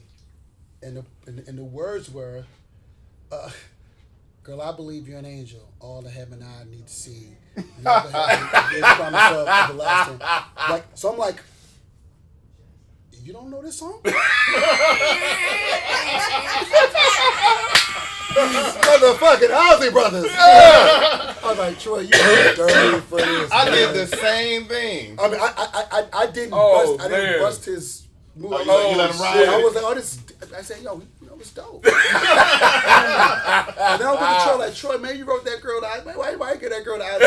and the words were, girl, I believe you're an angel. All the heaven I need to see. Never have this promise of everlasting. Like, so I'm like, you don't know this song? Motherfucking Ozzy Brothers. I was like, Troy, you dirty for this. I did the same thing. I mean, I didn't bust his move. You let him ride. I was like, I said, yo, it's dope. And then I went to Troy, like, Troy, man, you wrote that girl the eyes. Why you get that girl the eyes? He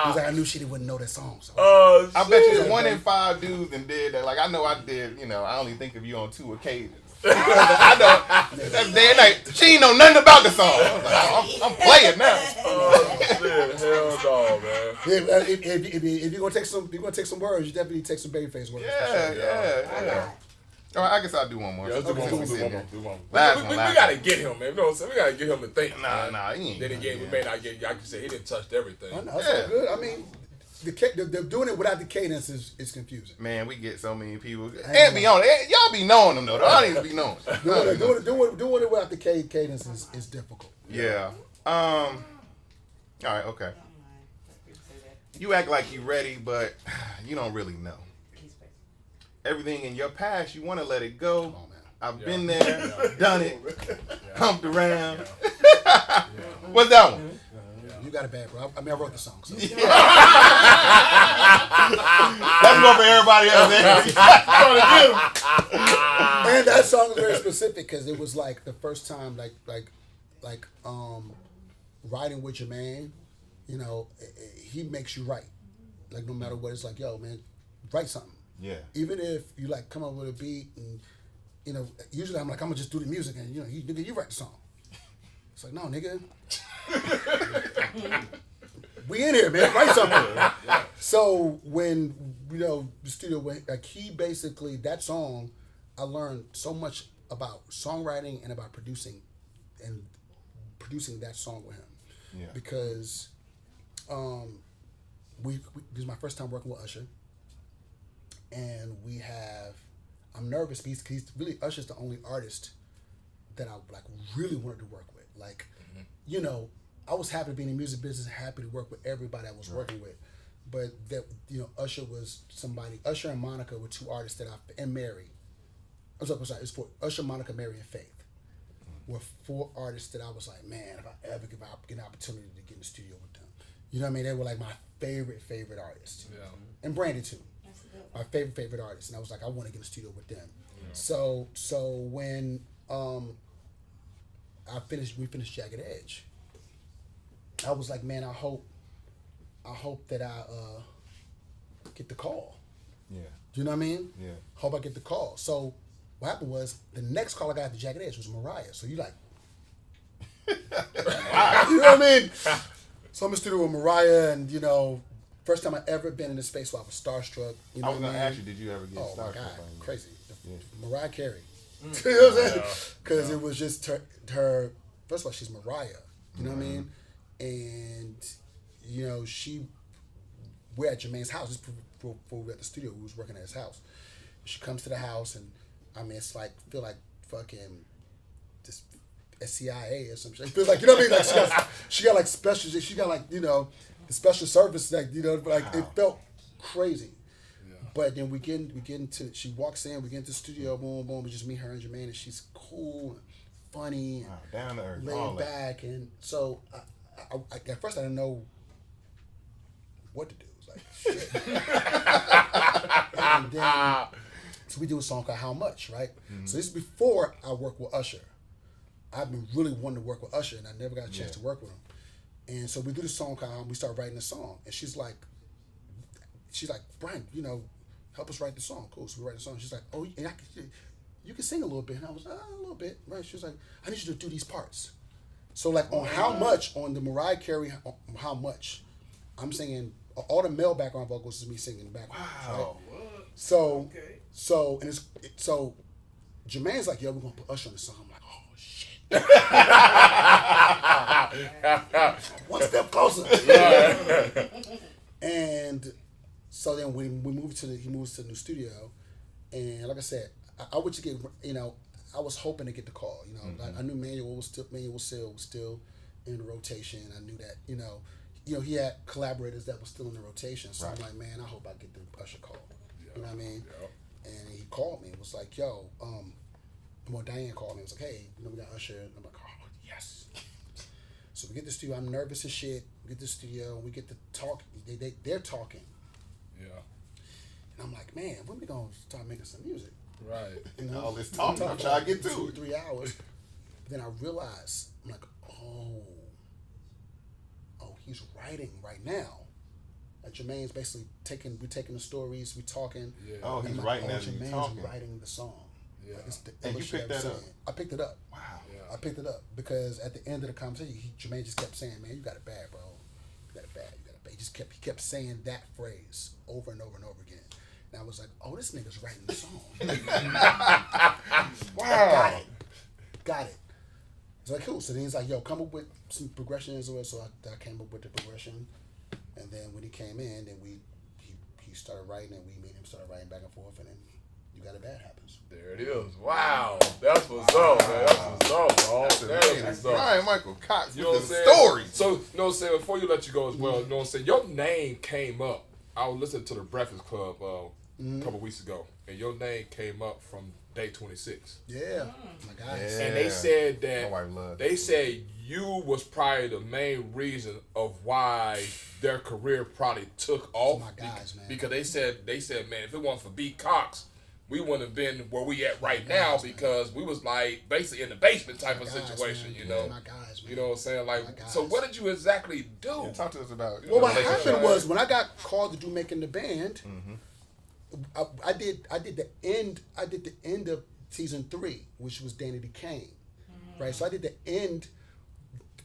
was like, I knew she wouldn't know that song. So. I bet you 1 in 5 dudes and did that. Like, I know I did, I only think of you on 2 occasions. I know. That day and night, she ain't know nothing about the song. I was like, I'm playing now. Oh shit, hell no, man. If you're gonna take some words, you definitely take some babyface words. Yeah. All right, I guess I'll do one more. Yeah, let's do one more. Last We one. gotta get him, man. You know what I'm saying? We gotta get him to think. Nah, he ain't. Then again, we may not get. I can say he didn't touch everything. I know, that's all good. I mean, the doing it without the cadence is confusing. Man, we get so many people. And be on it. Y'all be knowing them though. I don't even be knowing. Doing it without the cadence is difficult. Yeah. All right. Okay. You act like you ready, but you don't really know. Everything in your past, you want to let it go. Oh, man. I've been there, done it, humped around. What's that one? You got it bad, bro. I wrote the song. So. That's more for everybody else. And that song is very specific because it was like the first time, like riding with your man. You know, he makes you write. Like no matter what, it's like, yo, man, write something. Yeah. Even if you like come up with a beat and you know, usually I'm like, I'm gonna just do the music and you know, you write the song. It's like, no, nigga. We in here, man. Write something. So when you know the studio went, like he basically that song, I learned so much about songwriting and about producing that song with him. Yeah. Because this is my first time working with Usher. And I'm nervous because he's really, Usher's the only artist that I like really wanted to work with. Like, you know, I was happy to be in the music business, happy to work with everybody I was working with. But that, you know, Usher was somebody, Usher and Monica were two artists and Mary. I'm sorry, it's for Usher, Monica, Mary, and Faith. Were four artists that I was like, man, if I ever get an opportunity to get in the studio with them. You know what I mean? They were like my favorite artists. Yeah. And Brandy too. My favorite artists, and I was like, I want to get in the studio with them. Yeah. So when we finished Jagged Edge, I was like, man, I hope that I get the call. Yeah. Do you know what I mean? Yeah. Hope I get the call. So what happened was the next call I got to Jagged Edge was Mariah. So you like, wow. You know what I mean? So I'm in the studio with Mariah, and you know. First time I ever been in a space where I was starstruck. You know I was going to ask you, did you ever get starstruck? Oh my God, crazy. Yeah. Mariah Carey. You know what I'm saying? Because it was just her, first of all, she's Mariah. You know what I mean? And, you know, we're at Jermaine's house. This before we were at the studio. We was working at his house. She comes to the house, and, I mean, it's like, feel like fucking this CIA or something. It feels like, you know what I mean? Like she got like special, she got like, you know, the special service, like, you know, like it felt crazy. Yeah. But then we get into, she walks in, we get into the studio, boom, boom, we just meet her and Jermaine, and she's cool and funny and down to earth, laid back. And so I at first I didn't know what to do. It was like, shit. And then, so we do a song called How Much, right? Mm-hmm. So this is before I worked with Usher. I've been really wanting to work with Usher, and I never got a chance to work with him. And so we do the song called, we start writing the song. And she's like, Bryan, you know, help us write the song. Cool. So we write the song. She's like, oh, and you can sing a little bit. And I was like, a little bit. Right. She was like, I need you to do these parts. So like on How Much, on the Mariah Carey How Much, I'm singing, all the male background vocals is me singing in the background. Wow. Right? So Jermaine's like, yo, we're going to put Usher on the song. I'm like, oh, shit. One step closer. And so then he moves to the new studio, and like I said, I would just get, you know, I was hoping to get the call. You know, I knew Manuel was still in the rotation. I knew that, you know, he had collaborators that were still in the rotation. So I'm like, man, I hope I get the Usher call. Yeah. You know what I mean? Yeah. And he called me. It was like, yo, well, Diane called me. It was like, hey, you know, we got Usher. And I'm like, oh, yes. So we get to the studio. I'm nervous as shit. We get to the studio. We get to talk. They're talking. Yeah. And I'm like, man, when we going to start making some music? Right. You know, all this talking. I'm trying to get to 2-3 hours. But then I realized, I'm like, oh, he's writing right now. Jermaine's basically taking the stories, we talking. Yeah. Oh, he's writing as he's talking. Writing the song. Like, it's the And you illest shit picked I've that up? seen. I picked it up. Wow. Yeah. I picked it up because at the end of the conversation, Jermaine just kept saying, "Man, you got it bad, bro. You got it bad. You got it bad." He kept saying that phrase over and over and over again. And I was like, "Oh, this nigga's writing the song." Wow. Got it. It's like, cool. So then he's like, "Yo, come up with some progressions," or so I came up with the progression. And then when he came in, then he started writing, and we made him start writing back and forth, and then You Got It Bad happens. There it is. Wow. That's what's up, man. That's what's up, bro. That's what's up. Brian Michael Cox You know what I'm with the saying? story. So, you know what I'm saying? Before you let you go as well, you know what I'm saying? Your name came up. I was listening to the Breakfast Club a couple weeks ago, and your name came up from Day 26. Yeah. My guys. Yeah. And they said My wife loves they said you was probably the main reason of why their career probably took off. My guys, man. Because they said, man, if it wasn't for B. Cox, we wouldn't have been where we at right now because we was like basically in the basement type of situation, man. you know. My guys, man. You know what I'm saying? Like, My guys. so what did you exactly do? Yeah, talk to us about. Well, what relationship. happened was when I got called to do Making the Band, I did the end of season 3, which was Danny DeCane, right? So I did the end.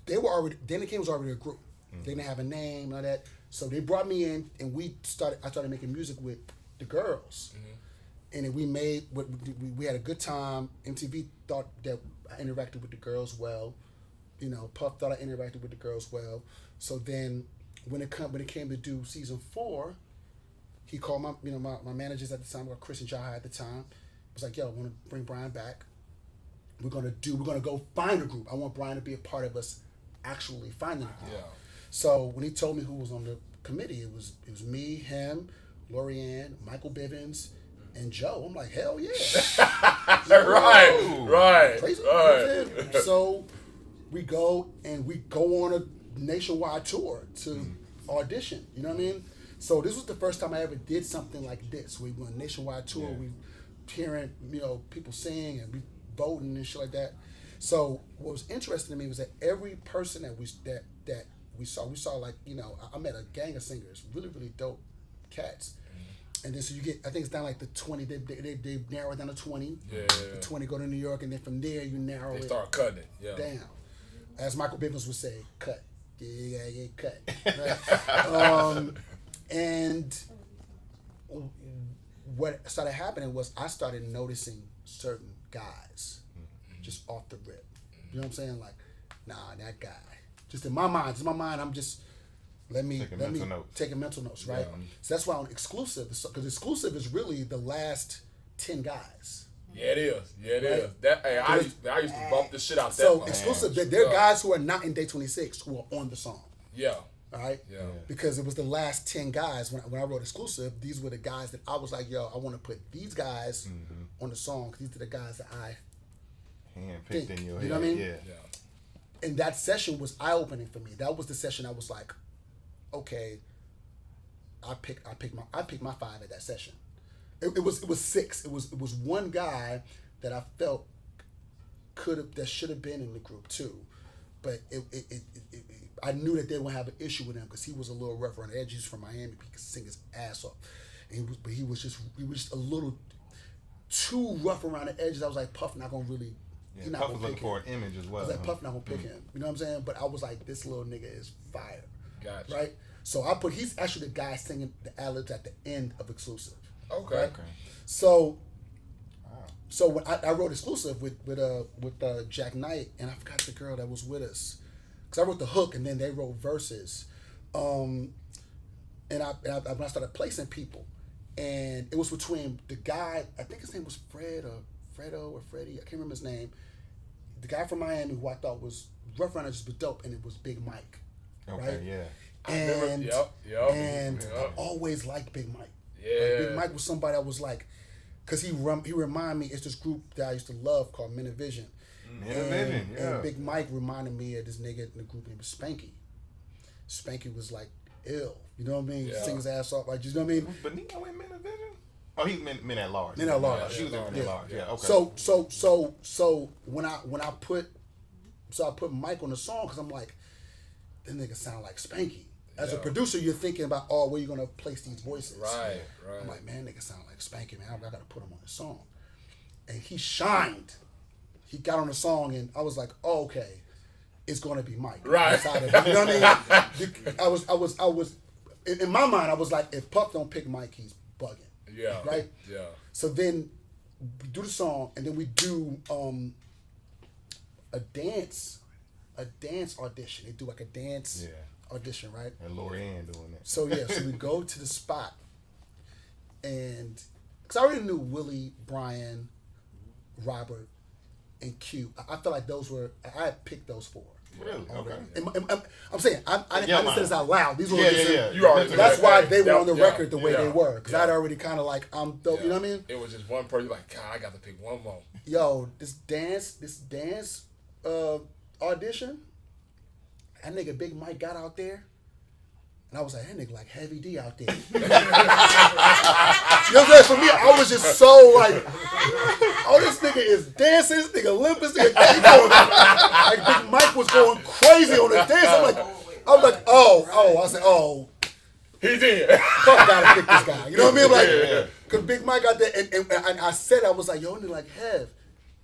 Danny DeCane was already a group. They didn't have a name and all that. So they brought me in, and I started making music with the girls, and then we had a good time. MTV thought that I interacted with the girls well. You know, Puff thought I interacted with the girls well. So then, when it came to do season 4, he called my managers at the time, Chris and Jaha at the time. Was like, "Yo, I want to bring Bryan back. We're gonna go find a group. I want Bryan to be a part of us actually finding a group." Yeah. So when he told me who was on the committee, it was me, him, Lorianne, Michael Bivins, and Joe. I'm like, hell yeah. Right. Crazy. You know what I'm saying? So we go on a nationwide tour to audition. You know what I mean? So this was the first time I ever did something like this. We went on a nationwide tour. Yeah. We hearing people sing and we voting and shit like that. So what was interesting to me was that every person that we saw like, I met a gang of singers, really, really dope cats. And then so you get, I think it's down like the 20, they narrow it down to 20. Yeah. The 20 go to New York, and then from there you narrow They it start cutting it. Yeah. down. As Michael Bivins would say, cut. Yeah, cut. Right? And what started happening was I started noticing certain guys just off the rip. You know what I'm saying? Like, nah, that guy. Just in my mind, I'm just taking mental notes, right? Yeah. So that's why on Exclusive, because Exclusive is really the last 10 guys. Yeah, it is. Yeah, it Right. is. I used to bump this shit out that So much. Exclusive, there are guys who are not in Day 26 who are on the song. Yeah. All right? Yeah. Because it was the last 10 guys. When I wrote Exclusive, these were the guys that I was like, yo, I want to put these guys on the song because these are the guys that I Handpicked think. in your You head. know what I mean? Yeah. And that session was eye-opening for me. That was the session I was like, okay, I picked my 5 at that session. It was 6. It was one guy that I felt that should have been in the group too, but I knew that they would have an issue with him because he was a little rough around the edges. He's from Miami. He could sing his ass off, and he was just a little too rough around the edges. I was like, Puff not gonna really. Yeah, He not Puff gonna was looking pick for him. an image as well. I was like, huh? Puff not gonna pick him. You know what I'm saying? But I was like, this little nigga is fire. Gotcha. Right? So he's actually the guy singing the ad-libs at the end of Exclusive. Okay. Right? So when I wrote Exclusive with Jack Knight, and I forgot the girl that was with us. Because I wrote the hook, and then they wrote verses. And when I started placing people, and it was between the guy, I think his name was Fredo or Freddie, I can't remember his name. The guy from Miami who I thought was rough around edges but dope, and it was Big Mike. Okay, right? yeah. And Yep. I always liked Big Mike. Yeah. Like, Big Mike was somebody I was like, because he reminded me, it's this group that I used to love called Men of Vision. And Big Mike reminded me of this nigga in the group named Spanky. Spanky was like ill. You know what I mean? Yeah. Sing his ass off. Like, you know what I mean? Was Benito in Men of Vision? Oh, he Men at Large. Men at Large. Yeah, she was in Men at Large. Yeah, okay. So when I put Mike on the song, because I'm like, this nigga sound like Spanky. As a producer, you're thinking about, where you gonna place these voices. Right. I'm like, man, nigga sound like Spanky, man. I gotta put him on the song. and he shined. He got on the song, and I was like, oh, okay, it's gonna be Mike. Right. Inside of it. You know what I mean? I was in my mind. I was like, if Puff don't pick Mike, he's bugging. Yeah. Right. Yeah. So then we do the song, and then we do a dance audition. They do like a dance audition, right? And Lorianne doing that. So yeah, so we go to the spot, and because I already knew Willie, Bryan, Robert, and Q. I felt like those were I had picked those four. Really? Okay. I'm saying I didn't say this out loud. These were You already that's knew why that. they were on the Yeah, record the way yeah, they were, because yeah. I'd already kind of like dope. You know what I mean? It was just one person. Like, God, I got to pick one more. Yo, this dance audition, that nigga Big Mike got out there, and I was like, that nigga like Heavy D out there. You know what I'm saying? For me, I was just so like, oh, this nigga is dancing, this nigga limping, this nigga like Big Mike was going crazy on the dance. I was like, I said, He did. fuck, gotta pick this guy. You know what I mean? Like, cause Big Mike got there, and I said, I was like, yo, nigga like Hev.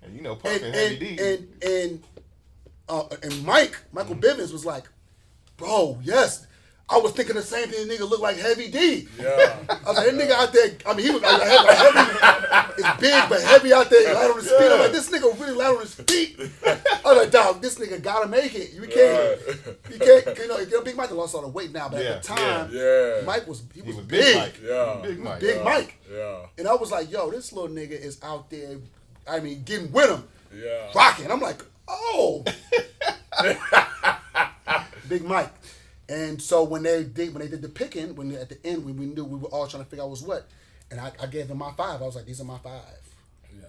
And you know, Puff and Heavy D. And Michael Bivens was like, bro, yes. I was thinking the same thing. The nigga looked like Heavy D. Yeah. I was like, that nigga out there. I mean, he was like Heavy. It's big, but Heavy out there, light on his feet. I'm like, this nigga really light on his feet. I was like, dog, this nigga gotta make it. You can't. You know, Big Mike lost all the weight now, but at the time, Mike was big. Big Mike. Yeah. Big Mike. Big Mike. Yeah. And I was like, yo, this little nigga is out there. I mean, getting with him. Yeah. Rocking. I'm like, oh. Big Mike. And so when they did the picking, at the end we knew we were all trying to figure out what was what, and I gave them my five. I was like, these are my five. Yeah.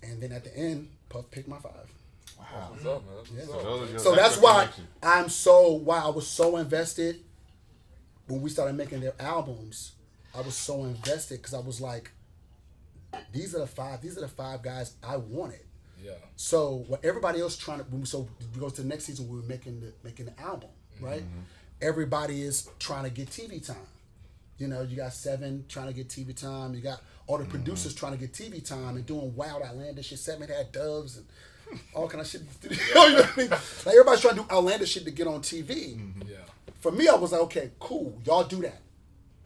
And then at the end, Puff picked my five. Wow. What's up, man? What's up? So that's why I was so invested when we started making their albums. I was so invested because I was like, these are the five guys I wanted. Yeah. So what everybody else trying to, so we go to the next season, we were making the album, right? Mm-hmm. Everybody is trying to get TV time. You know, you got Seven trying to get TV time. You got all the producers trying to get TV time and doing wild, outlandish shit. Seven had doves and all kind of shit. You know what I mean? Like everybody's trying to do outlandish shit to get on TV. Mm-hmm. Yeah. For me, I was like, okay, cool. Y'all do that.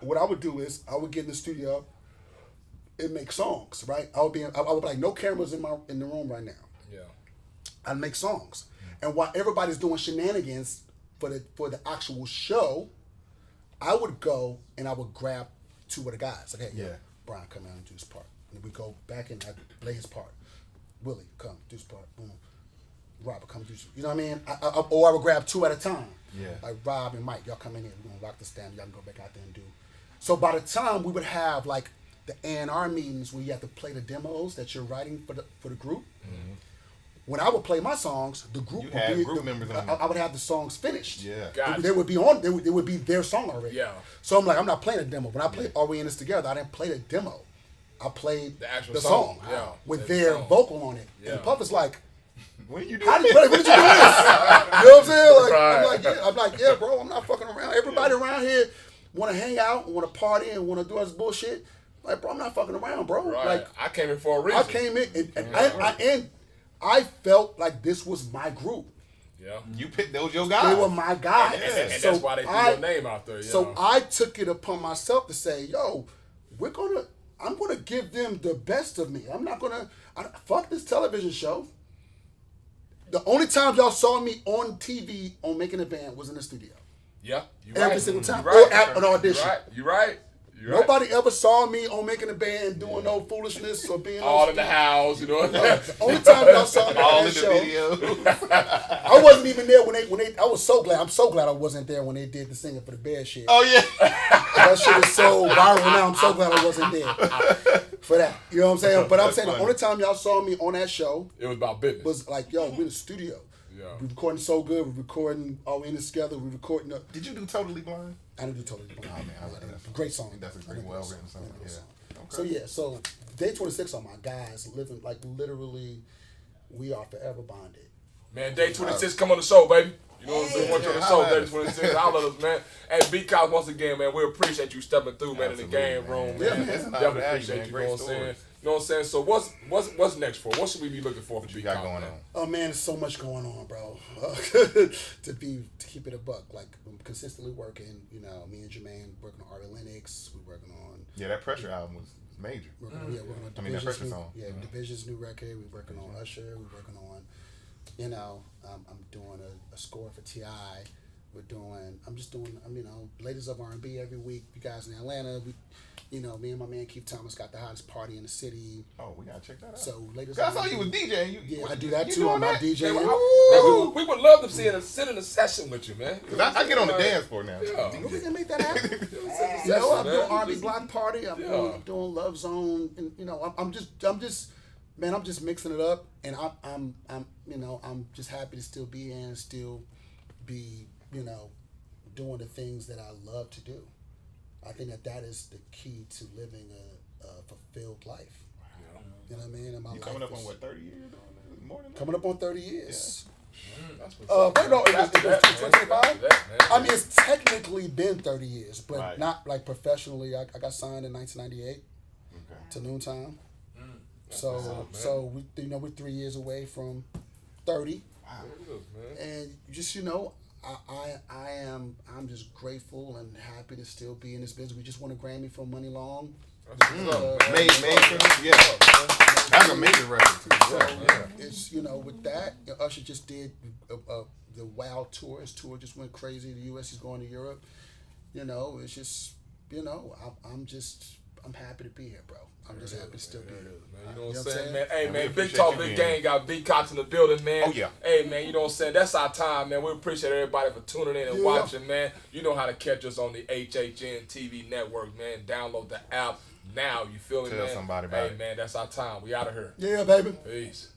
What I would do is I would get in the studio and make songs, right? I would be like, no cameras in the room right now. Yeah. I'd make songs. And while everybody's doing shenanigans for the actual show, I would go and I would grab two of the guys. Okay, yeah, Bryan, come out and do this part. And then we go back and I play his part. Willie, come do this part. Boom. Robert, come do this. You know what I mean? Or I would grab two at a time. Yeah. Like Rob and Mike, y'all come in here. We're gonna rock the stand. Y'all can go back out there and do. So by the time we would have like the A&R meetings where you have to play the demos that you're writing for the group. Mm-hmm. When I would play my songs, the group would be group members on I would have the songs finished. Yeah, gotcha. They would be on. They would be their song already. Yeah. So I'm like, I'm not playing a demo. When I played Are We In This Together, I didn't play the demo. I played the actual song with their vocal on it. Yeah. And Puff is like, when you do when did you do this? You know what I'm saying? Like, right. I'm like, yeah, bro, I'm not fucking around. Everybody around here want to hang out, want to party, and want to do this bullshit. Like, bro, I'm not fucking around, bro. Right. Like, I came in for a reason. I came in, and I felt like this was my group. Yeah. You picked those your guys. They were my guys. And so that's why they threw your name out there. So I took it upon myself to say, yo, I'm gonna give them the best of me. I'm not gonna fuck this television show. The only time y'all saw me on TV on Making a Band was in the studio. Yeah. Every single time. Or at an audition. You're right. Nobody ever saw me on Making a Band doing no foolishness or being all in the house, you know. The only time y'all saw me all on in that the show, video. I wasn't even there when they. I was so glad. I'm so glad I wasn't there when they did the singing for the bear shit. Oh yeah, that shit is so viral now. I'm so glad I wasn't there for that. You know what I'm saying? But I'm saying the only time y'all saw me on that show, it was about business. Was like, yo, we're in the studio. Yeah. We're recording so good. We're recording All We In This Together. We're recording. Did you do Totally Blind? I didn't do Totally Blind. Oh man, I like that. Great song. That's a great, well written song. Yeah. Okay. So yeah, so Day 26 are my guys living like literally. We are forever bonded. Man, Day 26, come on the show, baby. You know what I'm saying? Want you on the show, Day 26. I love us, man. Hey, B-Cos, once again, man, we appreciate you stepping through, man, in the game room, man. Yeah, definitely appreciate you, you know what I'm saying? You know what I'm saying? So what's next for? What should we be looking for What you got going on? Oh man, there's so much going on, bro. to keep it a buck, like I'm consistently working. You know, me and Jermaine working on Art Linux. We're working on That Pressure album was major. working on I mean, that Pressure song. Yeah, Division's new record. We're working on USHER. We're working on, you know, I'm doing a score for T.I. I'm just doing, Ladies of R&B every week. You guys in Atlanta, me and my man Keith Thomas got the hottest party in the city. Oh, we gotta check that out. So Ladies I of saw R&B. you was DJing. Yeah, I do that you too. doing I'm not that? DJing. We would love to sit in a session with you, man. 'Cause I get on the dance floor now. Yeah. We can make that happen. I'm doing R&B block party. I'm doing Love Zone, and I'm just mixing it up, and I'm just happy to still be in, still be, doing the things that I love to do. I think that is the key to living a fulfilled life. Yeah. You know what I mean? And my You life coming up on is- what, 30 years? More than that? Coming up on 30 years. That's what's But no, it's After that, 25. man. I mean, it's technically been 30 years, but Right. not like professionally. I got signed in 1998 Okay. to Noontime. what's up, So we're 3 years away from 30, Wow. and just I'm just grateful and happy to still be in this business. We just won a Grammy for Money Long. Made yeah. That's an amazing record. So it's with that, Usher just did the Wow tour. His tour just went crazy. The U.S. He's going to Europe. It's just I'm happy to be here, bro. I'm just happy to still be here. Man, you know what I'm saying, saying? man? Hey, We man, Big appreciate Talk, you Big being Gang got Big Cox in the building, man. Oh, yeah. Hey, man, you know what I'm saying? That's our time, man. We appreciate everybody for tuning in and Yeah. watching, man. You know how to catch us on the HHN TV network, man. Download the app now. You feel me, Tell man? somebody about Hey, it. man, that's our time. We out of here. Yeah, baby. Peace.